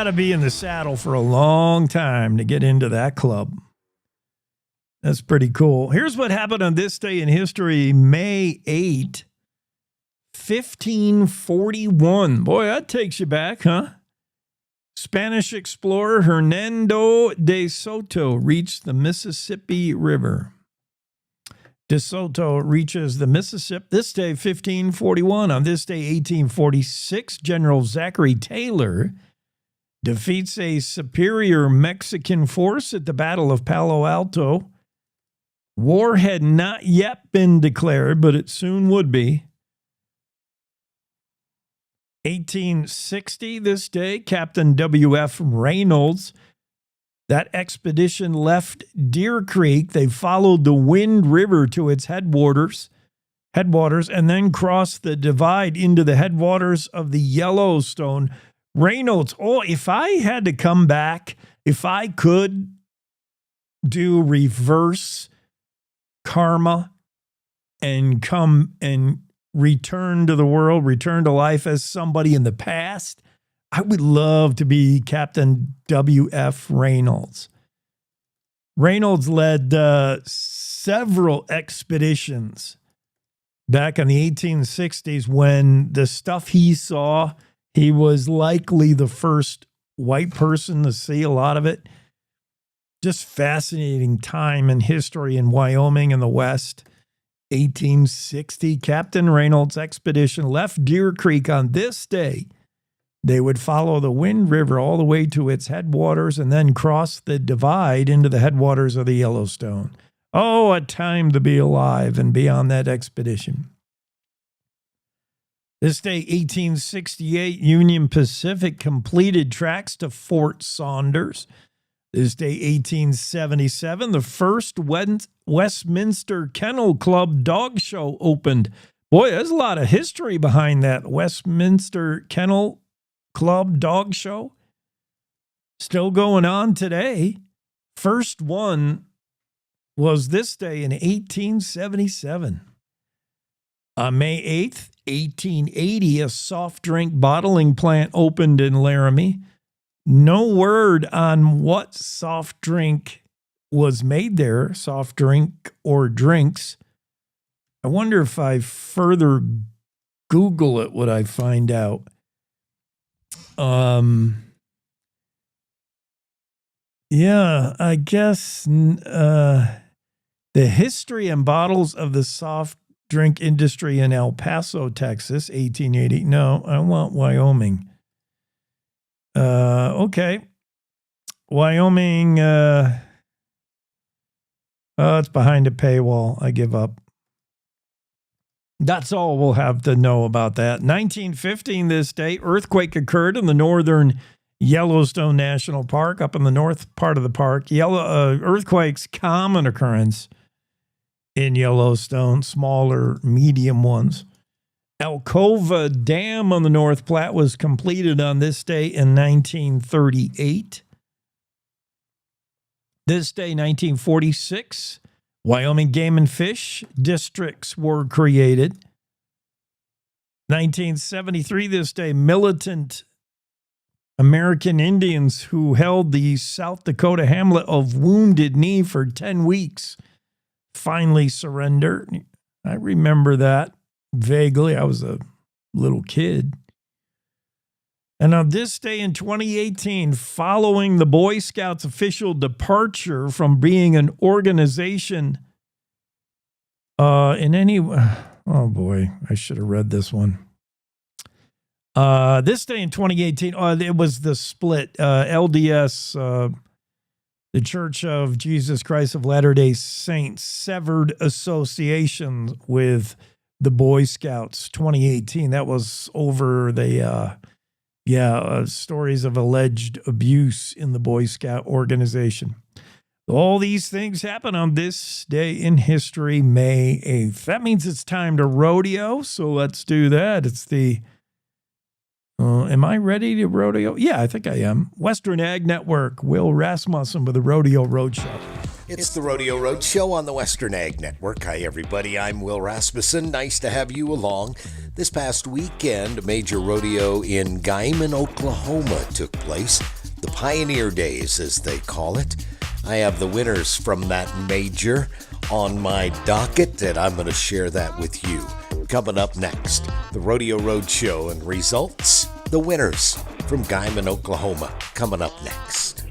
to be in the saddle for a long time to get into that club. That's pretty cool. Here's what happened on this day in history, May 8, 1541. Boy, that takes you back, huh? Spanish explorer Hernando de Soto reached the Mississippi River. De Soto reaches the Mississippi this day, 1541. On this day, 1846, General Zachary Taylor defeats a superior Mexican force at the Battle of Palo Alto. War had not yet been declared, but it soon would be. 1860, this day, Captain W.F. Reynolds. That expedition left Deer Creek. They followed the Wind River to its headwaters, and then crossed the divide into the headwaters of the Yellowstone. Reynolds, if I had to come back, if I could do reverse karma and come and return to the world, return to life as somebody in the past, I would love to be Captain W.F. Reynolds. Reynolds led several expeditions back in the 1860s when the stuff he saw, he was likely the first white person to see a lot of it. Just fascinating time in history in Wyoming and the West. 1860, Captain Reynolds' expedition left Deer Creek on this day. They would follow the Wind River all the way to its headwaters and then cross the divide into the headwaters of the Yellowstone. Oh, a time to be alive and be on that expedition. This day, 1868, Union Pacific completed tracks to Fort Saunders. This day, 1877, the first Westminster Kennel Club dog show opened. Boy, there's a lot of history behind that Westminster Kennel Club dog show. Still going on today. First one was this day in 1877. On May 8th, 1880, a soft drink bottling plant opened in Laramie. No word on what soft drink was made there, soft drink or drinks. I wonder if I further Google it, would I find out? Yeah, I guess the history and bottles of the soft drink industry in El Paso, Texas, 1880. No, I want Wyoming. Okay. Wyoming, it's behind a paywall. I give up. That's all we'll have to know about that. 1915, this day, earthquake occurred in the northern Yellowstone National Park, up in the north part of the park. Earthquakes, common occurrence in Yellowstone, smaller, medium ones. Alcova Dam on the North Platte was completed on this day in 1938. This day, 1946, Wyoming Game and Fish districts were created. 1973, this day, militant American Indians who held the South Dakota hamlet of Wounded Knee for 10 weeks finally surrendered. I remember that vaguely. I was a little kid. And on this day in 2018, following the Boy Scouts' official departure from being an organization oh boy, I should have read this one. This day in 2018, it was the split. LDS, the Church of Jesus Christ of Latter-day Saints, severed association with the Boy Scouts 2018. That was over the stories of alleged abuse in the Boy Scout organization. All these things happen on this day in history, May 8th. That means it's time to rodeo, so let's do that. It's the, am I ready to rodeo? Yeah, I think I am. Western Ag Network, Will Rasmussen with the Rodeo Roadshow. It's the Rodeo Roadshow on the Western Ag Network. Hi, everybody. I'm Will Rasmussen. Nice to have you along. This past weekend, a major rodeo in Guyman, Oklahoma took place. The Pioneer Days, as they call it. I have the winners from that major on my docket, and I'm going to share that with you. Coming up next, the Rodeo Roadshow and results. The winners from Guyman, Oklahoma, coming up next.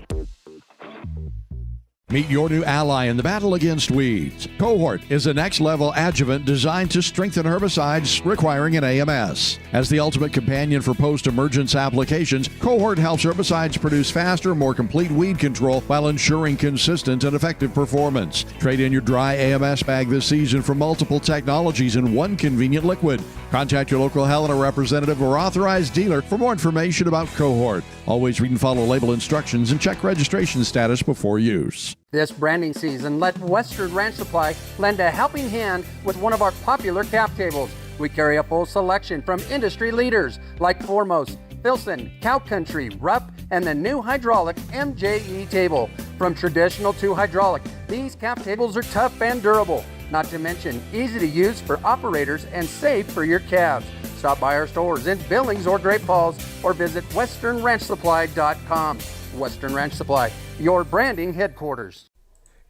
Meet your new ally in the battle against weeds. Cohort is a next-level adjuvant designed to strengthen herbicides requiring an AMS. As the ultimate companion for post-emergence applications, Cohort helps herbicides produce faster, more complete weed control while ensuring consistent and effective performance. Trade in your dry AMS bag this season for multiple technologies in one convenient liquid. Contact your local Helena representative or authorized dealer for more information about Cohort. Always read and follow label instructions and check registration status before use. This branding season, let Western Ranch Supply lend a helping hand with one of our popular cap tables. We carry a full selection from industry leaders like Foremost, Filson, Cow Country, Rupp, and the new hydraulic MJE table. From traditional to hydraulic, these cap tables are tough and durable. Not to mention easy to use for operators and safe for your calves. Stop by our stores in Billings or Great Falls or visit westernranchsupply.com. Western Ranch Supply, your branding headquarters.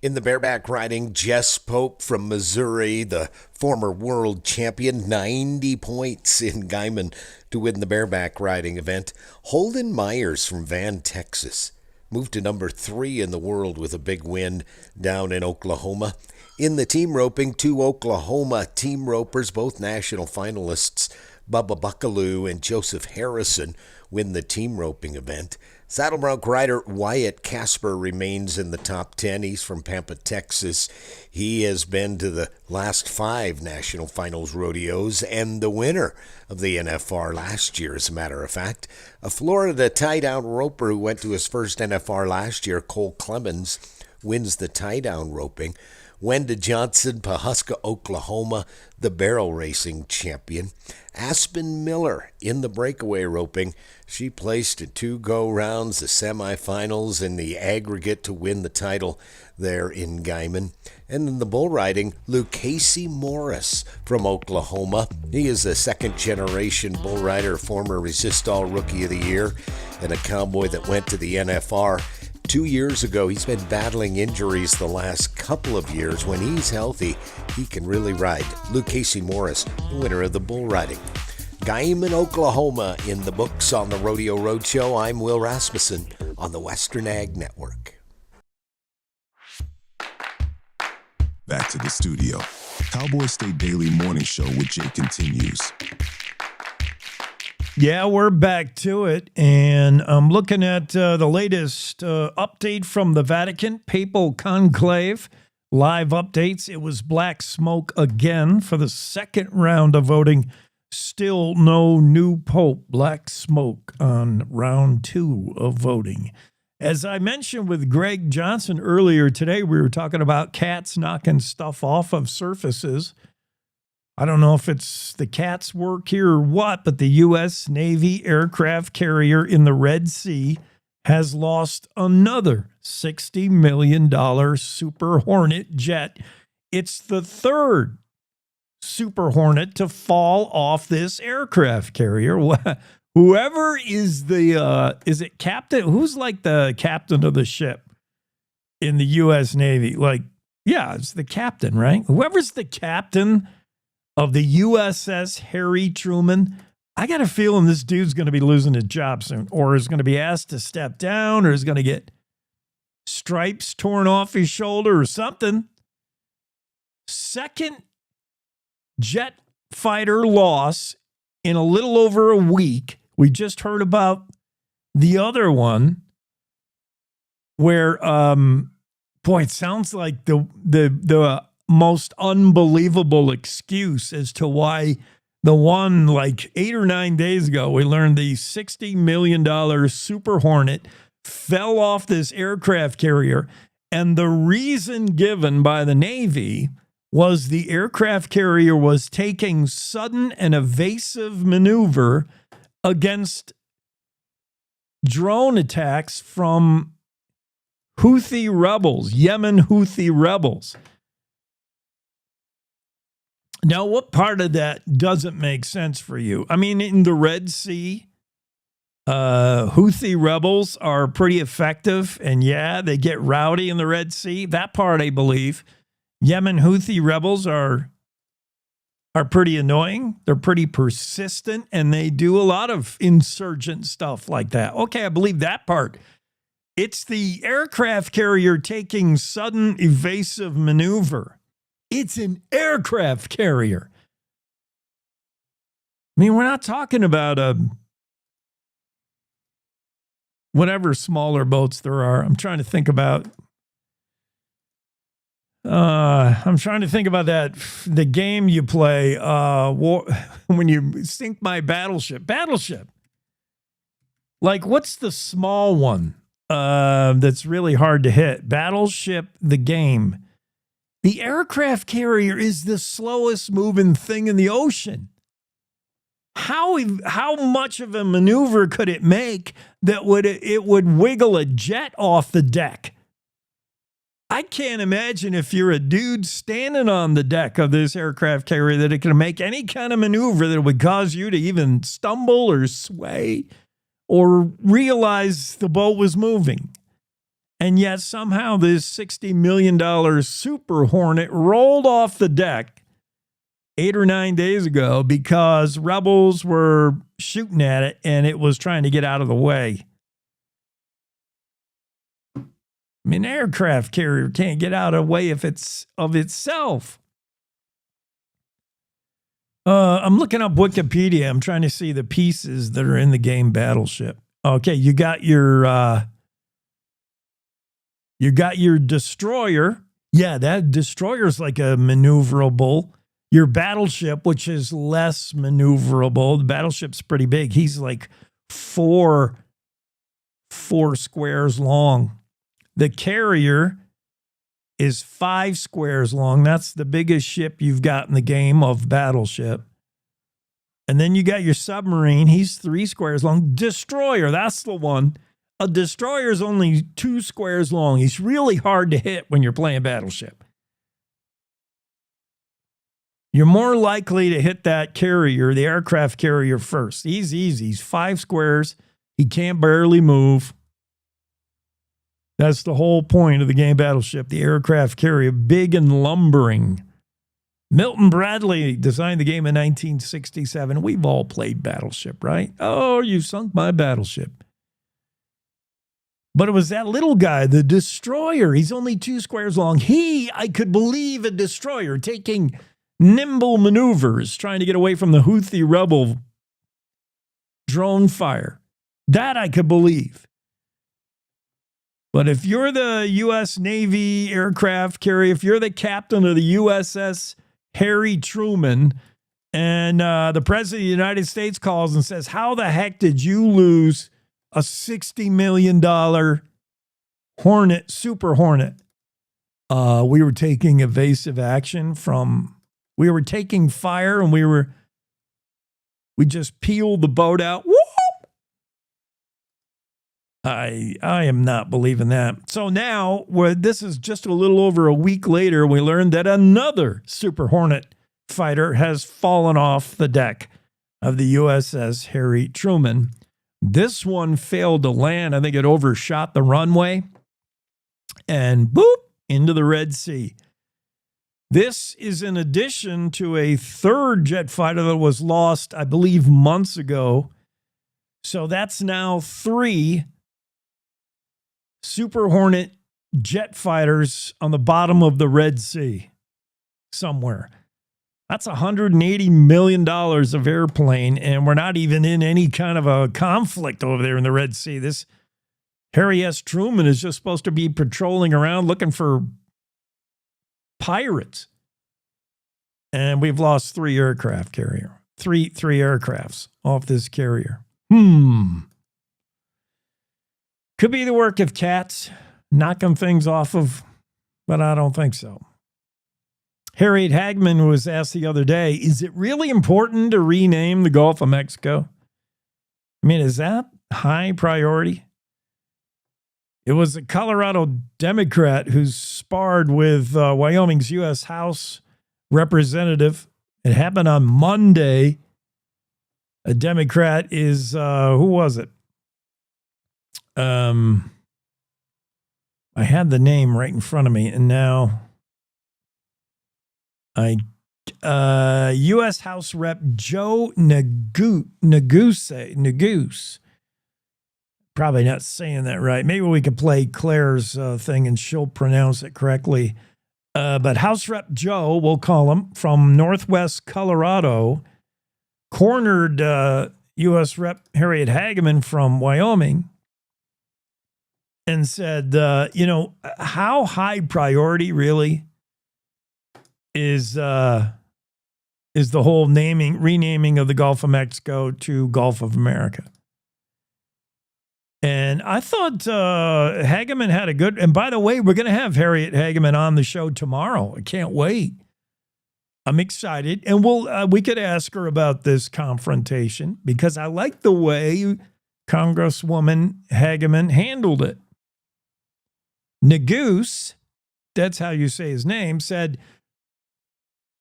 In the bareback riding, Jess Pope from Missouri, the former world champion, 90 points in Guyman to win the bareback riding event. Holden Myers from Van, Texas, moved to number 3 in the world with a big win down in Oklahoma. In the team roping, 2 Oklahoma team ropers, both national finalists, Bubba Buckaloo and Joseph Harrison, win the team roping event. Saddlebronc rider Wyatt Casper remains in the top 10. He's from Pampa, Texas. He has been to the last 5 national finals rodeos and the winner of the NFR last year, as a matter of fact. A Florida tie-down roper who went to his first NFR last year, Cole Clemens, wins the tie-down roping. Wenda Johnson, Pahuska, Oklahoma, the barrel racing champion. Aspen Miller in the breakaway roping. She placed in 2 go-rounds, the semifinals, and the aggregate to win the title there in Guyman. And in the bull riding, Lucasey Morris from Oklahoma. He is a second-generation bull rider, former Resistol Rookie of the Year, and a Cowboy that went to the NFR. 2 years ago, he's been battling injuries the last couple of years. When he's healthy, he can really ride. Lucasey Morris, the winner of the bull riding. Guyman, Oklahoma, in the books on the Rodeo Roadshow. I'm Will Rasmussen on the Western Ag Network. Back to the studio. Cowboy State Daily Morning Show with Jake continues. Yeah, we're back to it, and I'm looking at the latest update from the Vatican Papal Conclave. Live updates. It was black smoke again for the second round of voting. Still no new pope. Black smoke on round 2 of voting. As I mentioned with Greg Johnson earlier today, we were talking about cats knocking stuff off of surfaces. I don't know if it's the cat's work here or what, but the U.S. Navy aircraft carrier in the Red Sea has lost another $60 million Super Hornet jet. It's the third Super Hornet to fall off this aircraft carrier. Whoever is is it captain? Who's like the captain of the ship in the U.S. Navy? Like, yeah, it's the captain, right? Whoever's the captain of the USS Harry Truman, I got a feeling this dude's going to be losing his job soon, or is going to be asked to step down, or is going to get stripes torn off his shoulder or something. Second jet fighter loss in a little over a week. We just heard about the other one where, boy, it sounds like the most unbelievable excuse as to why the one like 8 or 9 days ago, we learned the $60 million Super Hornet fell off this aircraft carrier. And the reason given by the Navy was the aircraft carrier was taking sudden and evasive maneuver against drone attacks from Houthi rebels, Yemen Houthi rebels. Now, what part of that doesn't make sense for you? I mean, in the Red Sea, Houthi rebels are pretty effective, and yeah, they get rowdy in the Red Sea. That part I believe. Yemen Houthi rebels are pretty annoying. They're pretty persistent, and they do a lot of insurgent stuff like that. Okay, I believe that part. It's the aircraft carrier taking sudden evasive maneuver. It's an aircraft carrier. I mean, we're not talking about whatever smaller boats there are. I'm trying to think about the game you play when you sink my battleship. Battleship. Like, what's the small one that's really hard to hit? Battleship, the game. The aircraft carrier is the slowest moving thing in the ocean. How much of a maneuver could it make that it would wiggle a jet off the deck? I can't imagine if you're a dude standing on the deck of this aircraft carrier that it can make any kind of maneuver that would cause you to even stumble or sway or realize the boat was moving. And yet somehow this $60 million Super Hornet rolled off the deck 8 or 9 days ago because rebels were shooting at it and it was trying to get out of the way. I mean, an aircraft carrier can't get out of the way if it's of itself. I'm looking up Wikipedia. I'm trying to see the pieces that are in the game Battleship. Okay, you got your destroyer. Yeah, that destroyer's like a maneuverable. Your battleship, which is less maneuverable. The battleship's pretty big. He's like four squares long. The carrier is 5 squares long. That's the biggest ship you've got in the game of Battleship. And then you got your submarine. He's 3 squares long. Destroyer, that's the one. A destroyer is only 2 squares long. He's really hard to hit when you're playing Battleship. You're more likely to hit that carrier, the aircraft carrier, first. He's easy. He's 5 squares. He can't barely move. That's the whole point of the game Battleship, the aircraft carrier, big and lumbering. Milton Bradley designed the game in 1967. We've all played Battleship, right? Oh, you sunk my battleship. But it was that little guy, the destroyer. He's only 2 squares long. I could believe a destroyer taking nimble maneuvers, trying to get away from the Houthi rebel drone fire. That I could believe. But if you're the U.S. Navy aircraft carrier, if you're the captain of the USS Harry Truman, and the President of the United States calls and says, how the heck did you lose a $60 million Hornet, Super Hornet? We were taking evasive action we were taking fire and we just peeled the boat out. Whoop! I am not believing that. So now, this is just a little over a week later, we learned that another Super Hornet fighter has fallen off the deck of the USS Harry Truman. This one failed to land. I think it overshot the runway and boop, into the Red Sea. This is in addition to a third jet fighter that was lost, I believe, months ago. So that's now 3 Super Hornet jet fighters on the bottom of the Red Sea somewhere. That's $180 million of airplane, and we're not even in any kind of a conflict over there in the Red Sea. This Harry S. Truman is just supposed to be patrolling around looking for pirates. And we've lost 3 aircraft carrier. Three aircrafts off this carrier. Could be the work of cats knocking things off of, but I don't think so. Harriet Hagman was asked the other day, is it really important to rename the Gulf of Mexico? I mean, is that high priority? It was a Colorado Democrat who sparred with Wyoming's U.S. House representative. It happened on Monday. A Democrat is, who was it? I had the name right in front of me, and now U.S. House Rep Joe Neguse. Probably not saying that right. Maybe we could play Claire's thing and she'll pronounce it correctly. But House Rep Joe, we'll call him, from Northwest Colorado, cornered U.S. Rep Harriet Hagman from Wyoming and said, how high priority really is the whole renaming of the Gulf of Mexico to Gulf of America. And I thought Hageman had a good, and by the way, we're going to have Harriet Hageman on the show tomorrow. I can't wait. I'm excited. And we could ask her about this confrontation because I like the way Congresswoman Hageman handled it. Neguse, that's how you say his name,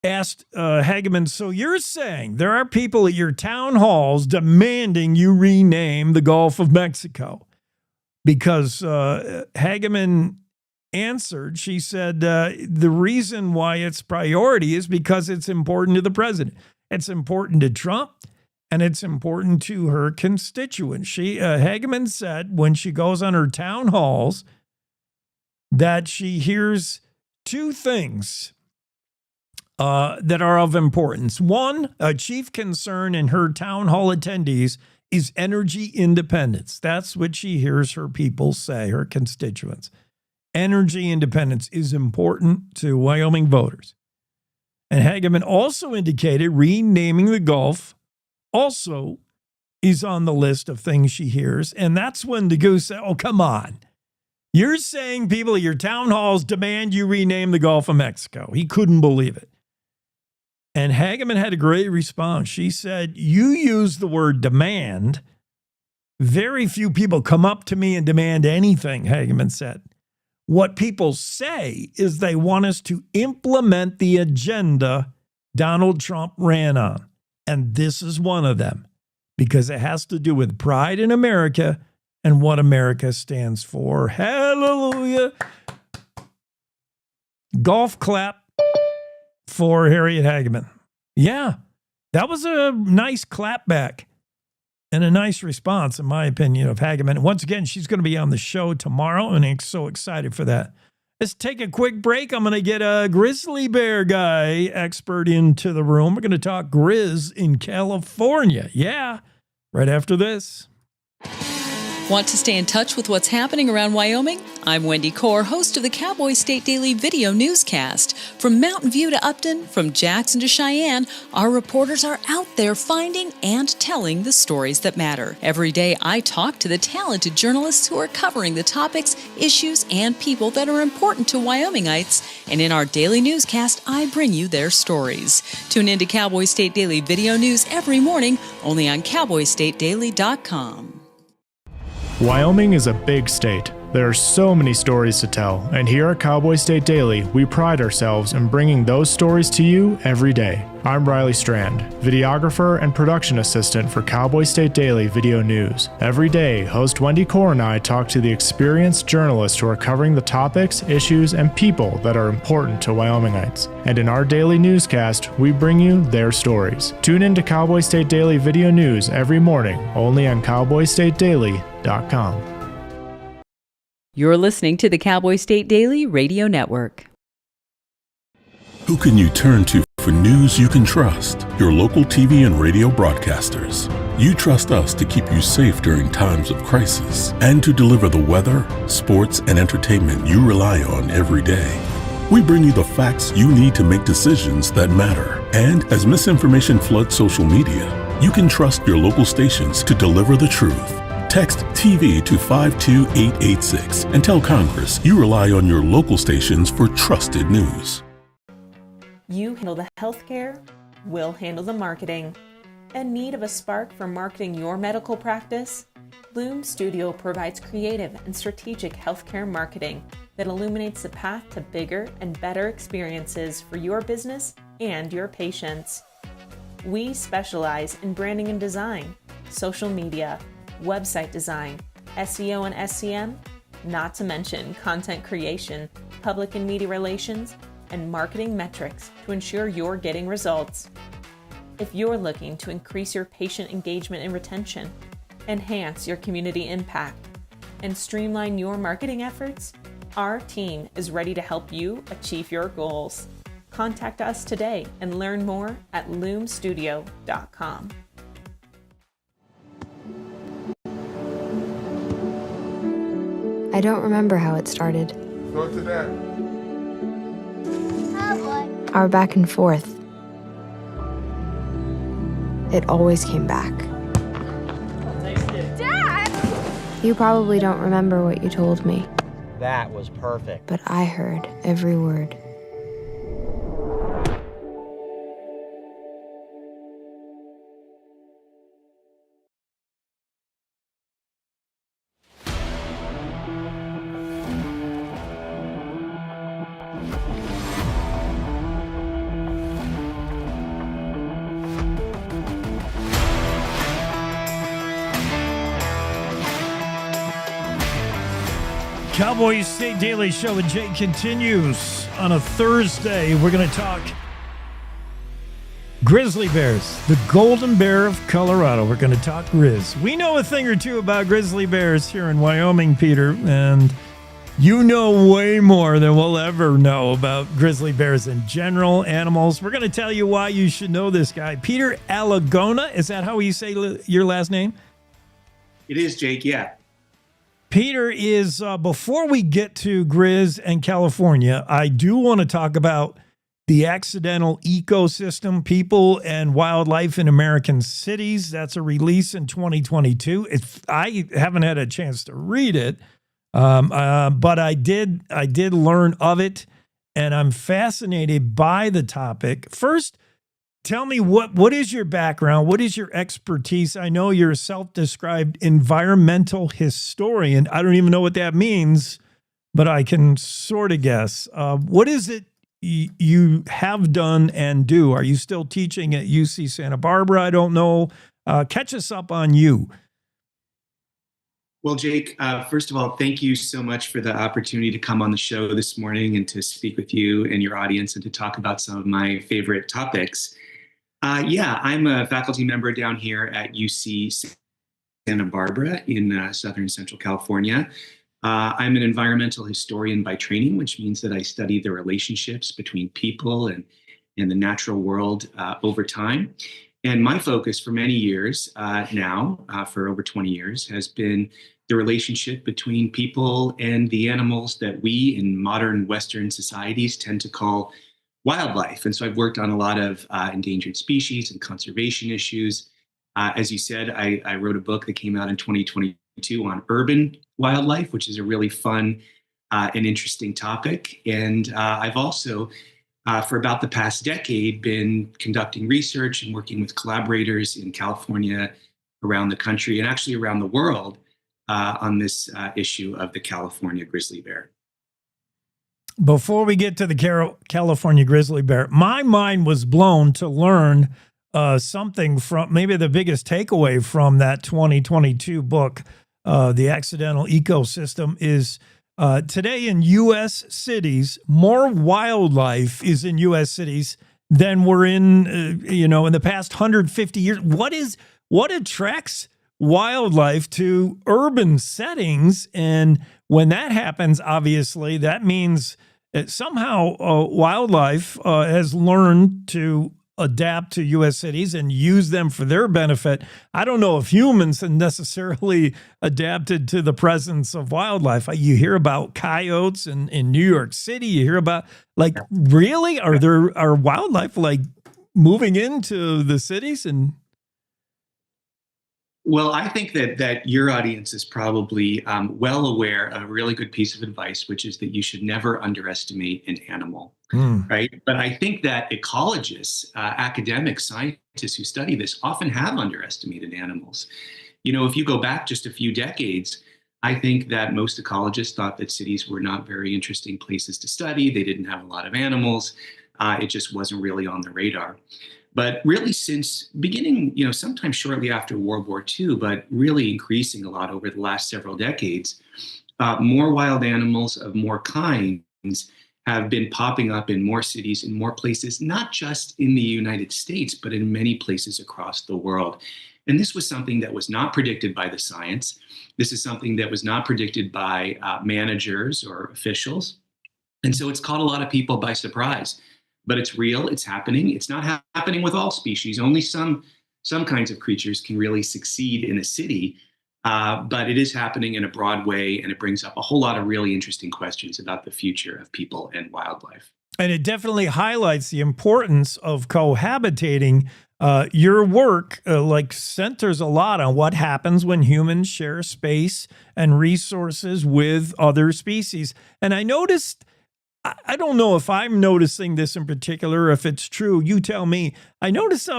asked Hageman, so you're saying there are people at your town halls demanding you rename the Gulf of Mexico? Because Hageman answered, she said, the reason why it's priority is because it's important to the president. It's important to Trump, and it's important to her constituents. Hageman said when she goes on her town halls that she hears 2 things that are of importance. One, a chief concern in her town hall attendees is energy independence. That's what she hears her people say, her constituents. Energy independence is important to Wyoming voters. And Hageman also indicated renaming the Gulf also is on the list of things she hears. And that's when the goose said, oh, come on. You're saying people at your town halls demand you rename the Gulf of Mexico. He couldn't believe it. And Hageman had a great response. She said, you use the word demand. Very few people come up to me and demand anything, Hageman said. What people say is they want us to implement the agenda Donald Trump ran on. And this is one of them, because it has to do with pride in America and what America stands for. Hallelujah. Golf clap for Harriet Hageman. Yeah, that was a nice clap back and a nice response, in my opinion, of Hageman. Once again, she's going to be on the show tomorrow, and I'm so excited for that. Let's take a quick break. I'm going to get a grizzly bear guy expert into the room. We're going to talk Grizz in California. Yeah, right after this. Want to stay in touch with what's happening around Wyoming? I'm Wendy Core, host of the Cowboy State Daily video newscast. From Mountain View to Upton, from Jackson to Cheyenne, our reporters are out there finding and telling the stories that matter. Every day, I talk to the talented journalists who are covering the topics, issues, and people that are important to Wyomingites. And in our daily newscast, I bring you their stories. Tune in to Cowboy State Daily video news every morning, only on CowboyStateDaily.com. Wyoming is a big state, There are so many stories to tell, and here at Cowboy State Daily, we pride ourselves in bringing those stories to you every day. I'm Riley Strand, videographer and production assistant for Cowboy State Daily Video News. Every day, host Wendy Core and I talk to the experienced journalists who are covering the topics, issues, and people that are important to Wyomingites. And in our daily newscast, we bring you their stories. Tune in to Cowboy State Daily Video News every morning, only on cowboystatedaily.com. You're listening to the Cowboy State Daily Radio Network. Who can you turn to for news you can trust? Your local TV and radio broadcasters. You trust us to keep you safe during times of crisis and to deliver the weather, sports, and entertainment you rely on every day. We bring you the facts you need to make decisions that matter. And as misinformation floods social media, you can trust your local stations to deliver the truth. Text TV to 52886 and tell Congress you rely on your local stations for trusted news. You handle the healthcare, we'll handle the marketing. In need of a spark for marketing your medical practice? Loom Studio provides creative and strategic healthcare marketing that illuminates the path to bigger and better experiences for your business and your patients. We specialize in branding and design, social media, website design, SEO and SEM, not to mention content creation, public and media relations, and marketing metrics to ensure you're getting results. If you're looking to increase your patient engagement and retention, enhance your community impact, and streamline your marketing efforts, our team is ready to help you achieve your goals. Contact us today and learn more at loomstudio.com. I don't remember how it started. Go to that. Our back and forth. It always came back. Dad! You probably don't remember what you told me, That was perfect. but I heard every word. Cowboy State Daily Show with Jake continues on a Thursday. We're going to talk grizzly bears, the golden bear of Colorado. We're going to talk Grizz. We know a thing or two about grizzly bears here in Wyoming, Peter, and you know way more than we'll ever know about grizzly bears in general, animals. We're going to tell you why you should know this guy. Peter Alagona, is that how you say your last name? It is, Jake, yeah. Peter is, before we get to Grizz and California, I do want to talk about the accidental ecosystem, people and wildlife in American cities. That's a release in 2022. I haven't had a chance to read it, but I did learn of it, and I'm fascinated by the topic. First, tell me what is your background? What is your expertise? I know you're a self-described environmental historian. I don't even know what that means, but I can sort of guess. What is it you have done and do? Are you still teaching at UC Santa Barbara? I don't know. Catch us up on you. Well, Jake, first of all, thank you so much for the opportunity to come on the show this morning and to speak with you and your audience and to talk about some of my favorite topics. Yeah, I'm a faculty member down here at UC Santa Barbara in Southern Central California. I'm an environmental historian by training, which means that I study the relationships between people and the natural world over time. And my focus for many years now, for over 20 years, has been the relationship between people and the animals that we in modern Western societies tend to call wildlife. And so I've worked on a lot of endangered species and conservation issues. As you said, I wrote a book that came out in 2022 on urban wildlife, which is a really fun and interesting topic. And I've also, for about the past decade, been conducting research and working with collaborators in California, around the country, and actually around the world on this issue of the California grizzly bear. Before we get to the California grizzly bear, my mind was blown to learn something from maybe the biggest takeaway from that 2022 book, The Accidental Ecosystem, is today in U.S. cities, more wildlife is in U.S. cities than were in, in the past 150 years. What attracts wildlife to urban settings? And when that happens, obviously, that means that somehow wildlife has learned to adapt to U.S. cities and use them for their benefit. I don't know if humans have necessarily adapted to the presence of wildlife. You hear about coyotes in New York City. You hear about, really? Are wildlife moving into the cities? And well, I think that your audience is probably well aware of a really good piece of advice, which is that you should never underestimate an animal, right? But I think that ecologists, academics, scientists who study this often have underestimated animals. If you go back just a few decades, I think that most ecologists thought that cities were not very interesting places to study. They didn't have a lot of animals. It just wasn't really on the radar. But really, since beginning, sometime shortly after World War II, but really increasing a lot over the last several decades, more wild animals of more kinds have been popping up in more cities, in more places, not just in the United States, but in many places across the world. And this was something that was not predicted by the science. This is something that was not predicted by managers or officials. And so it's caught a lot of people by surprise. But it's real, it's happening. It's not happening with all species. Only some kinds of creatures can really succeed in a city. But it is happening in a broad way, and it brings up a whole lot of really interesting questions about the future of people and wildlife. And it definitely highlights the importance of cohabitating. Your work centers a lot on what happens when humans share space and resources with other species. And I noticed, I don't know if I'm noticing this in particular, if it's true, you tell me. I noticed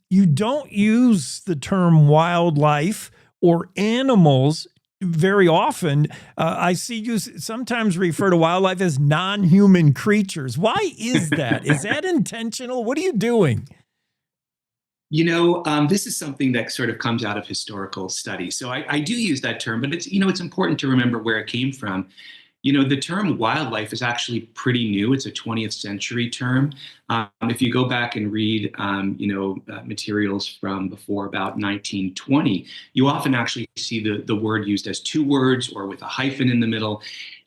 you don't use the term wildlife or animals very often. I see you sometimes refer to wildlife as non-human creatures. Why is that? Is that intentional? What are you doing? This is something that sort of comes out of historical study. So I do use that term, but it's important to remember where it came from. The term wildlife is actually pretty new. It's a 20th century term. If you go back and read, materials from before about 1920, you often actually see the word used as two words or with a hyphen in the middle.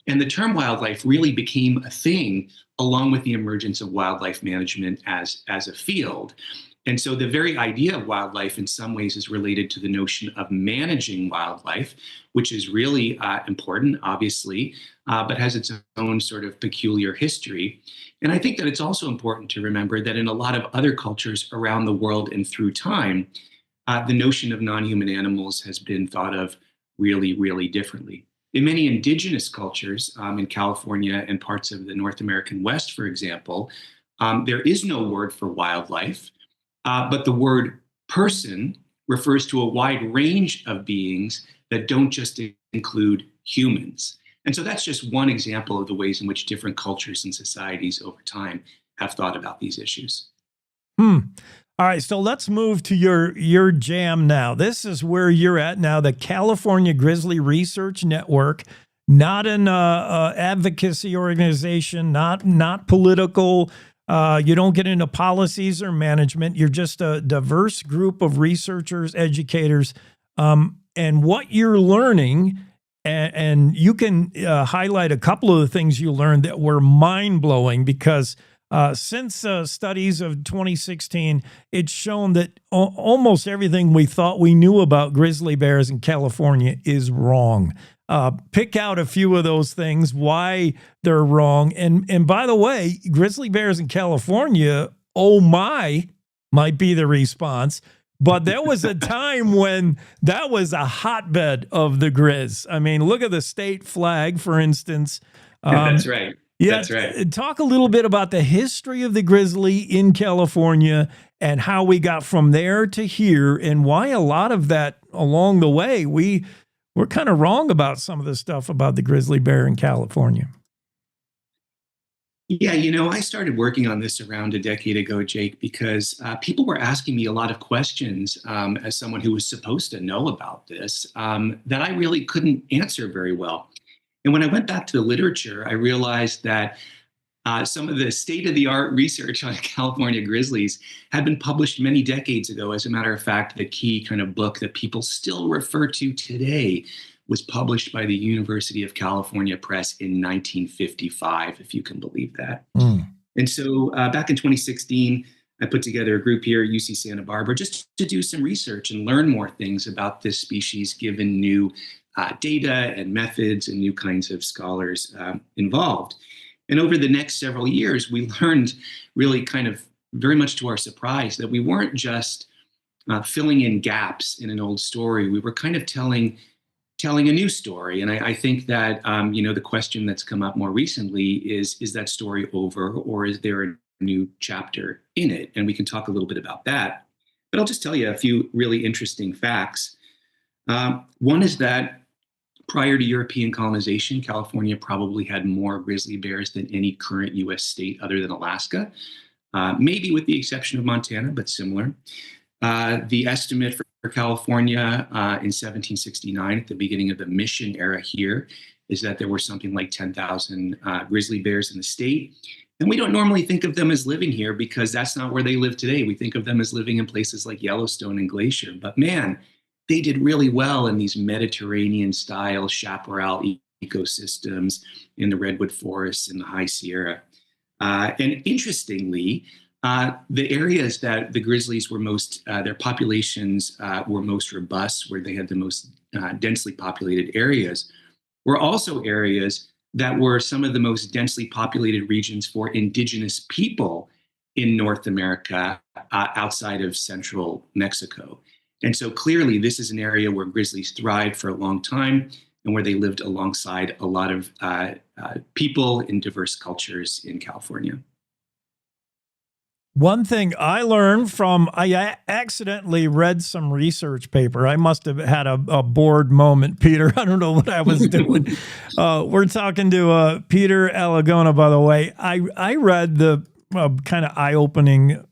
And the term wildlife really became a thing along with the emergence of wildlife management as a field. And so the very idea of wildlife in some ways is related to the notion of managing wildlife, which is really important, obviously, but has its own sort of peculiar history. And I think that it's also important to remember that in a lot of other cultures around the world and through time, the notion of non-human animals has been thought of really, really differently. In many indigenous cultures, in California and parts of the North American West, for example, there is no word for wildlife. But the word person refers to a wide range of beings that don't just include humans. And so that's just one example of the ways in which different cultures and societies over time have thought about these issues. All right, so let's move to your jam now. This is where you're at now, the California Grizzly Research Network, not an advocacy organization, not political. You don't get into policies or management. You're just a diverse group of researchers, educators, and what you're learning. And you can highlight a couple of the things you learned that were mind-blowing because since studies of 2016, it's shown that almost everything we thought we knew about grizzly bears in California is wrong. Pick out a few of those things, why they're wrong. And by the way, grizzly bears in California, oh my, might be the response. But there was a time when that was a hotbed of the grizz. I mean, look at the state flag, for instance. That's right. Yeah, that's right. Talk a little bit about the history of the grizzly in California and how we got from there to here and why a lot of that along the way, we we're kind of wrong about some of the stuff about the grizzly bear in California. Yeah, I started working on this around a decade ago, Jake, because people were asking me a lot of questions as someone who was supposed to know about this that I really couldn't answer very well. And when I went back to the literature, I realized that some of the state-of-the-art research on California grizzlies had been published many decades ago. As a matter of fact, the key kind of book that people still refer to today was published by the University of California Press in 1955, if you can believe that. And so back in 2016, I put together a group here at UC Santa Barbara just to do some research and learn more things about this species, given new data and methods and new kinds of scholars involved. And over the next several years, we learned really kind of very much to our surprise that we weren't just filling in gaps in an old story. We were kind of telling a new story. And I think that, the question that's come up more recently is that story over, or is there a new chapter in it? And we can talk a little bit about that. But I'll just tell you a few really interesting facts. One is that prior to European colonization, California probably had more grizzly bears than any current U.S. state other than Alaska, maybe with the exception of Montana, but similar. The estimate for California in 1769, at the beginning of the Mission era here, is that there were something like 10,000 grizzly bears in the state. And we don't normally think of them as living here because that's not where they live today. We think of them as living in places like Yellowstone and Glacier. But man, they did really well in these Mediterranean-style chaparral ecosystems in the redwood forests in the High Sierra. And interestingly, the areas that the grizzlies were most, their populations were most robust, where they had the most densely populated areas, were also areas that were some of the most densely populated regions for indigenous people in North America outside of central Mexico. And so clearly, this is an area where grizzlies thrived for a long time and where they lived alongside a lot of people in diverse cultures in California. One thing I learned from, I accidentally read some research paper. I must have had a bored moment, Peter. I don't know what I was doing. We're talking to Peter Alagona, by the way. I read the kind of eye-opening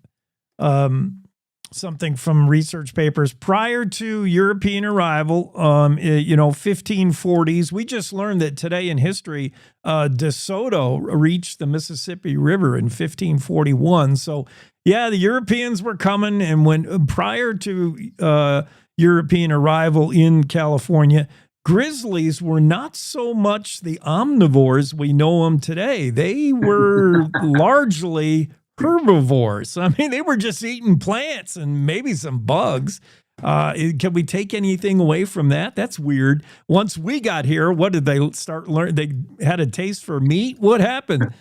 something from research papers prior to European arrival, 1540s. We just learned that today in history, DeSoto reached the Mississippi River in 1541. So, yeah, the Europeans were coming, and when prior to European arrival in California, grizzlies were not so much the omnivores we know them today. They were largely herbivores. I mean, they were just eating plants and maybe some bugs. Can we take anything away from that? That's weird. Once we got here, what did they start learning? They had a taste for meat? What happened?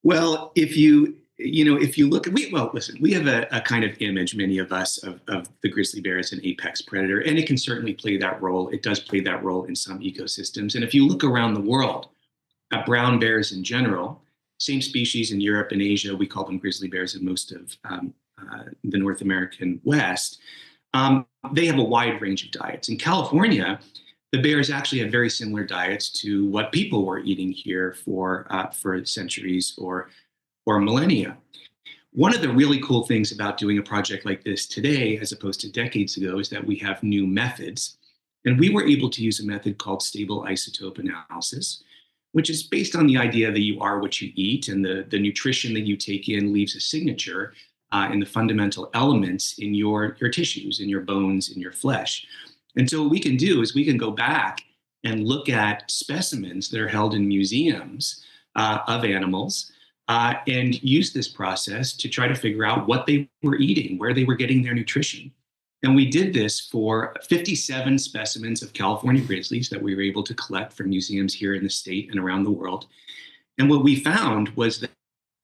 Well, if you look at, listen, we have a kind of image, many of us, of the grizzly bear as an apex predator, and it can certainly play that role. It does play that role in some ecosystems. And if you look around the world at brown bears in general, same species in Europe and Asia, we call them grizzly bears in most of the North American West. They have a wide range of diets. In California, the bears actually have very similar diets to what people were eating here for centuries or millennia. One of the really cool things about doing a project like this today, as opposed to decades ago, is that we have new methods. And we were able to use a method called stable isotope analysis, which is based on the idea that you are what you eat, and the nutrition that you take in leaves a signature in the fundamental elements in your tissues, in your bones, in your flesh. And so what we can do is we can go back and look at specimens that are held in museums of animals and use this process to try to figure out what they were eating, where they were getting their nutrition. And we did this for 57 specimens of California grizzlies that we were able to collect from museums here in the state and around the world. And what we found was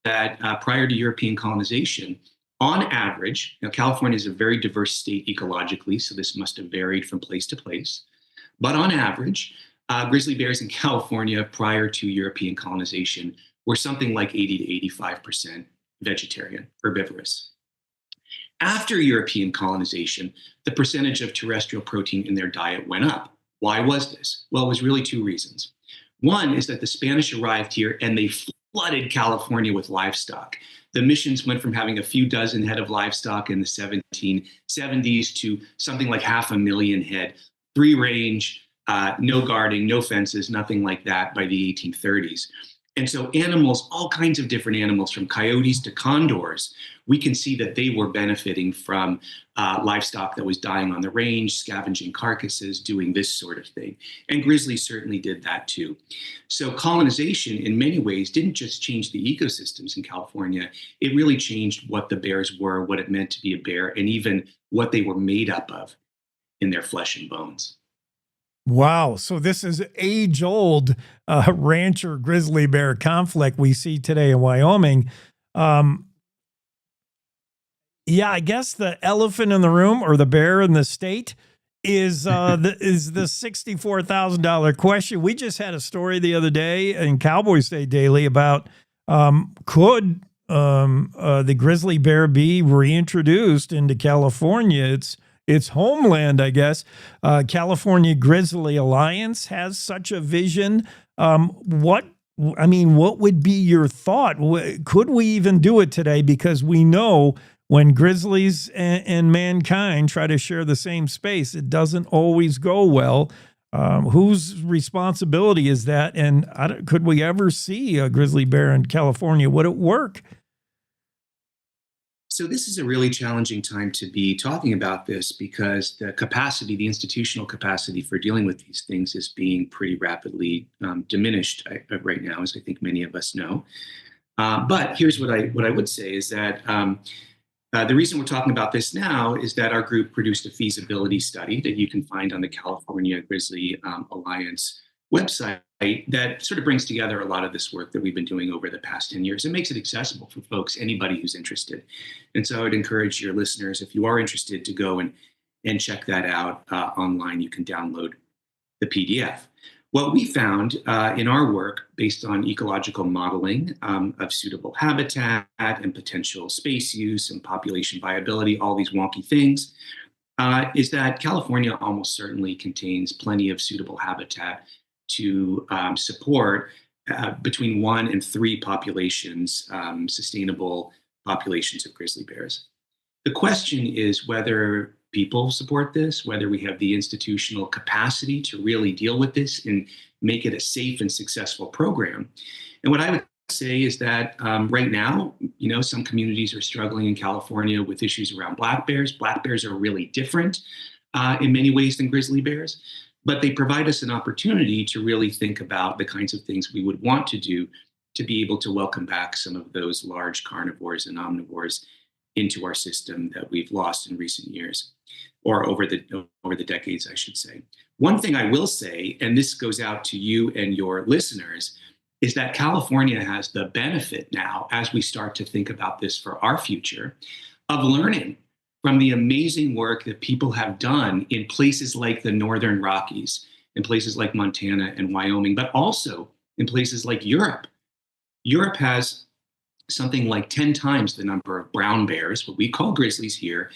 that prior to European colonization, on average, California is a very diverse state ecologically, so this must have varied from place to place. But on average, grizzly bears in California prior to European colonization were something like 80 to 85% vegetarian, herbivorous. After European colonization, the percentage of terrestrial protein in their diet went up. Why was this? Well, it was really two reasons. One is that the Spanish arrived here and they flooded California with livestock. The missions went from having a few dozen head of livestock in the 1770s to something like 500,000 head, free range, no guarding, no fences, nothing like that by the 1830s. And so animals, all kinds of different animals, from coyotes to condors, we can see that they were benefiting from livestock that was dying on the range, scavenging carcasses, doing this sort of thing. And grizzlies certainly did that too. So colonization, in many ways, didn't just change the ecosystems in California. It really changed what the bears were, what it meant to be a bear, and even what they were made up of in their flesh and bones. Wow. So this is age-old rancher grizzly bear conflict we see today in Wyoming. Yeah, I guess the elephant in the room, or the bear in the state, is the $64,000 question. We just had a story the other day in Cowboy State Daily about could the grizzly bear be reintroduced into California? It's homeland, I guess. California Grizzly Alliance has such a vision. What would be your thought? Could we even do it today? Because we know when grizzlies and mankind try to share the same space, it doesn't always go well. Whose responsibility is that? And could we ever see a grizzly bear in California? Would it work? So this is a really challenging time to be talking about this, because the institutional capacity for dealing with these things is being pretty rapidly diminished right now, as I think many of us know. But here's what I would say is that the reason we're talking about this now is that our group produced a feasibility study that you can find on the California Grizzly Alliance website that sort of brings together a lot of this work that we've been doing over the past 10 years and makes it accessible for folks, anybody who's interested. And so I would encourage your listeners, if you are interested, to go and check that out online. You can download the PDF. What we found in our work, based on ecological modeling of suitable habitat and potential space use and population viability, all these wonky things, is that California almost certainly contains plenty of suitable habitat to support between 1 and 3 populations, sustainable populations of grizzly bears. The question is whether people support this, whether we have the institutional capacity to really deal with this and make it a safe and successful program. And what I would say is that right now, some communities are struggling in California with issues around black bears. Black bears are really different in many ways than grizzly bears, but they provide us an opportunity to really think about the kinds of things we would want to do to be able to welcome back some of those large carnivores and omnivores into our system that we've lost in recent years, or over the decades, I should say. One thing I will say, and this goes out to you and your listeners, is that California has the benefit now, as we start to think about this for our future, of learning from the amazing work that people have done in places like the Northern Rockies, in places like Montana and Wyoming, but also in places like Europe. Europe has something like 10 times the number of brown bears, what we call grizzlies here,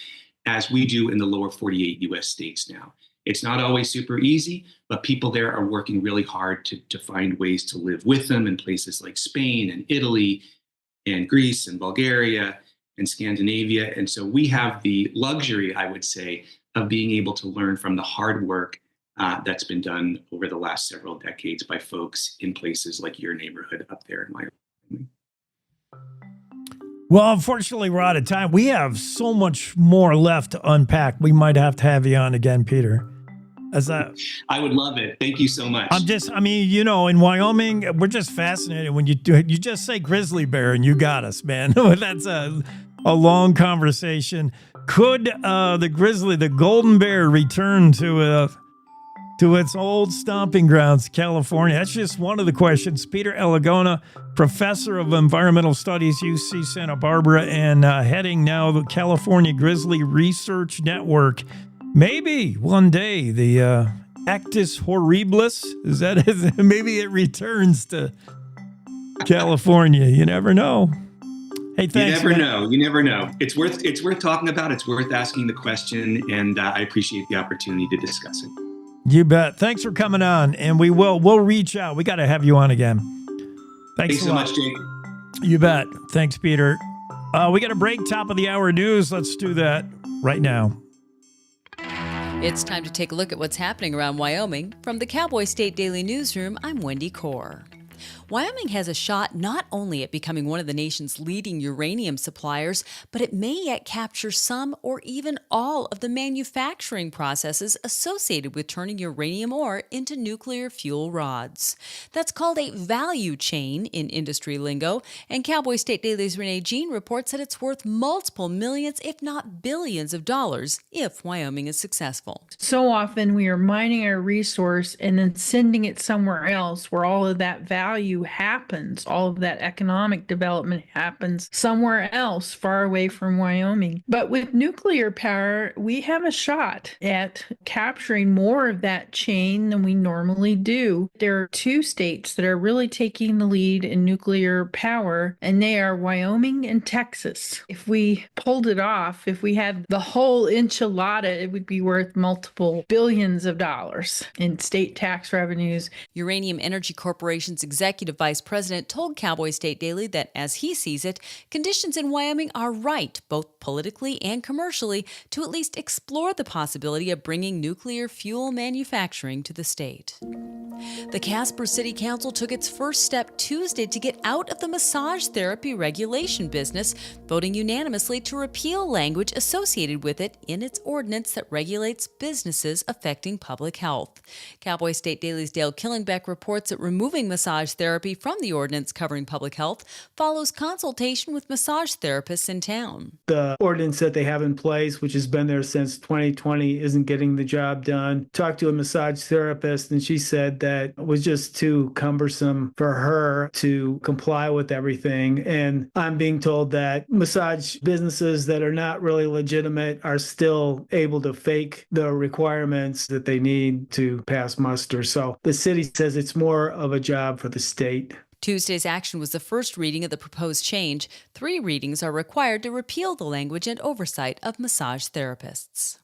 as we do in the lower 48 US states now. It's not always super easy, but people there are working really hard to find ways to live with them in places like Spain and Italy and Greece and Bulgaria and Scandinavia. And so we have the luxury, I would say, of being able to learn from the hard work that's been done over the last several decades by folks in places like your neighborhood up there in Wyoming. Well, unfortunately, we're out of time. We have so much more left to unpack. We might have to have you on again, Peter. I would love it. Thank you so much. In Wyoming, we're just fascinated when you just say grizzly bear and you got us, man. That's a long conversation. Could the golden bear, return to its old stomping grounds, California? That's just one of the questions. Peter Elagona, professor of environmental studies, UC Santa Barbara, and heading now the California Grizzly Research Network. Maybe one day the Actus horribilis, maybe it returns to California. You never know. Hey, thanks. You never know. It's worth talking about. It's worth asking the question, and I appreciate the opportunity to discuss it. You bet. Thanks for coming on, and we'll reach out. We got to have you on again. Thanks so much, Jake. You bet. Thanks, Peter. We got a break. Top of the hour news. Let's do that right now. It's time to take a look at what's happening around Wyoming. From the Cowboy State Daily Newsroom, I'm Wendy Core. Wyoming has a shot not only at becoming one of the nation's leading uranium suppliers, but it may yet capture some or even all of the manufacturing processes associated with turning uranium ore into nuclear fuel rods. That's called a value chain in industry lingo, and Cowboy State Daily's Renee Jean reports that it's worth multiple millions, if not billions of dollars, if Wyoming is successful. So often we are mining a resource and then sending it somewhere else where all of that value happens, all of that economic development happens somewhere else far away from Wyoming. But with nuclear power, we have a shot at capturing more of that chain than we normally do. There are two states that are really taking the lead in nuclear power, and they are Wyoming and Texas. If we pulled it off, if we had the whole enchilada, it would be worth multiple billions of dollars in state tax revenues. Uranium Energy Corporation's executive vice president told Cowboy State Daily that, as he sees it, conditions in Wyoming are right, both politically and commercially, to at least explore the possibility of bringing nuclear fuel manufacturing to the state. The Casper City Council took its first step Tuesday to get out of the massage therapy regulation business, voting unanimously to repeal language associated with it in its ordinance that regulates businesses affecting public health. Cowboy State Daily's Dale Killingbeck reports that removing massage therapy from the ordinance covering public health follows consultation with massage therapists in town. The ordinance that they have in place, which has been there since 2020, isn't getting the job done. Talked to a massage therapist, and she said that it was just too cumbersome for her to comply with everything. And I'm being told that massage businesses that are not really legitimate are still able to fake the requirements that they need to pass muster. So the city says it's more of a job for the state. Tuesday's action was the first reading of the proposed change. 3 readings are required to repeal the language and oversight of massage therapists.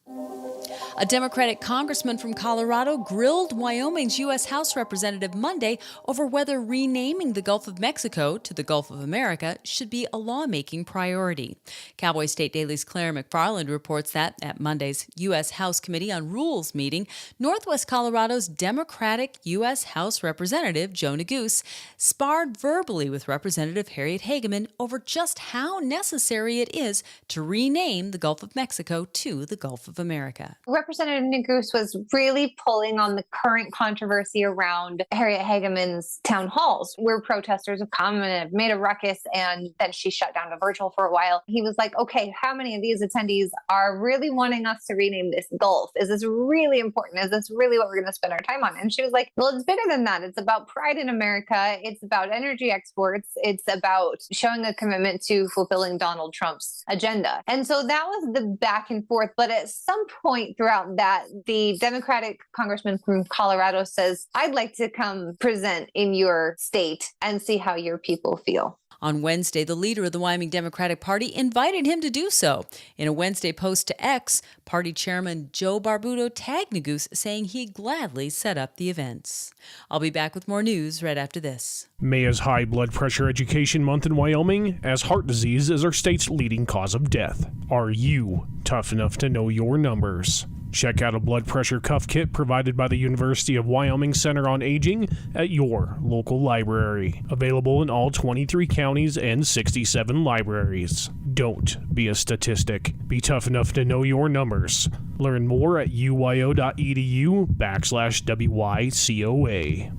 A Democratic congressman from Colorado grilled Wyoming's U.S. House representative Monday over whether renaming the Gulf of Mexico to the Gulf of America should be a lawmaking priority. Cowboy State Daily's Claire McFarland reports that at Monday's U.S. House Committee on Rules meeting, Northwest Colorado's Democratic U.S. House Representative Joe Neguse sparred verbally with Representative Harriet Hageman over just how necessary it is to rename the Gulf of Mexico to the Gulf of America. Representative Neguse was really pulling on the current controversy around Harriet Hageman's town halls, where protesters have come and have made a ruckus, and then she shut down the virtual for a while. He was like, okay, how many of these attendees are really wanting us to rename this Gulf? Is this really important? Is this really what we're going to spend our time on? And she was like, well, it's bigger than that. It's about pride in America. It's about energy exports. It's about showing a commitment to fulfilling Donald Trump's agenda. And so that was the back and forth. But at some point throughout that, the Democratic congressman from Colorado says, I'd like to come present in your state and see how your people feel. On Wednesday, the leader of the Wyoming Democratic Party invited him to do so. In a Wednesday post to X, party chairman Joe Barbuto tagged Neguse, saying he'd gladly set up the events. I'll be back with more news right after this. May is High Blood Pressure Education Month in Wyoming, as heart disease is our state's leading cause of death. Are you tough enough to know your numbers? Check out a blood pressure cuff kit provided by the University of Wyoming Center on Aging at your local library. Available in all 23 counties and 67 libraries. Don't be a statistic. Be tough enough to know your numbers. Learn more at uyo.edu/WYCOA.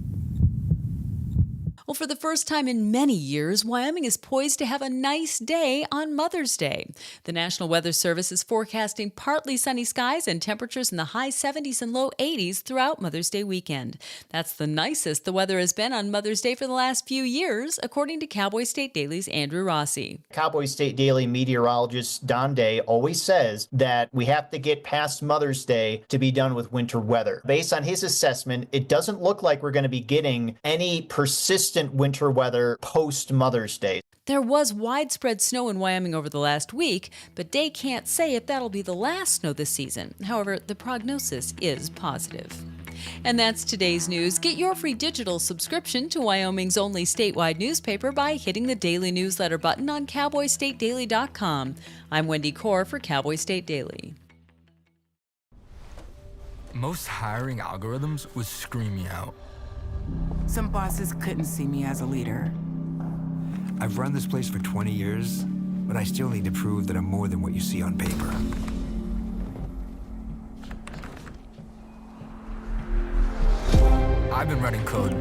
Well, for the first time in many years, Wyoming is poised to have a nice day on Mother's Day. The National Weather Service is forecasting partly sunny skies and temperatures in the high 70s and low 80s throughout Mother's Day weekend. That's the nicest the weather has been on Mother's Day for the last few years, according to Cowboy State Daily's Andrew Rossi. Cowboy State Daily meteorologist Don Day always says that we have to get past Mother's Day to be done with winter weather. Based on his assessment, it doesn't look like we're going to be getting any persistent winter weather post Mother's Day. There was widespread snow in Wyoming over the last week, but Day can't say if that'll be the last snow this season. However, the prognosis is positive. And that's today's news. Get your free digital subscription to Wyoming's only statewide newspaper by hitting the daily newsletter button on cowboystatedaily.com. I'm Wendy Core for Cowboy State Daily. Most hiring algorithms would scream me out. Some bosses couldn't see me as a leader. I've run this place for 20 years, but I still need to prove that I'm more than what you see on paper. I've been running code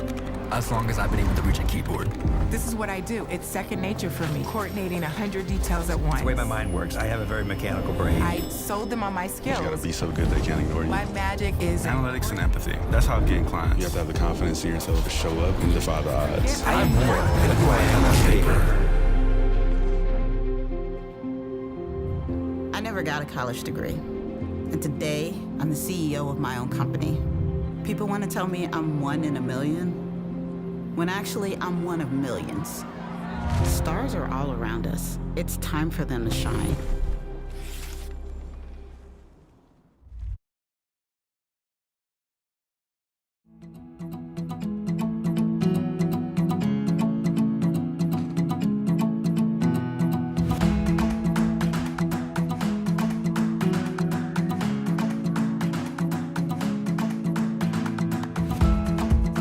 as long as I've been able to reach a keyboard. This is what I do. It's second nature for me, coordinating 100 details at once. It's the way my mind works. I have a very mechanical brain. I sold them on my skills. You gotta be so good they can't ignore you. My magic is analytics and empathy. That's how I'm getting clients. You have to have the confidence in yourself to show up and defy the odds. I'm more than who I am on paper. I never got a college degree. And today, I'm the CEO of my own company. People want to tell me I'm one in a million, when actually I'm one of millions. Stars are all around us. It's time for them to shine.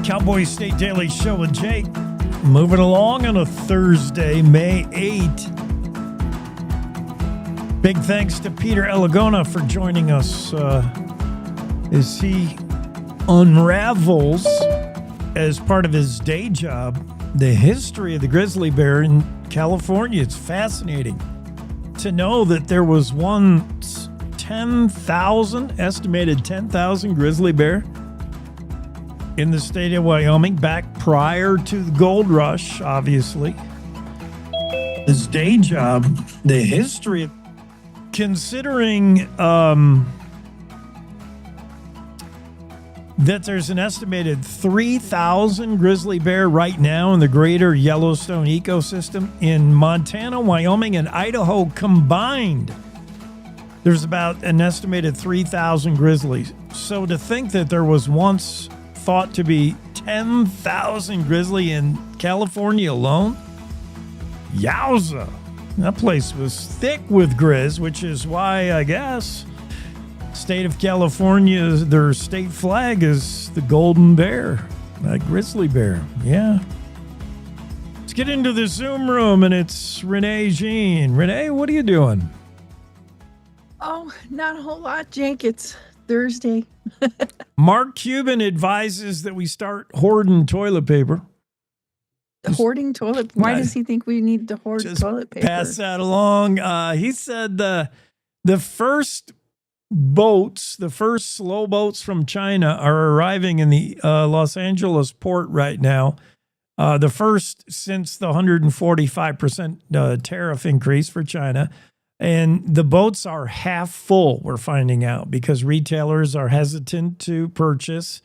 Cowboy State Daily Show with Jake. Moving along on a Thursday, May 8. Big thanks to Peter Elagona for joining us as he unravels, as part of his day job, the history of the grizzly bear in California. It's fascinating to know that there was once 10,000, estimated 10,000 grizzly bear in the state of Wyoming, back prior to the gold rush, obviously. His day job, the history, considering that there's an estimated 3,000 grizzly bear right now in the greater Yellowstone ecosystem. In Montana, Wyoming, and Idaho combined, there's about an estimated 3,000 grizzlies. So to think that there was once thought to be 10,000 grizzly in California alone? Yowza. That place was thick with grizz, which is why, I guess, state of California, their state flag is the golden bear, a grizzly bear. Yeah. Let's get into the Zoom room, and it's Renee Jean. Renee, what are you doing? Oh, not a whole lot, Jake. It's Thursday. Mark Cuban advises that we start hoarding toilet paper. Hoarding toilet? Why does he think we need to hoard toilet paper? Pass that along. He said the first boats, the first slow boats from China are arriving in the Los Angeles port right now. The first since the 145% tariff increase for China. And the boats are half full, we're finding out, because retailers are hesitant to purchase.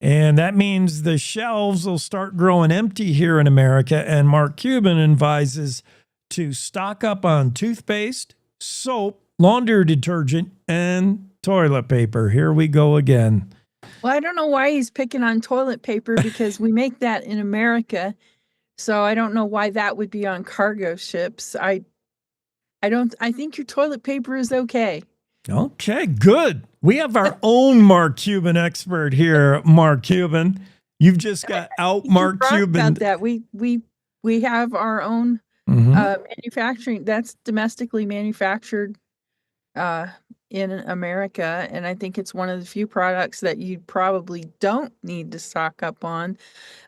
And that means the shelves will start growing empty here in America. And Mark Cuban advises to stock up on toothpaste, soap, laundry detergent, and toilet paper. Here we go again. Well, I don't know why he's picking on toilet paper, because we make that in America. So I don't know why that would be on cargo ships. I think your toilet paper is okay. Okay, good. We have our own Mark Cuban expert here, Mark Cuban. You've just got out Mark Cuban. About that. We have our own manufacturing that's domestically manufactured in America, and I think it's one of the few products that you probably don't need to stock up on,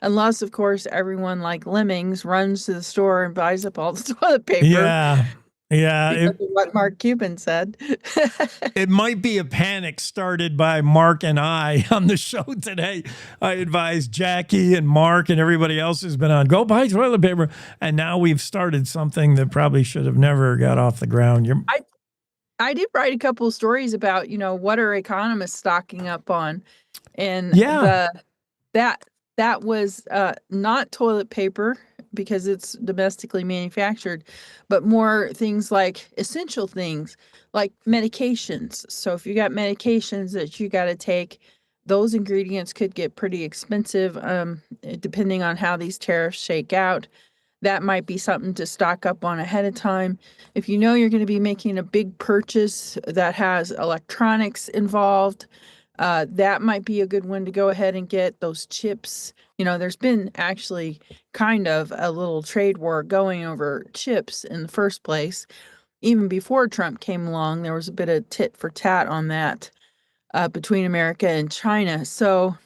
unless, of course, everyone like lemmings runs to the store and buys up all the toilet paper. Yeah, what Mark Cuban said. It might be a panic started by Mark and I on the show today. I advised Jackie and Mark and everybody else who's been on, go buy toilet paper. And now we've started something that probably should have never got off the ground. I did write a couple of stories about, what are economists stocking up on? And that was not toilet paper. because it's domestically manufactured, but more things like essential things like medications. So if you got medications that you got to take, those ingredients could get pretty expensive, depending on how these tariffs shake out. That might be something to stock up on ahead of time. If you know you're going to be making a big purchase that has electronics involved, that might be a good one to go ahead and get those chips. There's been actually kind of a little trade war going over chips in the first place. Even before Trump came along, there was a bit of tit for tat on that between America and China. So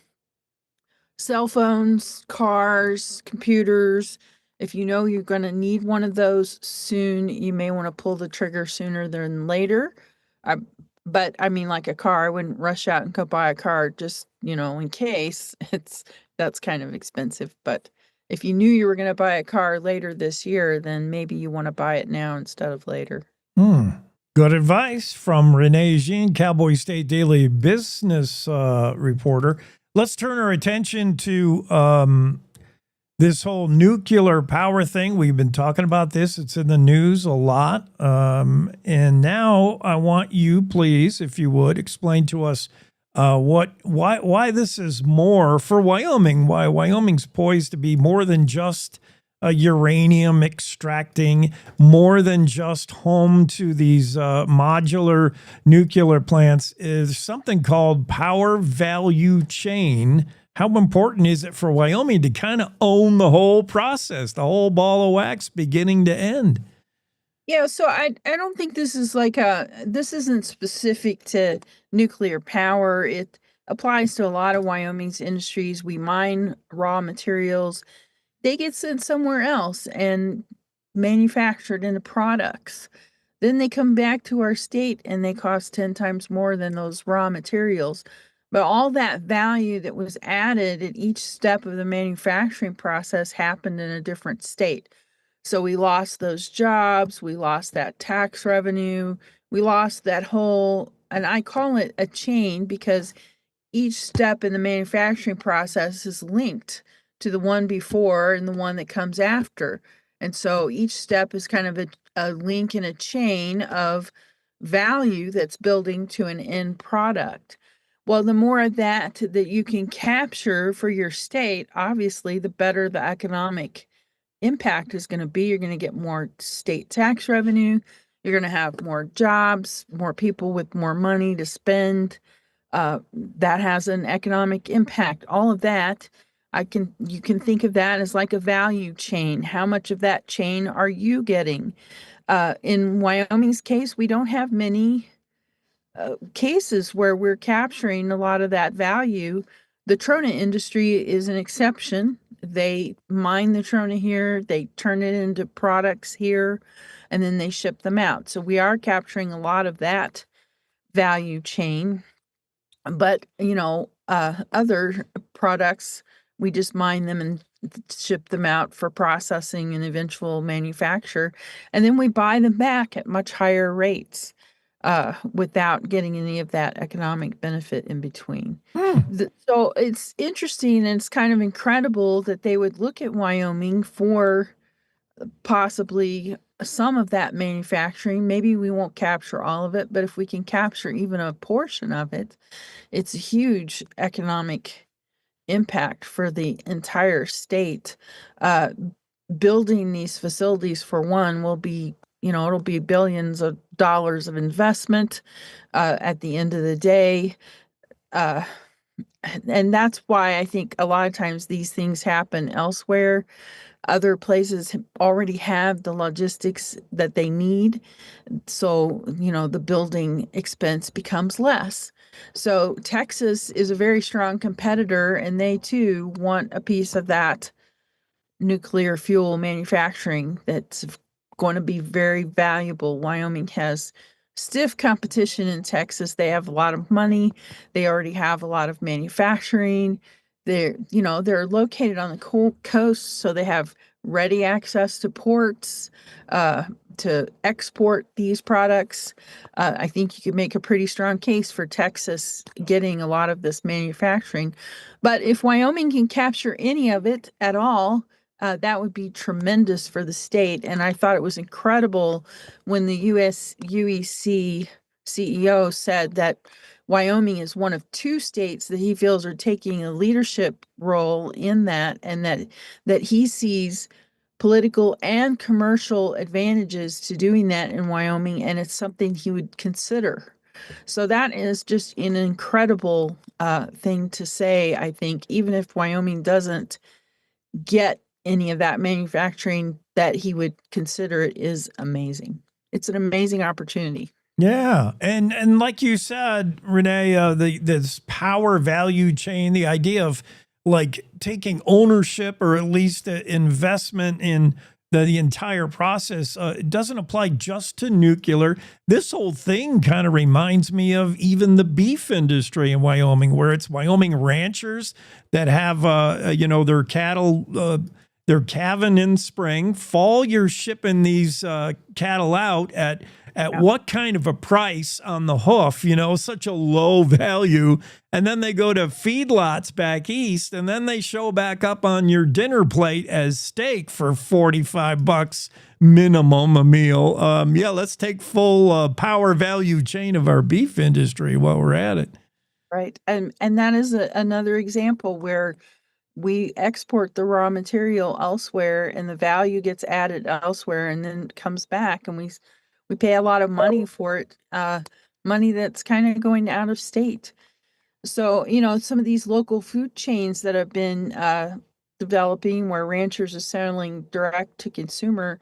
cell phones, cars, computers. If you know you're going to need one of those soon, you may want to pull the trigger sooner than later. I, but I mean, like a car, I wouldn't rush out and go buy a car just, in case. That's kind of expensive. But if you knew you were going to buy a car later this year, then maybe you want to buy it now instead of later. Good advice from Renee Jean, Cowboy State Daily business reporter. Let's turn our attention to this whole nuclear power thing. We've been talking about this. It's in the news a lot. And now I want you, please, if you would, explain to us why this is more for Wyoming, why Wyoming's poised to be more than just uranium extracting, more than just home to these modular nuclear plants, is something called power value chain. How important is it for Wyoming to kind of own the whole process, the whole ball of wax, beginning to end? Yeah, so I don't think this is this isn't specific to nuclear power. It applies to a lot of Wyoming's industries. We mine raw materials. They get sent somewhere else and manufactured into products. Then they come back to our state and they cost 10 times more than those raw materials. But all that value that was added at each step of the manufacturing process happened in a different state. So we lost those jobs, we lost that tax revenue, we lost that whole, and I call it a chain because each step in the manufacturing process is linked to the one before and the one that comes after. And so each step is kind of a link in a chain of value that's building to an end product. Well, the more of that you can capture for your state, obviously, the better the economic impact is going to be. You're going to get more state tax revenue. You're going to have more jobs, more people with more money to spend. That has an economic impact. All of that, you can think of that as like a value chain. How much of that chain are you getting? In Wyoming's case, we don't have many cases where we're capturing a lot of that value. The trona industry is an exception. They mine the trona here, they turn it into products here, and then they ship them out. So we are capturing a lot of that value chain. But, other products, we just mine them and ship them out for processing and eventual manufacture. And then we buy them back at much higher rates without getting any of that economic benefit in between. So it's interesting and it's kind of incredible that they would look at Wyoming for possibly some of that manufacturing. Maybe we won't capture all of it, but if we can capture even a portion of it, it's a huge economic impact for the entire state. Building these facilities, for one, will be, it'll be billions of dollars of investment at the end of the day. And that's why I think a lot of times these things happen elsewhere. Other places already have the logistics that they need. So, the building expense becomes less. So Texas is a very strong competitor, and they too want a piece of that nuclear fuel manufacturing that's going to be very valuable. Wyoming has stiff competition in Texas. They have a lot of money. They already have a lot of manufacturing. They're located on the coast, so they have ready access to ports to export these products. I think you could make a pretty strong case for Texas getting a lot of this manufacturing. But if Wyoming can capture any of it at all, that would be tremendous for the state. And I thought it was incredible when the US UEC CEO said that Wyoming is one of 2 states that he feels are taking a leadership role in that, and that he sees political and commercial advantages to doing that in Wyoming, and it's something he would consider. So that is just an incredible thing to say, I think, even if Wyoming doesn't get any of that manufacturing, that he would consider it is amazing. It's an amazing opportunity. Yeah, and like you said, Renee, this power value chain, the idea of like taking ownership or at least investment in the entire process, it doesn't apply just to nuclear. This whole thing kind of reminds me of even the beef industry in Wyoming, where it's Wyoming ranchers that have, their cattle. They're calving in spring. Fall, you're shipping these cattle out at what kind of a price on the hoof, such a low value. And then they go to feedlots back east, and then they show back up on your dinner plate as steak for $45 minimum a meal. Let's take full power value chain of our beef industry while we're at it. Right. And that is another example where we export the raw material elsewhere and the value gets added elsewhere and then comes back, and we pay a lot of money for it, money that's kind of going out of state. So, some of these local food chains that have been developing where ranchers are selling direct to consumer,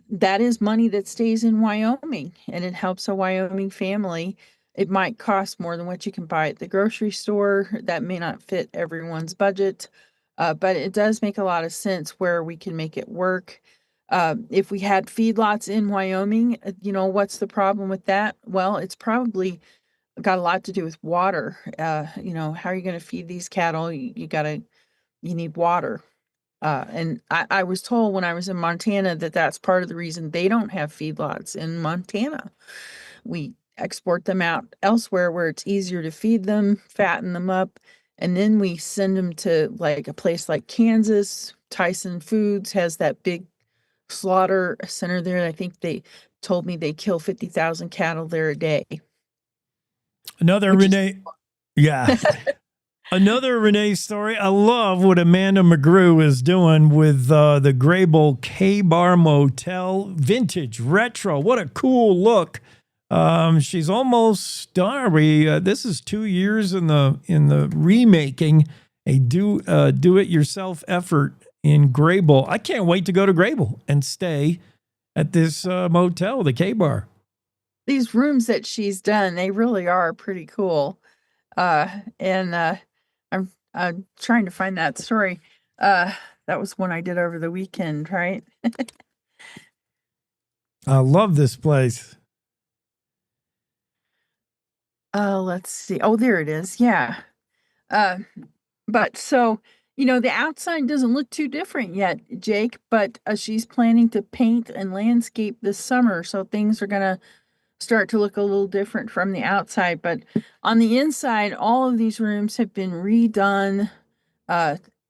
that is money that stays in Wyoming, and it helps a Wyoming family. It might cost more than what you can buy at the grocery store. That may not fit everyone's budget, but it does make a lot of sense where we can make it work. If we had feedlots in Wyoming, what's the problem with that? Well, it's probably got a lot to do with water. How are you going to feed these cattle? You need water. And I was told when I was in Montana that that's part of the reason they don't have feedlots in Montana. We export them out elsewhere where it's easier to feed them, fatten them up, and then we send them to like a place like Kansas. Tyson Foods has that big slaughter center there. I think they told me they kill 50,000 cattle there a day. Another Renee story. I love what Amanda McGrew is doing with the Grable K-Bar Motel vintage retro. What a cool look. She's almost done. This is 2 years in the remaking, a do-it-yourself effort in Grable. I can't wait to go to Grable and stay at this motel, the K-Bar. These rooms that she's done, they really are pretty cool. I'm trying to find that story. That was one I did over the weekend, right? I love this place. Let's see. Oh, there it is. Yeah. But so, the outside doesn't look too different yet, Jake, but she's planning to paint and landscape this summer. So things are going to start to look a little different from the outside. But on the inside, all of these rooms have been redone.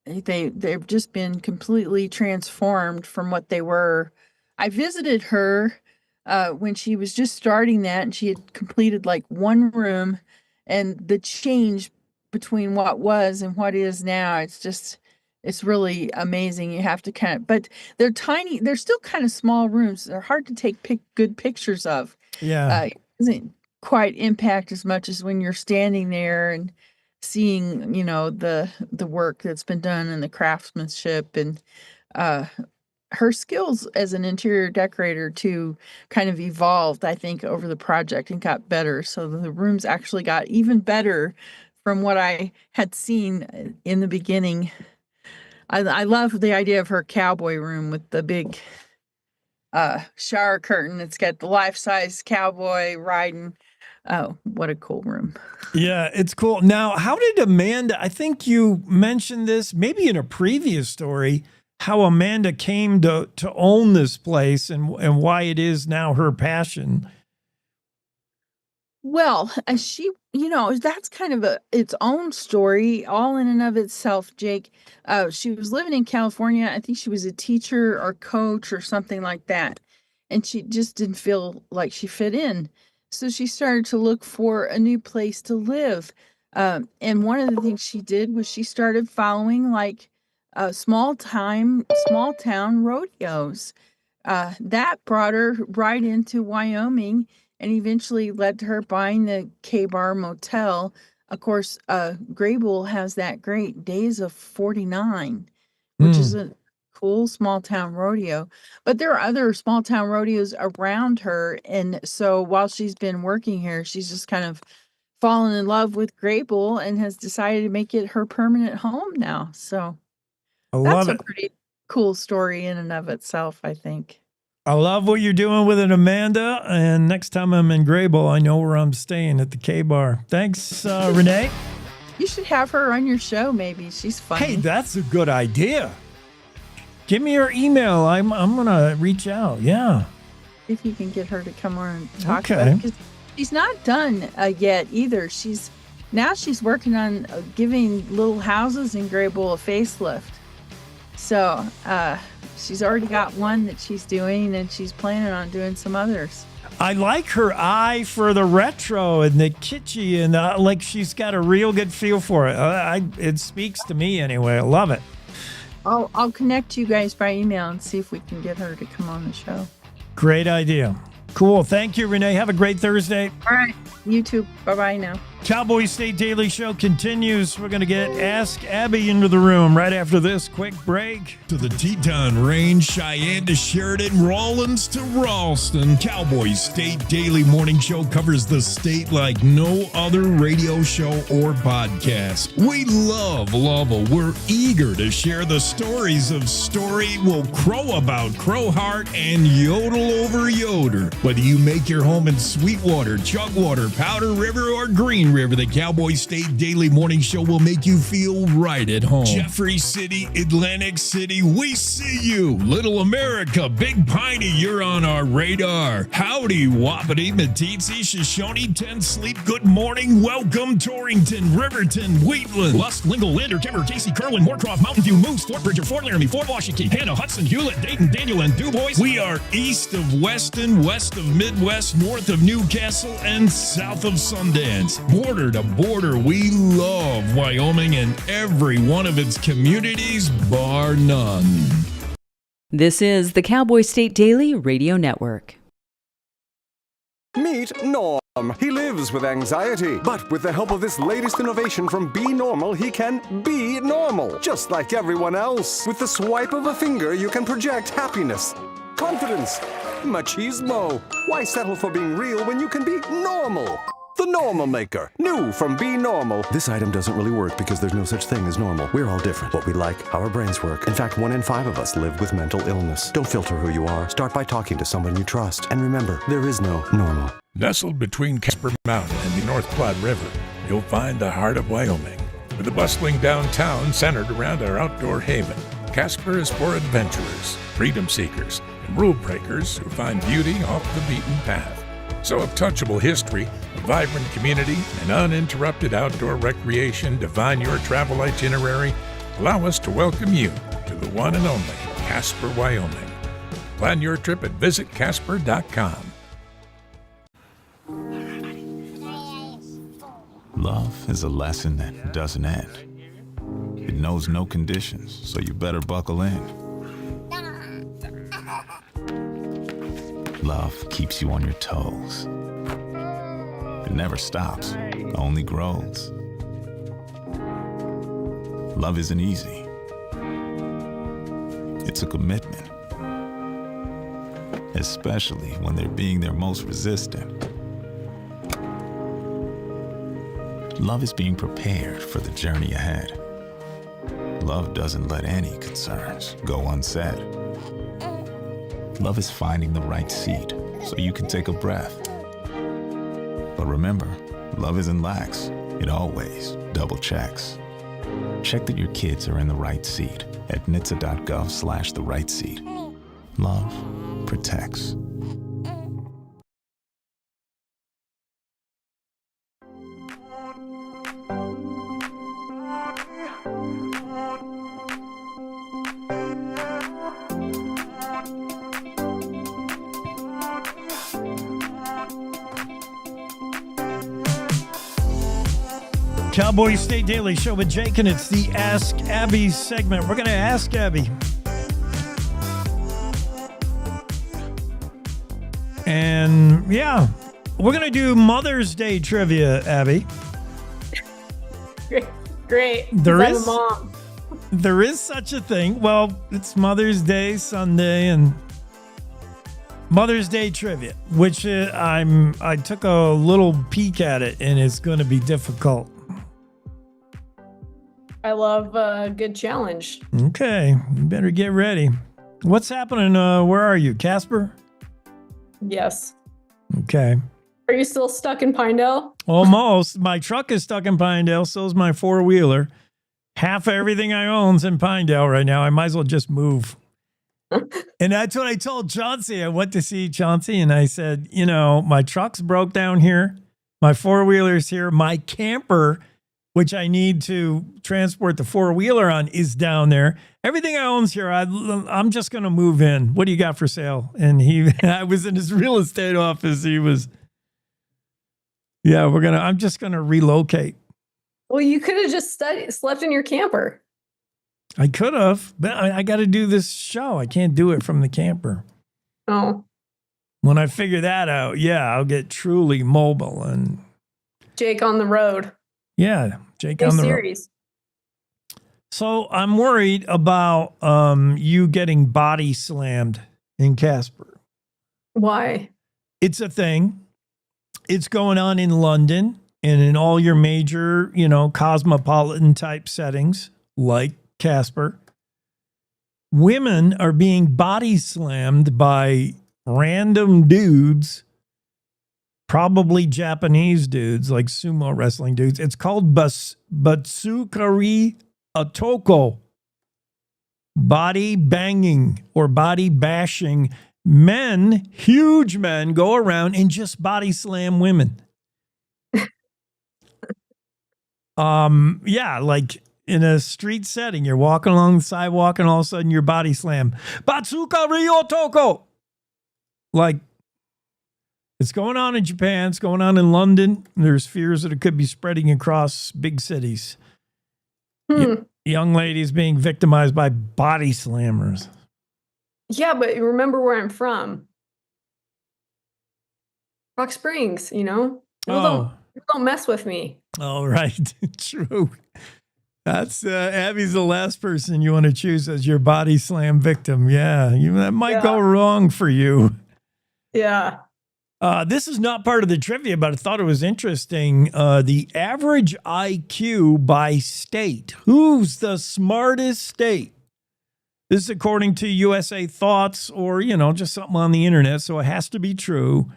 They've just been completely transformed from what they were. I visited her when she was just starting that, and she had completed like one room, and the change between what was and what is now, it's really amazing. You have to but they're tiny, they're still kind of small rooms. They're hard to take good pictures of. Yeah. It doesn't quite impact as much as when you're standing there and seeing, the work that's been done and the craftsmanship, and her skills as an interior decorator too kind of evolved, I think, over the project and got better. So the rooms actually got even better from what I had seen in the beginning. I love the idea of her cowboy room with the big shower curtain. It's got the life-size cowboy riding. Oh, what a cool room. Yeah, it's cool. Now, how did Amanda, I think you mentioned this maybe in a previous story, how Amanda came to own this place and why it is now her passion. Well, she, that's kind of its own story, all in and of itself, Jake. She was living in California. I think she was a teacher or coach or something like that. And she just didn't feel like she fit in. So she started to look for a new place to live. And one of the things she did was she started following like small town rodeos. That brought her right into Wyoming and eventually led to her buying the K-Bar Motel. Of course, Grable has that great Days of 49, which is a cool small town rodeo. But there are other small town rodeos around her. And so while she's been working here, she's just kind of fallen in love with Grable and has decided to make it her permanent home now. So I that's love a it. pretty cool story in and of itself, I think. I love what you're doing with it, Amanda. And next time I'm in Grable, I know where I'm staying at the K-Bar. Thanks, Renee. You should have her on your show, maybe. She's funny. Hey, that's a good idea. Give me her email. I'm gonna reach out. Yeah. If you can get her to come on and talk Okay. about it. Because she's not done yet either. She's working on giving little houses in Grable a facelift. So she's already got one that she's doing, and she's planning on doing some others. I like her eye for the retro and the kitschy, and like she's got a real good feel for it. It speaks to me anyway. I love it. I'll connect you guys by email and see if we can get her to come on the show. Great idea. Cool. Thank you, Renee. Have a great Thursday. All right. You too. Bye-bye now. Cowboy State Daily Show continues. We're going to get Ask Abby into the room right after this quick break. To the Teton Range, Cheyenne to Sheridan, Rawlins to Ralston, Cowboy State Daily Morning Show covers the state like no other radio show or podcast. We love Lovell. We're eager to share the stories of Story Will Crow About Crowheart and Yodel Over Yoder. Whether you make your home in Sweetwater, Chugwater, Powder River, or Green River, the Cowboy State Daily Morning Show will make you feel right at home. Jeffrey City, Atlantic City, we see you. Little America, Big Piney, you're on our radar. Howdy, Wapiti, Meeteetse, Shoshone, Ten Sleep, good morning. Welcome, Torrington, Riverton, Wheatland, Lusk, Lingle, Lander, Timber, Casey, Kerwin, Moorcroft, Mountain View, Moose, Fort Bridger, Fort Laramie, Fort Washington, Hannah, Hudson, Hewlett, Dayton, Daniel, and DuBois. We are east of Weston, west of Midwest, north of Newcastle, and south of Sundance. Border to border, we love Wyoming and every one of its communities, bar none. This is the Cowboy State Daily Radio Network. Meet Norm. He lives with anxiety, but with the help of this latest innovation from Be Normal, he can be normal, just like everyone else. With the swipe of a finger, you can project happiness, confidence, machismo. Why settle for being real when you can be normal? The Normal Maker, new from Be Normal. This item doesn't really work because there's no such thing as normal. We're all different. What we like, how our brains work. In fact, 1 in 5 of us live with mental illness. Don't filter who you are. Start by talking to someone you trust. And remember, there is no normal. Nestled between Casper Mountain and the North Platte River, you'll find the heart of Wyoming. With a bustling downtown centered around our outdoor haven, Casper is for adventurers, freedom seekers, and rule breakers who find beauty off the beaten path. So if touchable history, a vibrant community, and uninterrupted outdoor recreation define your travel itinerary, allow us to welcome you to the one and only Casper, Wyoming. Plan your trip at visitcasper.com. Love is a lesson that doesn't end. It knows no conditions, so you better buckle in. Love keeps you on your toes. It never stops, only grows. Love isn't easy. It's a commitment. Especially when they're being their most resistant. Love is being prepared for the journey ahead. Love doesn't let any concerns go unsaid. Love is finding the right seat so you can take a breath. But remember, love isn't lax. It always double checks. Check that your kids are in the right seat at nhtsa.gov/the right seat. Love protects. Cowboy State Daily Show with Jake, and it's the Ask Abby segment. We're going to ask Abby. And yeah, we're going to do Mother's Day trivia, Abby. Great. There I'm is- a mom. There is such a thing. Well, it's Mother's Day Sunday and Mother's Day trivia, which I took a little peek at it, and it's going to be difficult. I love a good challenge. Okay, you better get ready. What's happening? Where are you, Casper? Yes. Okay. Are you still stuck in Pinedale? Almost. My truck is stuck in Pinedale. So is my four-wheeler. Half of everything I own's in Pinedale right now. I might as well just move. And that's what I told Chauncey. I went to see Chauncey, and I said, my truck's broke down here. My four-wheeler's here. My camper, which I need to transport the four-wheeler on, is down there. Everything I own's here. I'm just going to move in. What do you got for sale? And I was in his real estate office. He was, I'm just going to relocate. Well, you could have just slept in your camper. I could have, but I got to do this show. I can't do it from the camper. Oh. When I figure that out, I'll get truly mobile and Jake on the road. Yeah, Jake New on the series. road. So I'm worried about you getting body slammed in Casper. Why? It's a thing. It's going on in London and in all your major, cosmopolitan type settings like Casper. Women are being body slammed by random dudes, probably Japanese dudes, like sumo wrestling dudes. It's called Batsukari Otoko. Body banging or body bashing. Men, huge men, go around and just body slam women. Like in a street setting, you're walking along the sidewalk and all of a sudden you're body slam. Batsukari Otoko. Like, it's going on in Japan. It's going on in London. There's fears that it could be spreading across big cities. Young ladies being victimized by body slammers. Yeah, but remember where I'm from. Rock Springs, People don't mess with me. All right. True. That's Abby's the last person you want to choose as your body slam victim. Yeah, that might go wrong for you. Yeah. This is not part of the trivia, but I thought it was interesting. The average IQ by state. Who's the smartest state? This is according to USA Thoughts or, just something on the internet, so it has to be true.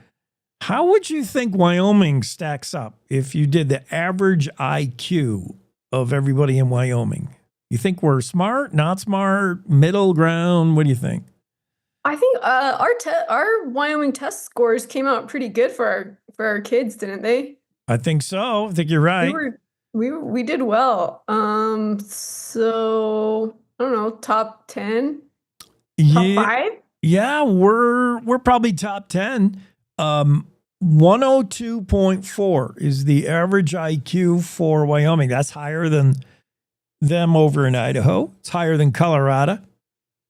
How would you think Wyoming stacks up if you did the average IQ of everybody in Wyoming? You think we're smart, not smart, middle ground? What do you think? I think our Wyoming test scores came out pretty good for our kids, didn't they? I think so. I think you're right. We did well. So I don't know, top 10, top 5. Yeah, we're probably top 10. 102.4 is the average IQ for Wyoming. That's higher than them over in Idaho. It's higher than Colorado,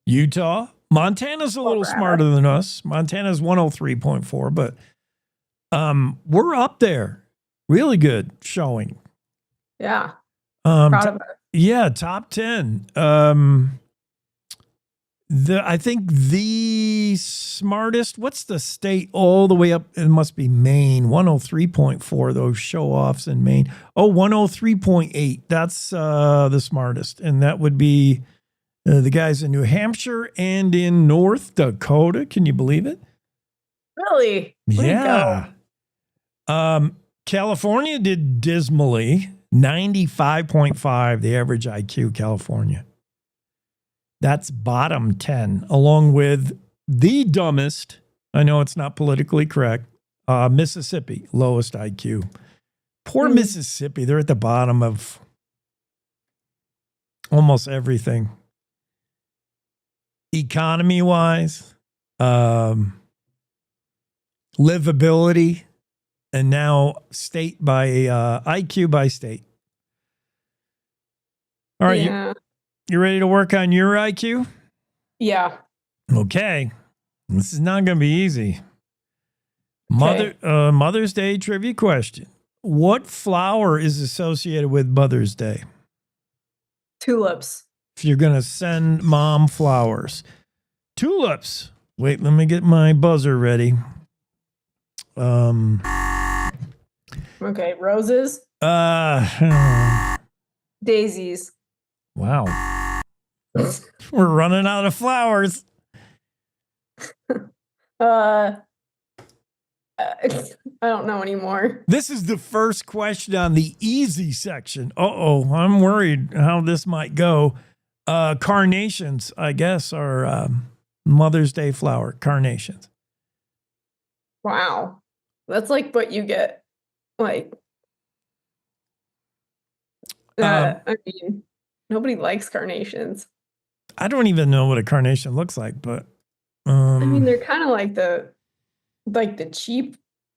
Utah. Montana's a little smarter than us. Montana's 103.4, but we're up there. Really good showing. Yeah. Proud of it. Yeah, top 10. I think the smartest, what's the state all the way up? It must be Maine, 103.4, those show-offs in Maine. Oh, 103.8, that's the smartest. And that would be the guys in New Hampshire and in North Dakota. Can you believe it? Really? Yeah. California did dismally, 95.5, the average IQ, California. That's bottom 10, along with the dumbest, I know it's not politically correct, Mississippi, lowest IQ. Poor Mississippi, they're at the bottom of almost everything. Economy-wise, livability, and now state by IQ by state. All right. Yeah. You ready to work on your IQ? Yeah. Okay. This is not going to be easy. Mother's Day trivia question. What flower is associated with Mother's Day? Tulips. If you're going to send mom flowers. Tulips. Wait, let me get my buzzer ready. Okay. Roses. Daisies. Wow. We're running out of flowers. I don't know anymore. This is the first question on the easy section. Uh-oh, I'm worried how this might go. Carnations, I guess, are Mother's Day flower. Carnations. Wow. That's like what you get. Like, I mean, nobody likes carnations. I don't even know what a carnation looks like, but I mean, they're kind of like the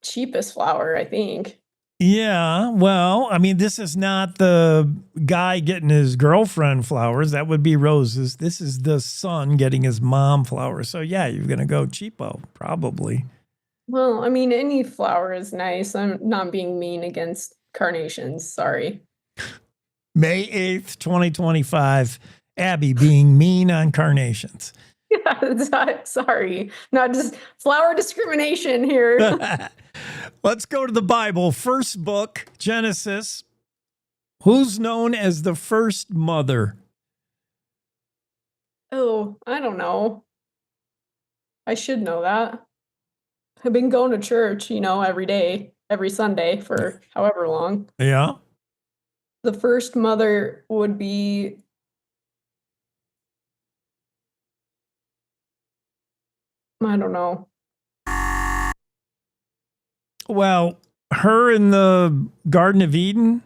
cheapest flower, I think. yeah, well, I mean, this is not the guy getting his girlfriend flowers. That would be roses. This is the son getting his mom flowers. So, yeah, you're going to go cheapo, probably. Well, I mean, any flower is nice. I'm not being mean against carnations. Sorry. May 8th, 2025. Abby being mean on carnations. Yeah, sorry. Not just flower discrimination here. Let's go to the Bible. First book, Genesis. Who's known as the first mother? Oh, I don't know. I should know that. I've been going to church, every day, every Sunday for however long. Yeah. The first mother would be I don't know. Well, her in the Garden of Eden,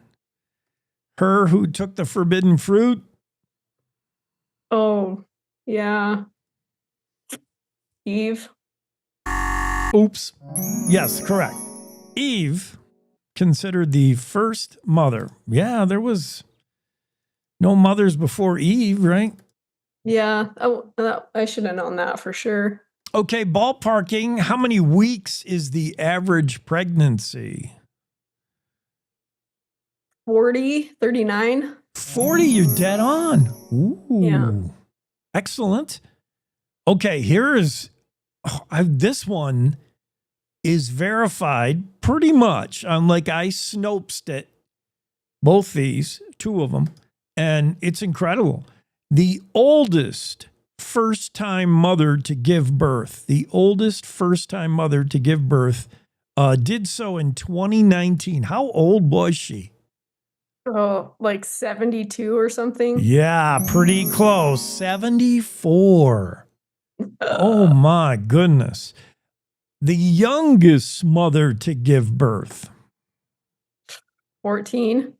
her who took the forbidden fruit. Oh, yeah. Eve. Oops. Yes, correct. Eve, considered the first mother. Yeah, there was no mothers before Eve, right? Yeah, I should have known that for sure. Okay, ballparking. How many weeks is the average pregnancy? 40, 39. 40, you're dead on. Ooh. Yeah. Excellent. Okay, here's this one is verified pretty much. I snoped it, both these, two of them, and it's incredible. The oldest first-time mother to give birth, did so in 2019. How old was she? Oh, like 72 or something? Yeah, pretty close. 74. Oh my goodness. The youngest mother to give birth. 14.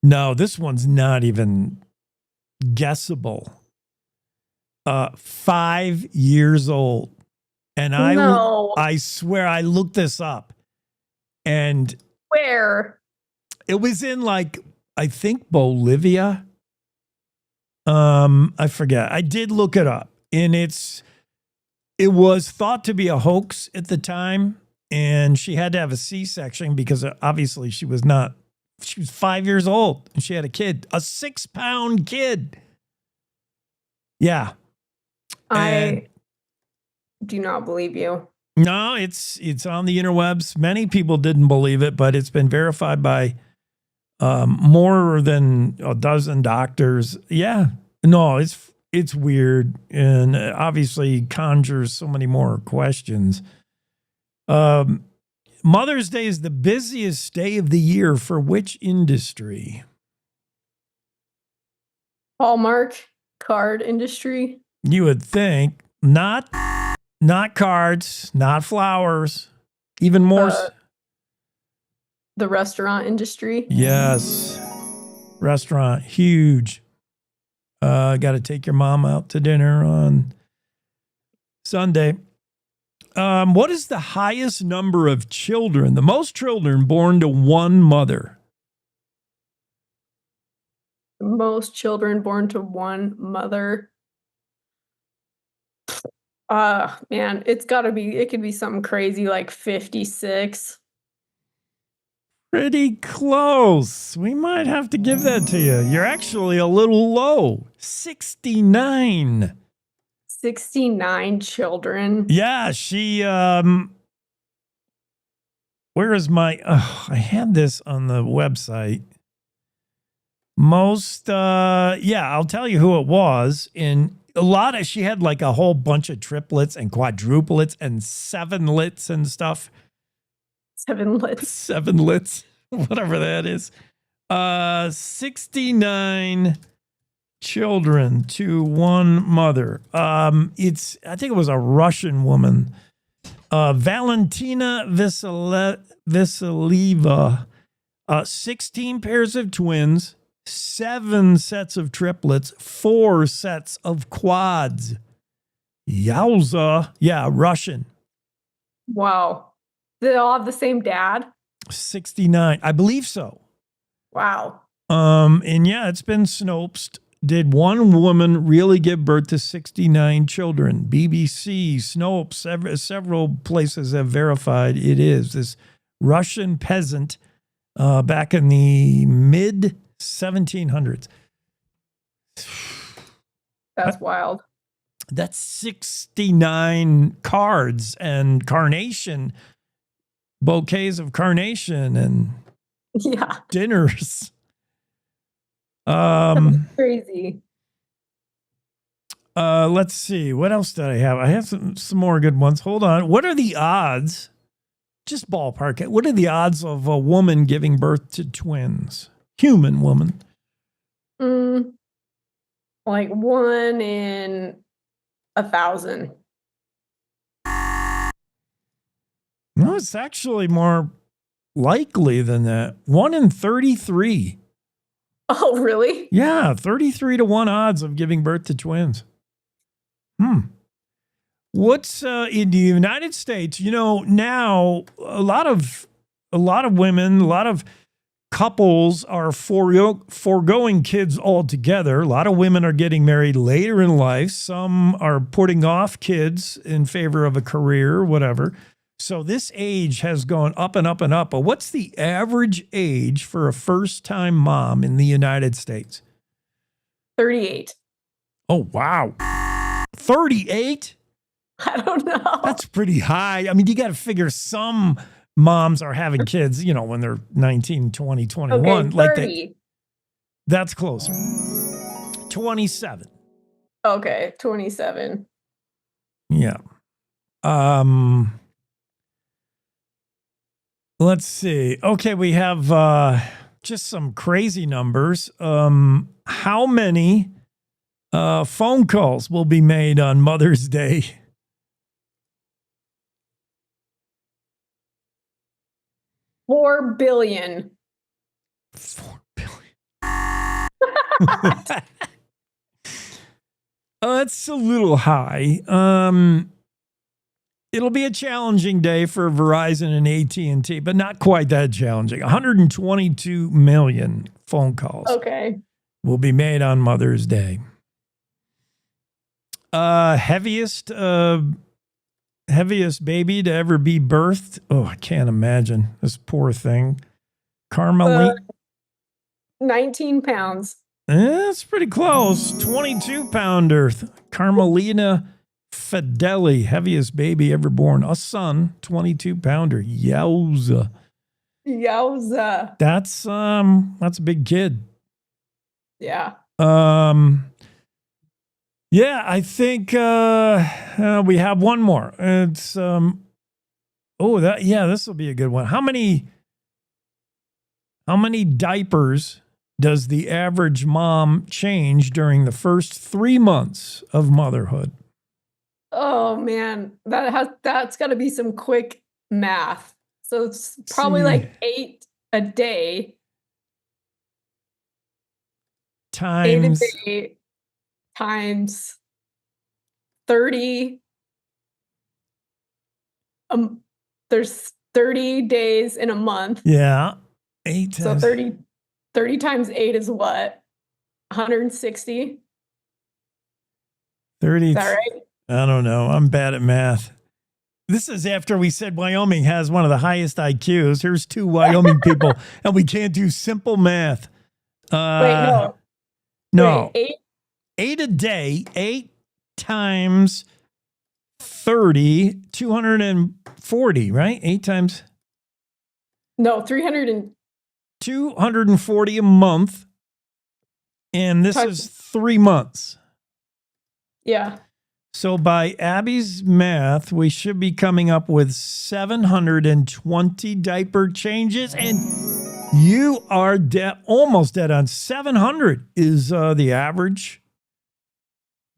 No, this one's not even guessable. 5 years old. And I swear I looked this up. And where? It was in I think Bolivia. I forget. I did look it up, and it was thought to be a hoax at the time, and she had to have a C-section because obviously she was 5 years old and she had a kid, a 6-pound kid. Yeah. I do not believe you. No, it's on the interwebs. Many people didn't believe it, but it's been verified by more than a dozen doctors. Yeah. No, it's weird, and obviously conjures so many more questions. Mother's Day is the busiest day of the year for which industry? Hallmark card industry. You would think not cards, not flowers, even more. The restaurant industry. Yes. Restaurant, huge. Got to take your mom out to dinner on Sunday. What is the highest number of children, the most children born to one mother? Most children born to one mother. Man, it could be something crazy like 56. Pretty close. We might have to give that to you. You're actually a little low. 69. 69 children. Yeah, she where is my I had this on the website. Most I'll tell you who it was. In a lot of she had like a whole bunch of triplets and quadruplets and sevenlets and stuff. Sevenlets, whatever that is. 69 children to one mother. I think it was a Russian woman. Valentina Vasileva. 16 pairs of twins, 7 sets of triplets, 4 sets of quads. Yowza. Yeah, Russian. Wow. They all have the same dad? 69. I believe so. Wow. And yeah, it's been Snopes. Did one woman really give birth to 69 children? BBC, Snopes, several places have verified it is. This Russian peasant back in the mid 1700s. That's wild. That's 69 cards and carnation, bouquets of carnation and dinners. That's crazy. Let's see. What else did I have? I have some more good ones. Hold on. What are the odds? Just ballpark it. What are the odds of a woman giving birth to twins? Human woman. Like 1 in 1,000. No, it's actually more likely than that. 1 in 33. Oh, really? Yeah, 33 to 1 odds of giving birth to twins. What's in the United States? You know, now a lot of women, a lot of couples are foregoing kids altogether. A lot of women are getting married later in life. Some are putting off kids in favor of a career, whatever. So this age has gone up and up and up. But what's the average age for a first-time mom in the United States? 38. Oh, wow. 38? I don't know. That's pretty high. I mean, you got to figure some moms are having kids, you know, when they're 19, 20, 21. Okay, 30. Like that's closer. 27. Okay, 27. Yeah. Let's see. Okay, we have just some crazy numbers. How many phone calls will be made on Mother's Day? 4 billion. 4 billion. That's a little high. It'll be a challenging day for Verizon and AT&T, but not quite that challenging. 122 million phone calls will be made on Mother's Day. Heaviest baby to ever be birthed. Oh, I can't imagine this poor thing. Carmelita. 19 pounds. That's pretty close. 22-pounder. Carmelina Fedeli, heaviest baby ever born. A son, 22-pounder. Yowza. Yowza. That's a big kid. Yeah. Yeah, I think we have one more. It's this will be a good one. How many diapers does the average mom change during the first 3 months of motherhood? Oh man, that's got to be some quick math. So it's probably like 8 a day. Times 8 a day times 30. There's 30 days in a month. Yeah. 8 times. So 30 times 8 is what? 160. 30. Is that right? I don't know. I'm bad at math. This is after we said Wyoming has one of the highest IQs. Here's 2 Wyoming people, and we can't do simple math. Wait, no. No. Wait, 8 a day, 8 times 30, 240, right? 8 times. No, 240 a month. And this is 3 months. Yeah. So by Abby's math, we should be coming up with 720 diaper changes. And you are almost dead on. 700 is the average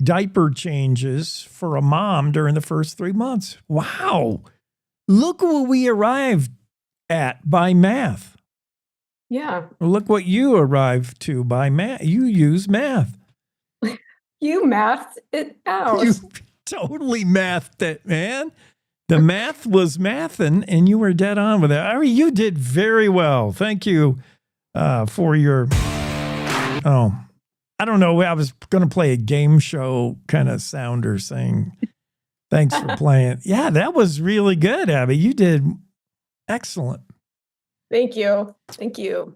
diaper changes for a mom during the first 3 months. Wow. Look what we arrived at by math. Yeah. Look what you arrived to by math. You use math. You mathed it out. You totally mathed it, man. The math was mathin', and you were dead on with it. Ari, you did very well. Thank you for your... Oh, I don't know. I was going to play a game show kind of sounder saying, thanks for playing. Yeah, that was really good, Abby. You did excellent. Thank you. Thank you.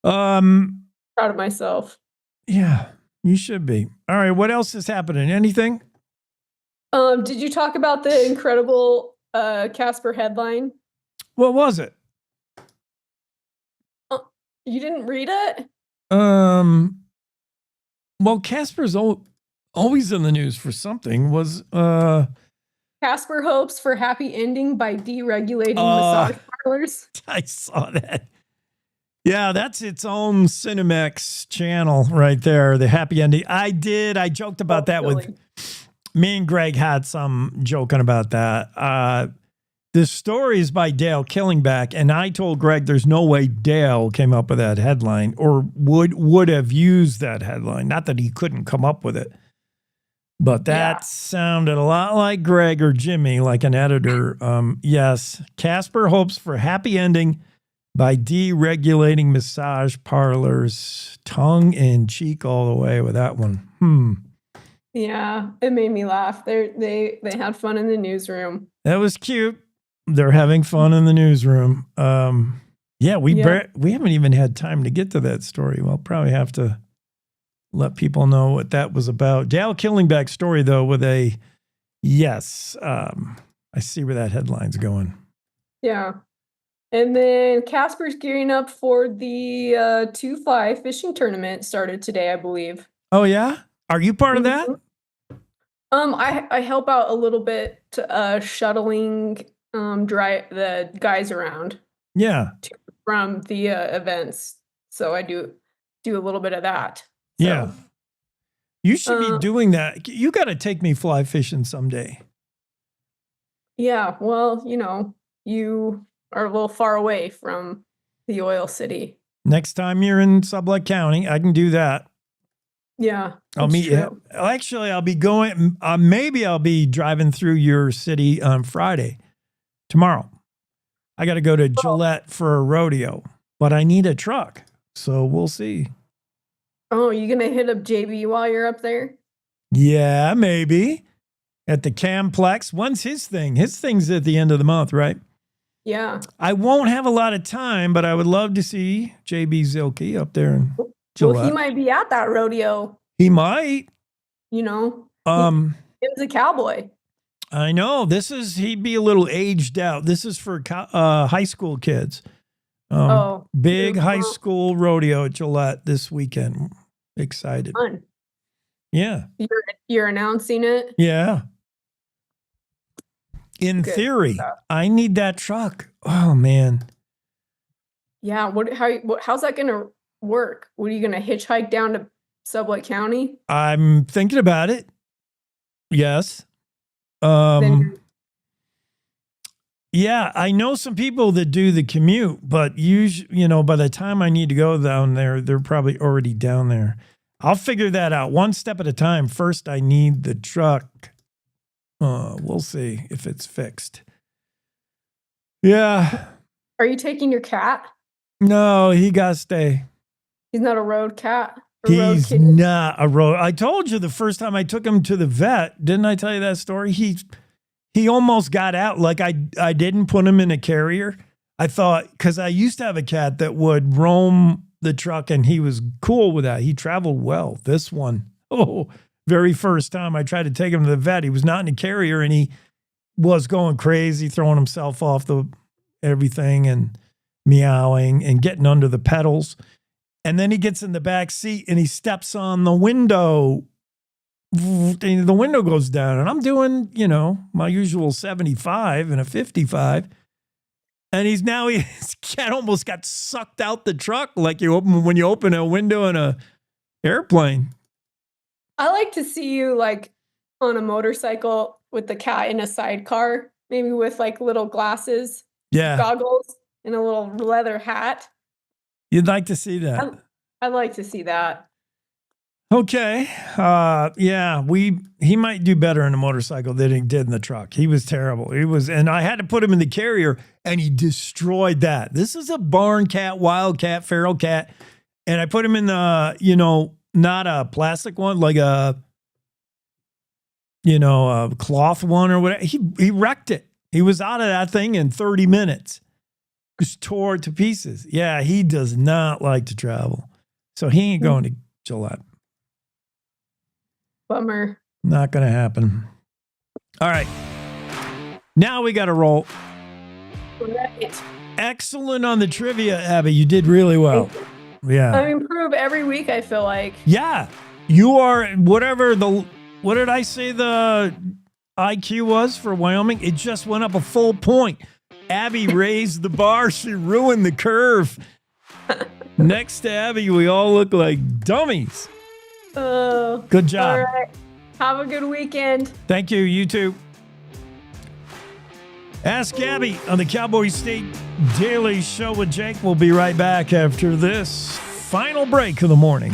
Proud of myself. Yeah, you should be. All right, what else is happening? Anything? Did you talk about the incredible Casper headline? What was it? You didn't read it? Well, Casper's always in the news for something. Was Casper hopes for happy ending by deregulating massage parlors. I saw that. Yeah, that's its own Cinemax channel right there. The happy ending. I joked about that with me and Greg had some joking about that. The story is by Dale Killingback, and I told Greg there's no way Dale came up with that headline or would have used that headline. Not that he couldn't come up with it, but that sounded a lot like Greg or Jimmy, like an editor. Yes, Casper hopes for happy ending by deregulating massage parlors. Tongue in cheek all the way with that one. Yeah, it made me laugh. They had fun in the newsroom. That was cute. They're having fun in the newsroom. We haven't even had time to get to that story. We'll probably have to let people know what that was about. Dale Killingback's story, though, with a yes. I see where that headline's going. Yeah. And then Casper's gearing up for the 2-5 fishing tournament started today, I believe. Oh, yeah? Are you part of that? I help out a little bit shuttling the guys around. Yeah. From the events. So I do a little bit of that. So. Yeah. You should be doing that. You got to take me fly fishing someday. Yeah, well, you are a little far away from the oil city. Next time you're in Sublette County, I can do that. Yeah. I'll meet you. Actually, I'll be going, maybe I'll be driving through your city on Friday, tomorrow. I got to go to Gillette for a rodeo, but I need a truck. So we'll see. Oh, you going to hit up JB while you're up there? Yeah, maybe. At the Camplex. When's his thing? His thing's at the end of the month, right? Yeah. I won't have a lot of time, but I would love to see JB Zilke up there in Gillette. Well, he might be at that rodeo. He might. He was a cowboy. I know. He'd be a little aged out. This is for high school kids. Big high school rodeo at Gillette this weekend. Excited. Fun. Yeah. You're announcing it? Yeah. In theory, I need that truck. Oh, man. Yeah. How's that going to work? What, are you going to hitchhike down to Sublette County? I'm thinking about it. Yes. Yeah, I know some people that do the commute, but usually, by the time I need to go down there, they're probably already down there. I'll figure that out one step at a time. First, I need the truck. We'll see if it's fixed. Yeah. Are you taking your cat? No, he got to stay. He's not a road cat? He's not a road. I told you the first time I took him to the vet, didn't I tell you that story? He almost got out. Like I didn't put him in a carrier. I thought, because I used to have a cat that would roam the truck and he was cool with that. He traveled well. This one, very first time I tried to take him to the vet, he was not in a carrier and he was going crazy, throwing himself off the everything and meowing and getting under the pedals. And then he gets in the back seat and he steps on the window. And the window goes down and I'm doing, my usual 75 and a 55. And his cat almost got sucked out the truck like when you open a window in a airplane. I like to see you like on a motorcycle with the cat in a sidecar, maybe with like little glasses, goggles, and a little leather hat. You'd like to see that? I'd like to see that. Okay. He might do better in a motorcycle than he did in the truck. He was terrible. And I had to put him in the carrier and he destroyed that. This is a barn cat, wild cat, feral cat. And I put him in the, not a plastic one, like a cloth one or whatever. He wrecked it. He was out of that thing in 30 minutes. Just tore it to pieces. Yeah, he does not like to travel. So he ain't going to Gillette. Bummer. Not going to happen. All right. Now we got to roll. Right. Excellent on the trivia, Abby. You did really well. Yeah. I improve every week, I feel like. Yeah. You are what did I say the IQ was for Wyoming? It just went up a full point. Abby raised the bar. She ruined the curve. Next to Abby, we all look like dummies. Good job. All right. Have a good weekend. Thank you. You too. Ask Abby on the Cowboy State Daily Show with Jake. We'll be right back after this final break of the morning.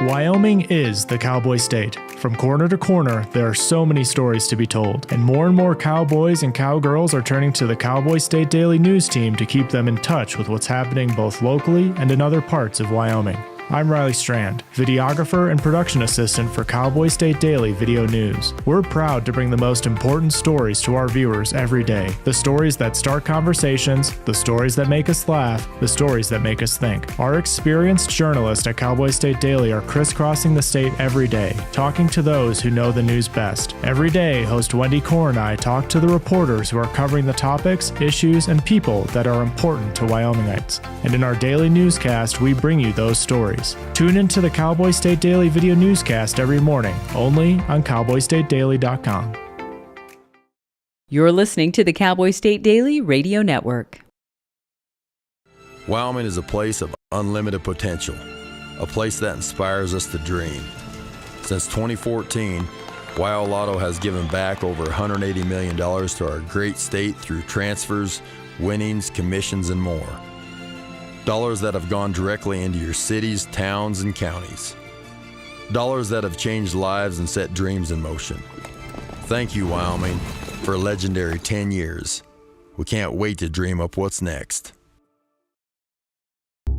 Wyoming is the cowboy state. From corner to corner, there are so many stories to be told, and more cowboys and cowgirls are turning to the Cowboy State Daily News team to keep them in touch with what's happening both locally and in other parts of Wyoming. I'm Riley Strand, videographer and production assistant for Cowboy State Daily Video News. We're proud to bring the most important stories to our viewers every day. The stories that start conversations, the stories that make us laugh, the stories that make us think. Our experienced journalists at Cowboy State Daily are crisscrossing the state every day, talking to those who know the news best. Every day, host Wendy Core and I talk to the reporters who are covering the topics, issues, and people that are important to Wyomingites. And in our daily newscast, we bring you those stories. Tune into the Cowboy State Daily video newscast every morning, only on cowboystatedaily.com. You're listening to the Cowboy State Daily Radio Network. Wyoming is a place of unlimited potential, a place that inspires us to dream. Since 2014, Wyo Lotto has given back over $180 million to our great state through transfers, winnings, commissions, and more. Dollars that have gone directly into your cities, towns, and counties. Dollars that have changed lives and set dreams in motion. Thank you, Wyoming, for a legendary 10 years. We can't wait to dream up what's next.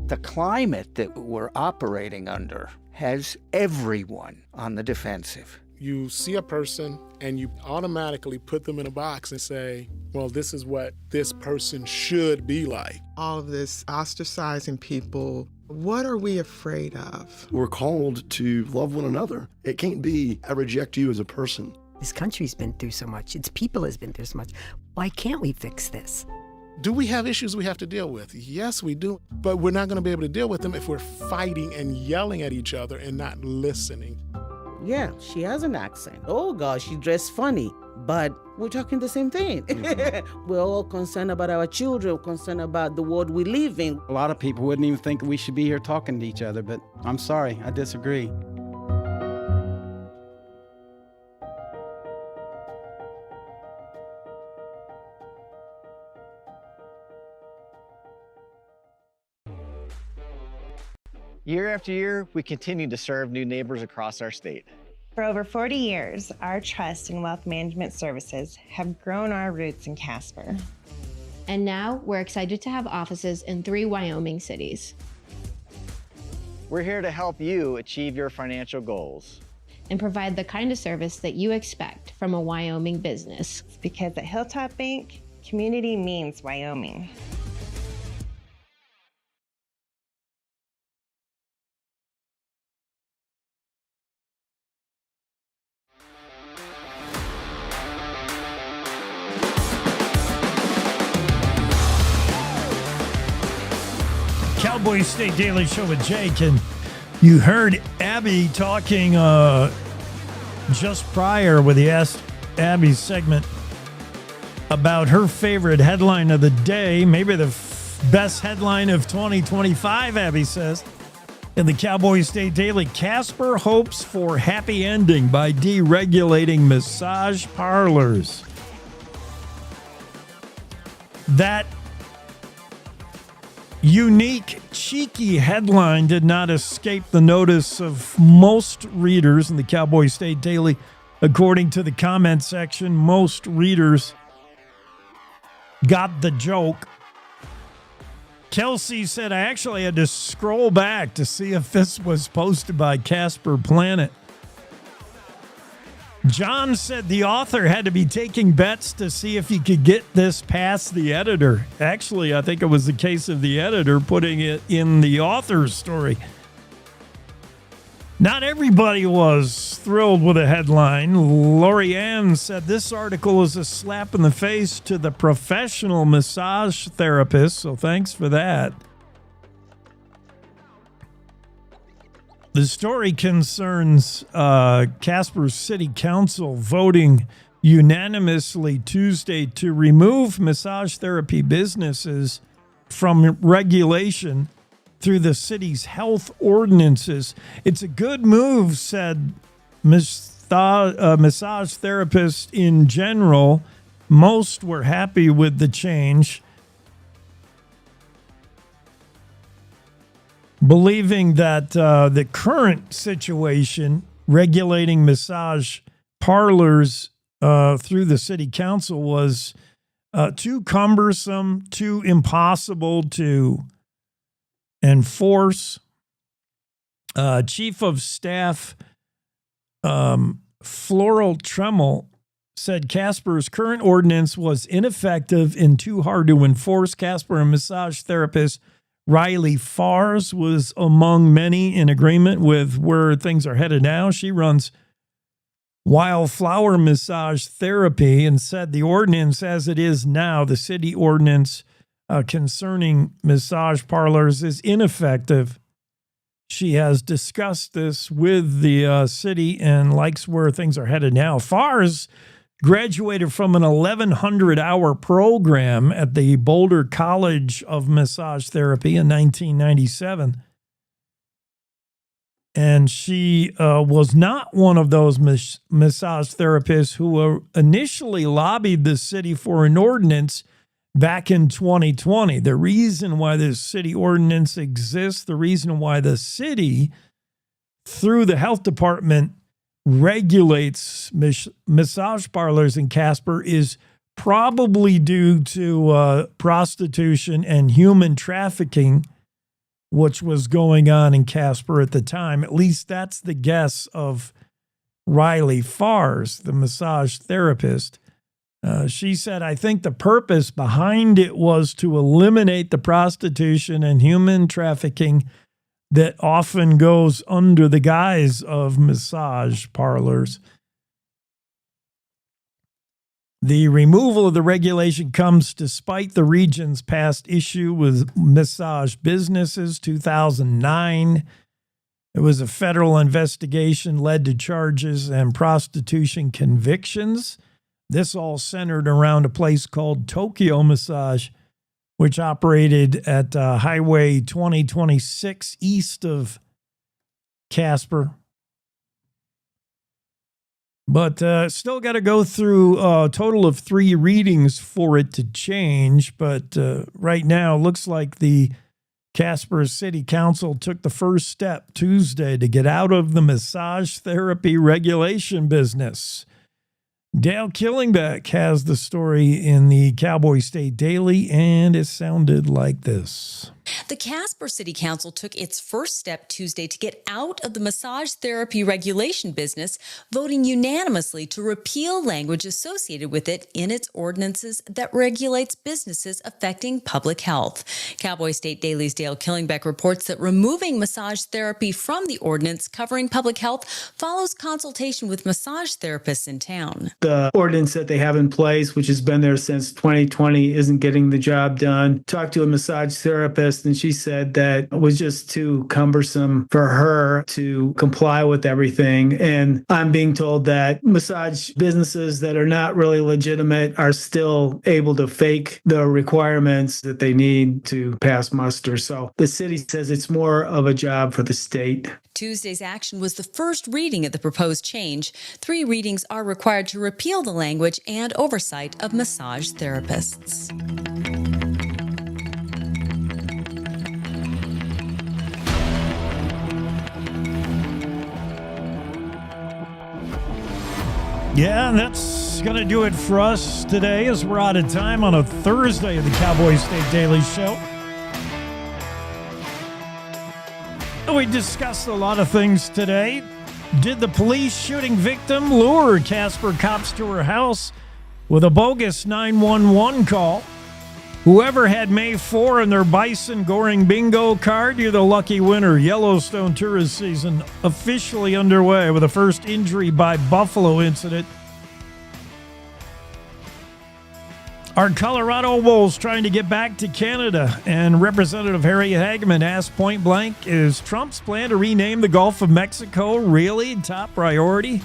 The climate that we're operating under has everyone on the defensive. You see a person and you automatically put them in a box and say, well, this is what this person should be like. All of this ostracizing people, what are we afraid of? We're called to love one another. It can't be, I reject you as a person. This country's been through so much. Its people has been through so much. Why can't we fix this? Do we have issues we have to deal with? Yes, we do. But we're not going to be able to deal with them if we're fighting and yelling at each other and not listening. Yeah, she has an accent. Oh, gosh, she dressed funny. But we're talking the same thing. We're all concerned about our children, concerned about the world we live in. A lot of people wouldn't even think we should be here talking to each other, but I'm sorry, I disagree. Year after year, we continue to serve new neighbors across our state. For over 40 years, our trust in wealth management services have grown our roots in Casper. And now we're excited to have offices in 3 Wyoming cities. We're here to help you achieve your financial goals And provide the kind of service that you expect from a Wyoming business. Because at Hilltop Bank, community means Wyoming. Cowboy State Daily Show with Jake, and you heard Abby talking just prior with the Ask Abby segment about her favorite headline of the day, maybe the best headline of 2025, Abby says. In the Cowboy State Daily, Casper hopes for happy ending by deregulating massage parlors. That unique, cheeky headline did not escape the notice of most readers in the Cowboy State Daily. According to the comment section, most readers got the joke. Kelsey said, I actually had to scroll back to see if this was posted by Casper Planet. John said the author had to be taking bets to see if he could get this past the editor. Actually, I think it was the case of the editor putting it in the author's story. Not everybody was thrilled with the headline. Lori Ann said this article is a slap in the face to the professional massage therapist, so thanks for that. The story concerns Casper's City Council voting unanimously Tuesday to remove massage therapy businesses from regulation through the city's health ordinances. It's a good move, said massage therapists in general. Most were happy with the change, believing that the current situation regulating massage parlors through the city council was too cumbersome, too impossible to enforce. Chief of Staff Floral Tremmel said Casper's current ordinance was ineffective and too hard to enforce. Casper and massage therapist Riley Fars was among many in agreement with where things are headed now. She runs Wildflower Massage Therapy and said the ordinance as it is now, the city ordinance concerning massage parlors, is ineffective. She has discussed this with the city and likes where things are headed now. Fars graduated from an 1,100-hour program at the Boulder College of Massage Therapy in 1997. And she was not one of those massage therapists who initially lobbied the city for an ordinance back in 2020. The reason why this city ordinance exists, the reason why the city, through the health department, regulates massage parlors in Casper is probably due to prostitution and human trafficking, which was going on in Casper at the time. At least that's the guess of Riley Fars, the massage therapist. She said, I think the purpose behind it was to eliminate the prostitution and human trafficking that often goes under the guise of massage parlors. The removal of the regulation comes despite the region's past issue with massage businesses. 2009, there was a federal investigation led to charges and prostitution convictions. This all centered around a place called Tokyo Massage, which operated at Highway 2026 east of Casper. But still got to go through a total of 3 readings for it to change. But right now, looks like the Casper City Council took the first step Tuesday to get out of the massage therapy regulation business. Dale Killingbeck has the story in the Cowboy State Daily, and it sounded like this. The Casper City Council took its first step Tuesday to get out of the massage therapy regulation business, voting unanimously to repeal language associated with it in its ordinances that regulates businesses affecting public health. Cowboy State Daily's Dale Killingbeck reports that removing massage therapy from the ordinance covering public health follows consultation with massage therapists in town. The ordinance that they have in place, which has been there since 2020, isn't getting the job done. Talked to a massage therapist, and she said that it was just too cumbersome for her to comply with everything. And I'm being told that massage businesses that are not really legitimate are still able to fake the requirements that they need to pass muster. So the city says it's more of a job for the state. Tuesday's action was the first reading of the proposed change. 3 readings are required to repeal the language and oversight of massage therapists. Yeah, and that's going to do it for us today as we're out of time on a Thursday of the Cowboy State Daily Show. We discussed a lot of things today. Did the police shooting victim lure Casper cops to her house with a bogus 911 call? Whoever had May 4 in their bison goring bingo card, you're the lucky winner. Yellowstone tourist season officially underway with the first injury by buffalo incident. Are Colorado Wolves trying to get back to Canada? And Representative Harry Hageman asked point blank, is Trump's plan to rename the Gulf of Mexico really top priority?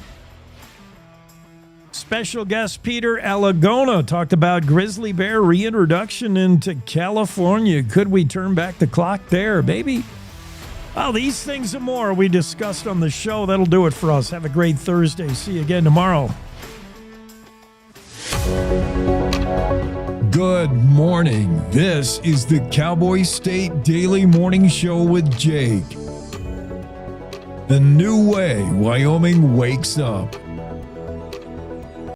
Special guest Peter Alagona talked about grizzly bear reintroduction into California. Could we turn back the clock there, baby? Well, these things and more we discussed on the show. That'll do it for us. Have a great Thursday. See you again tomorrow. Good morning. This is the Cowboy State Daily Morning Show with Jake. The new way Wyoming wakes up.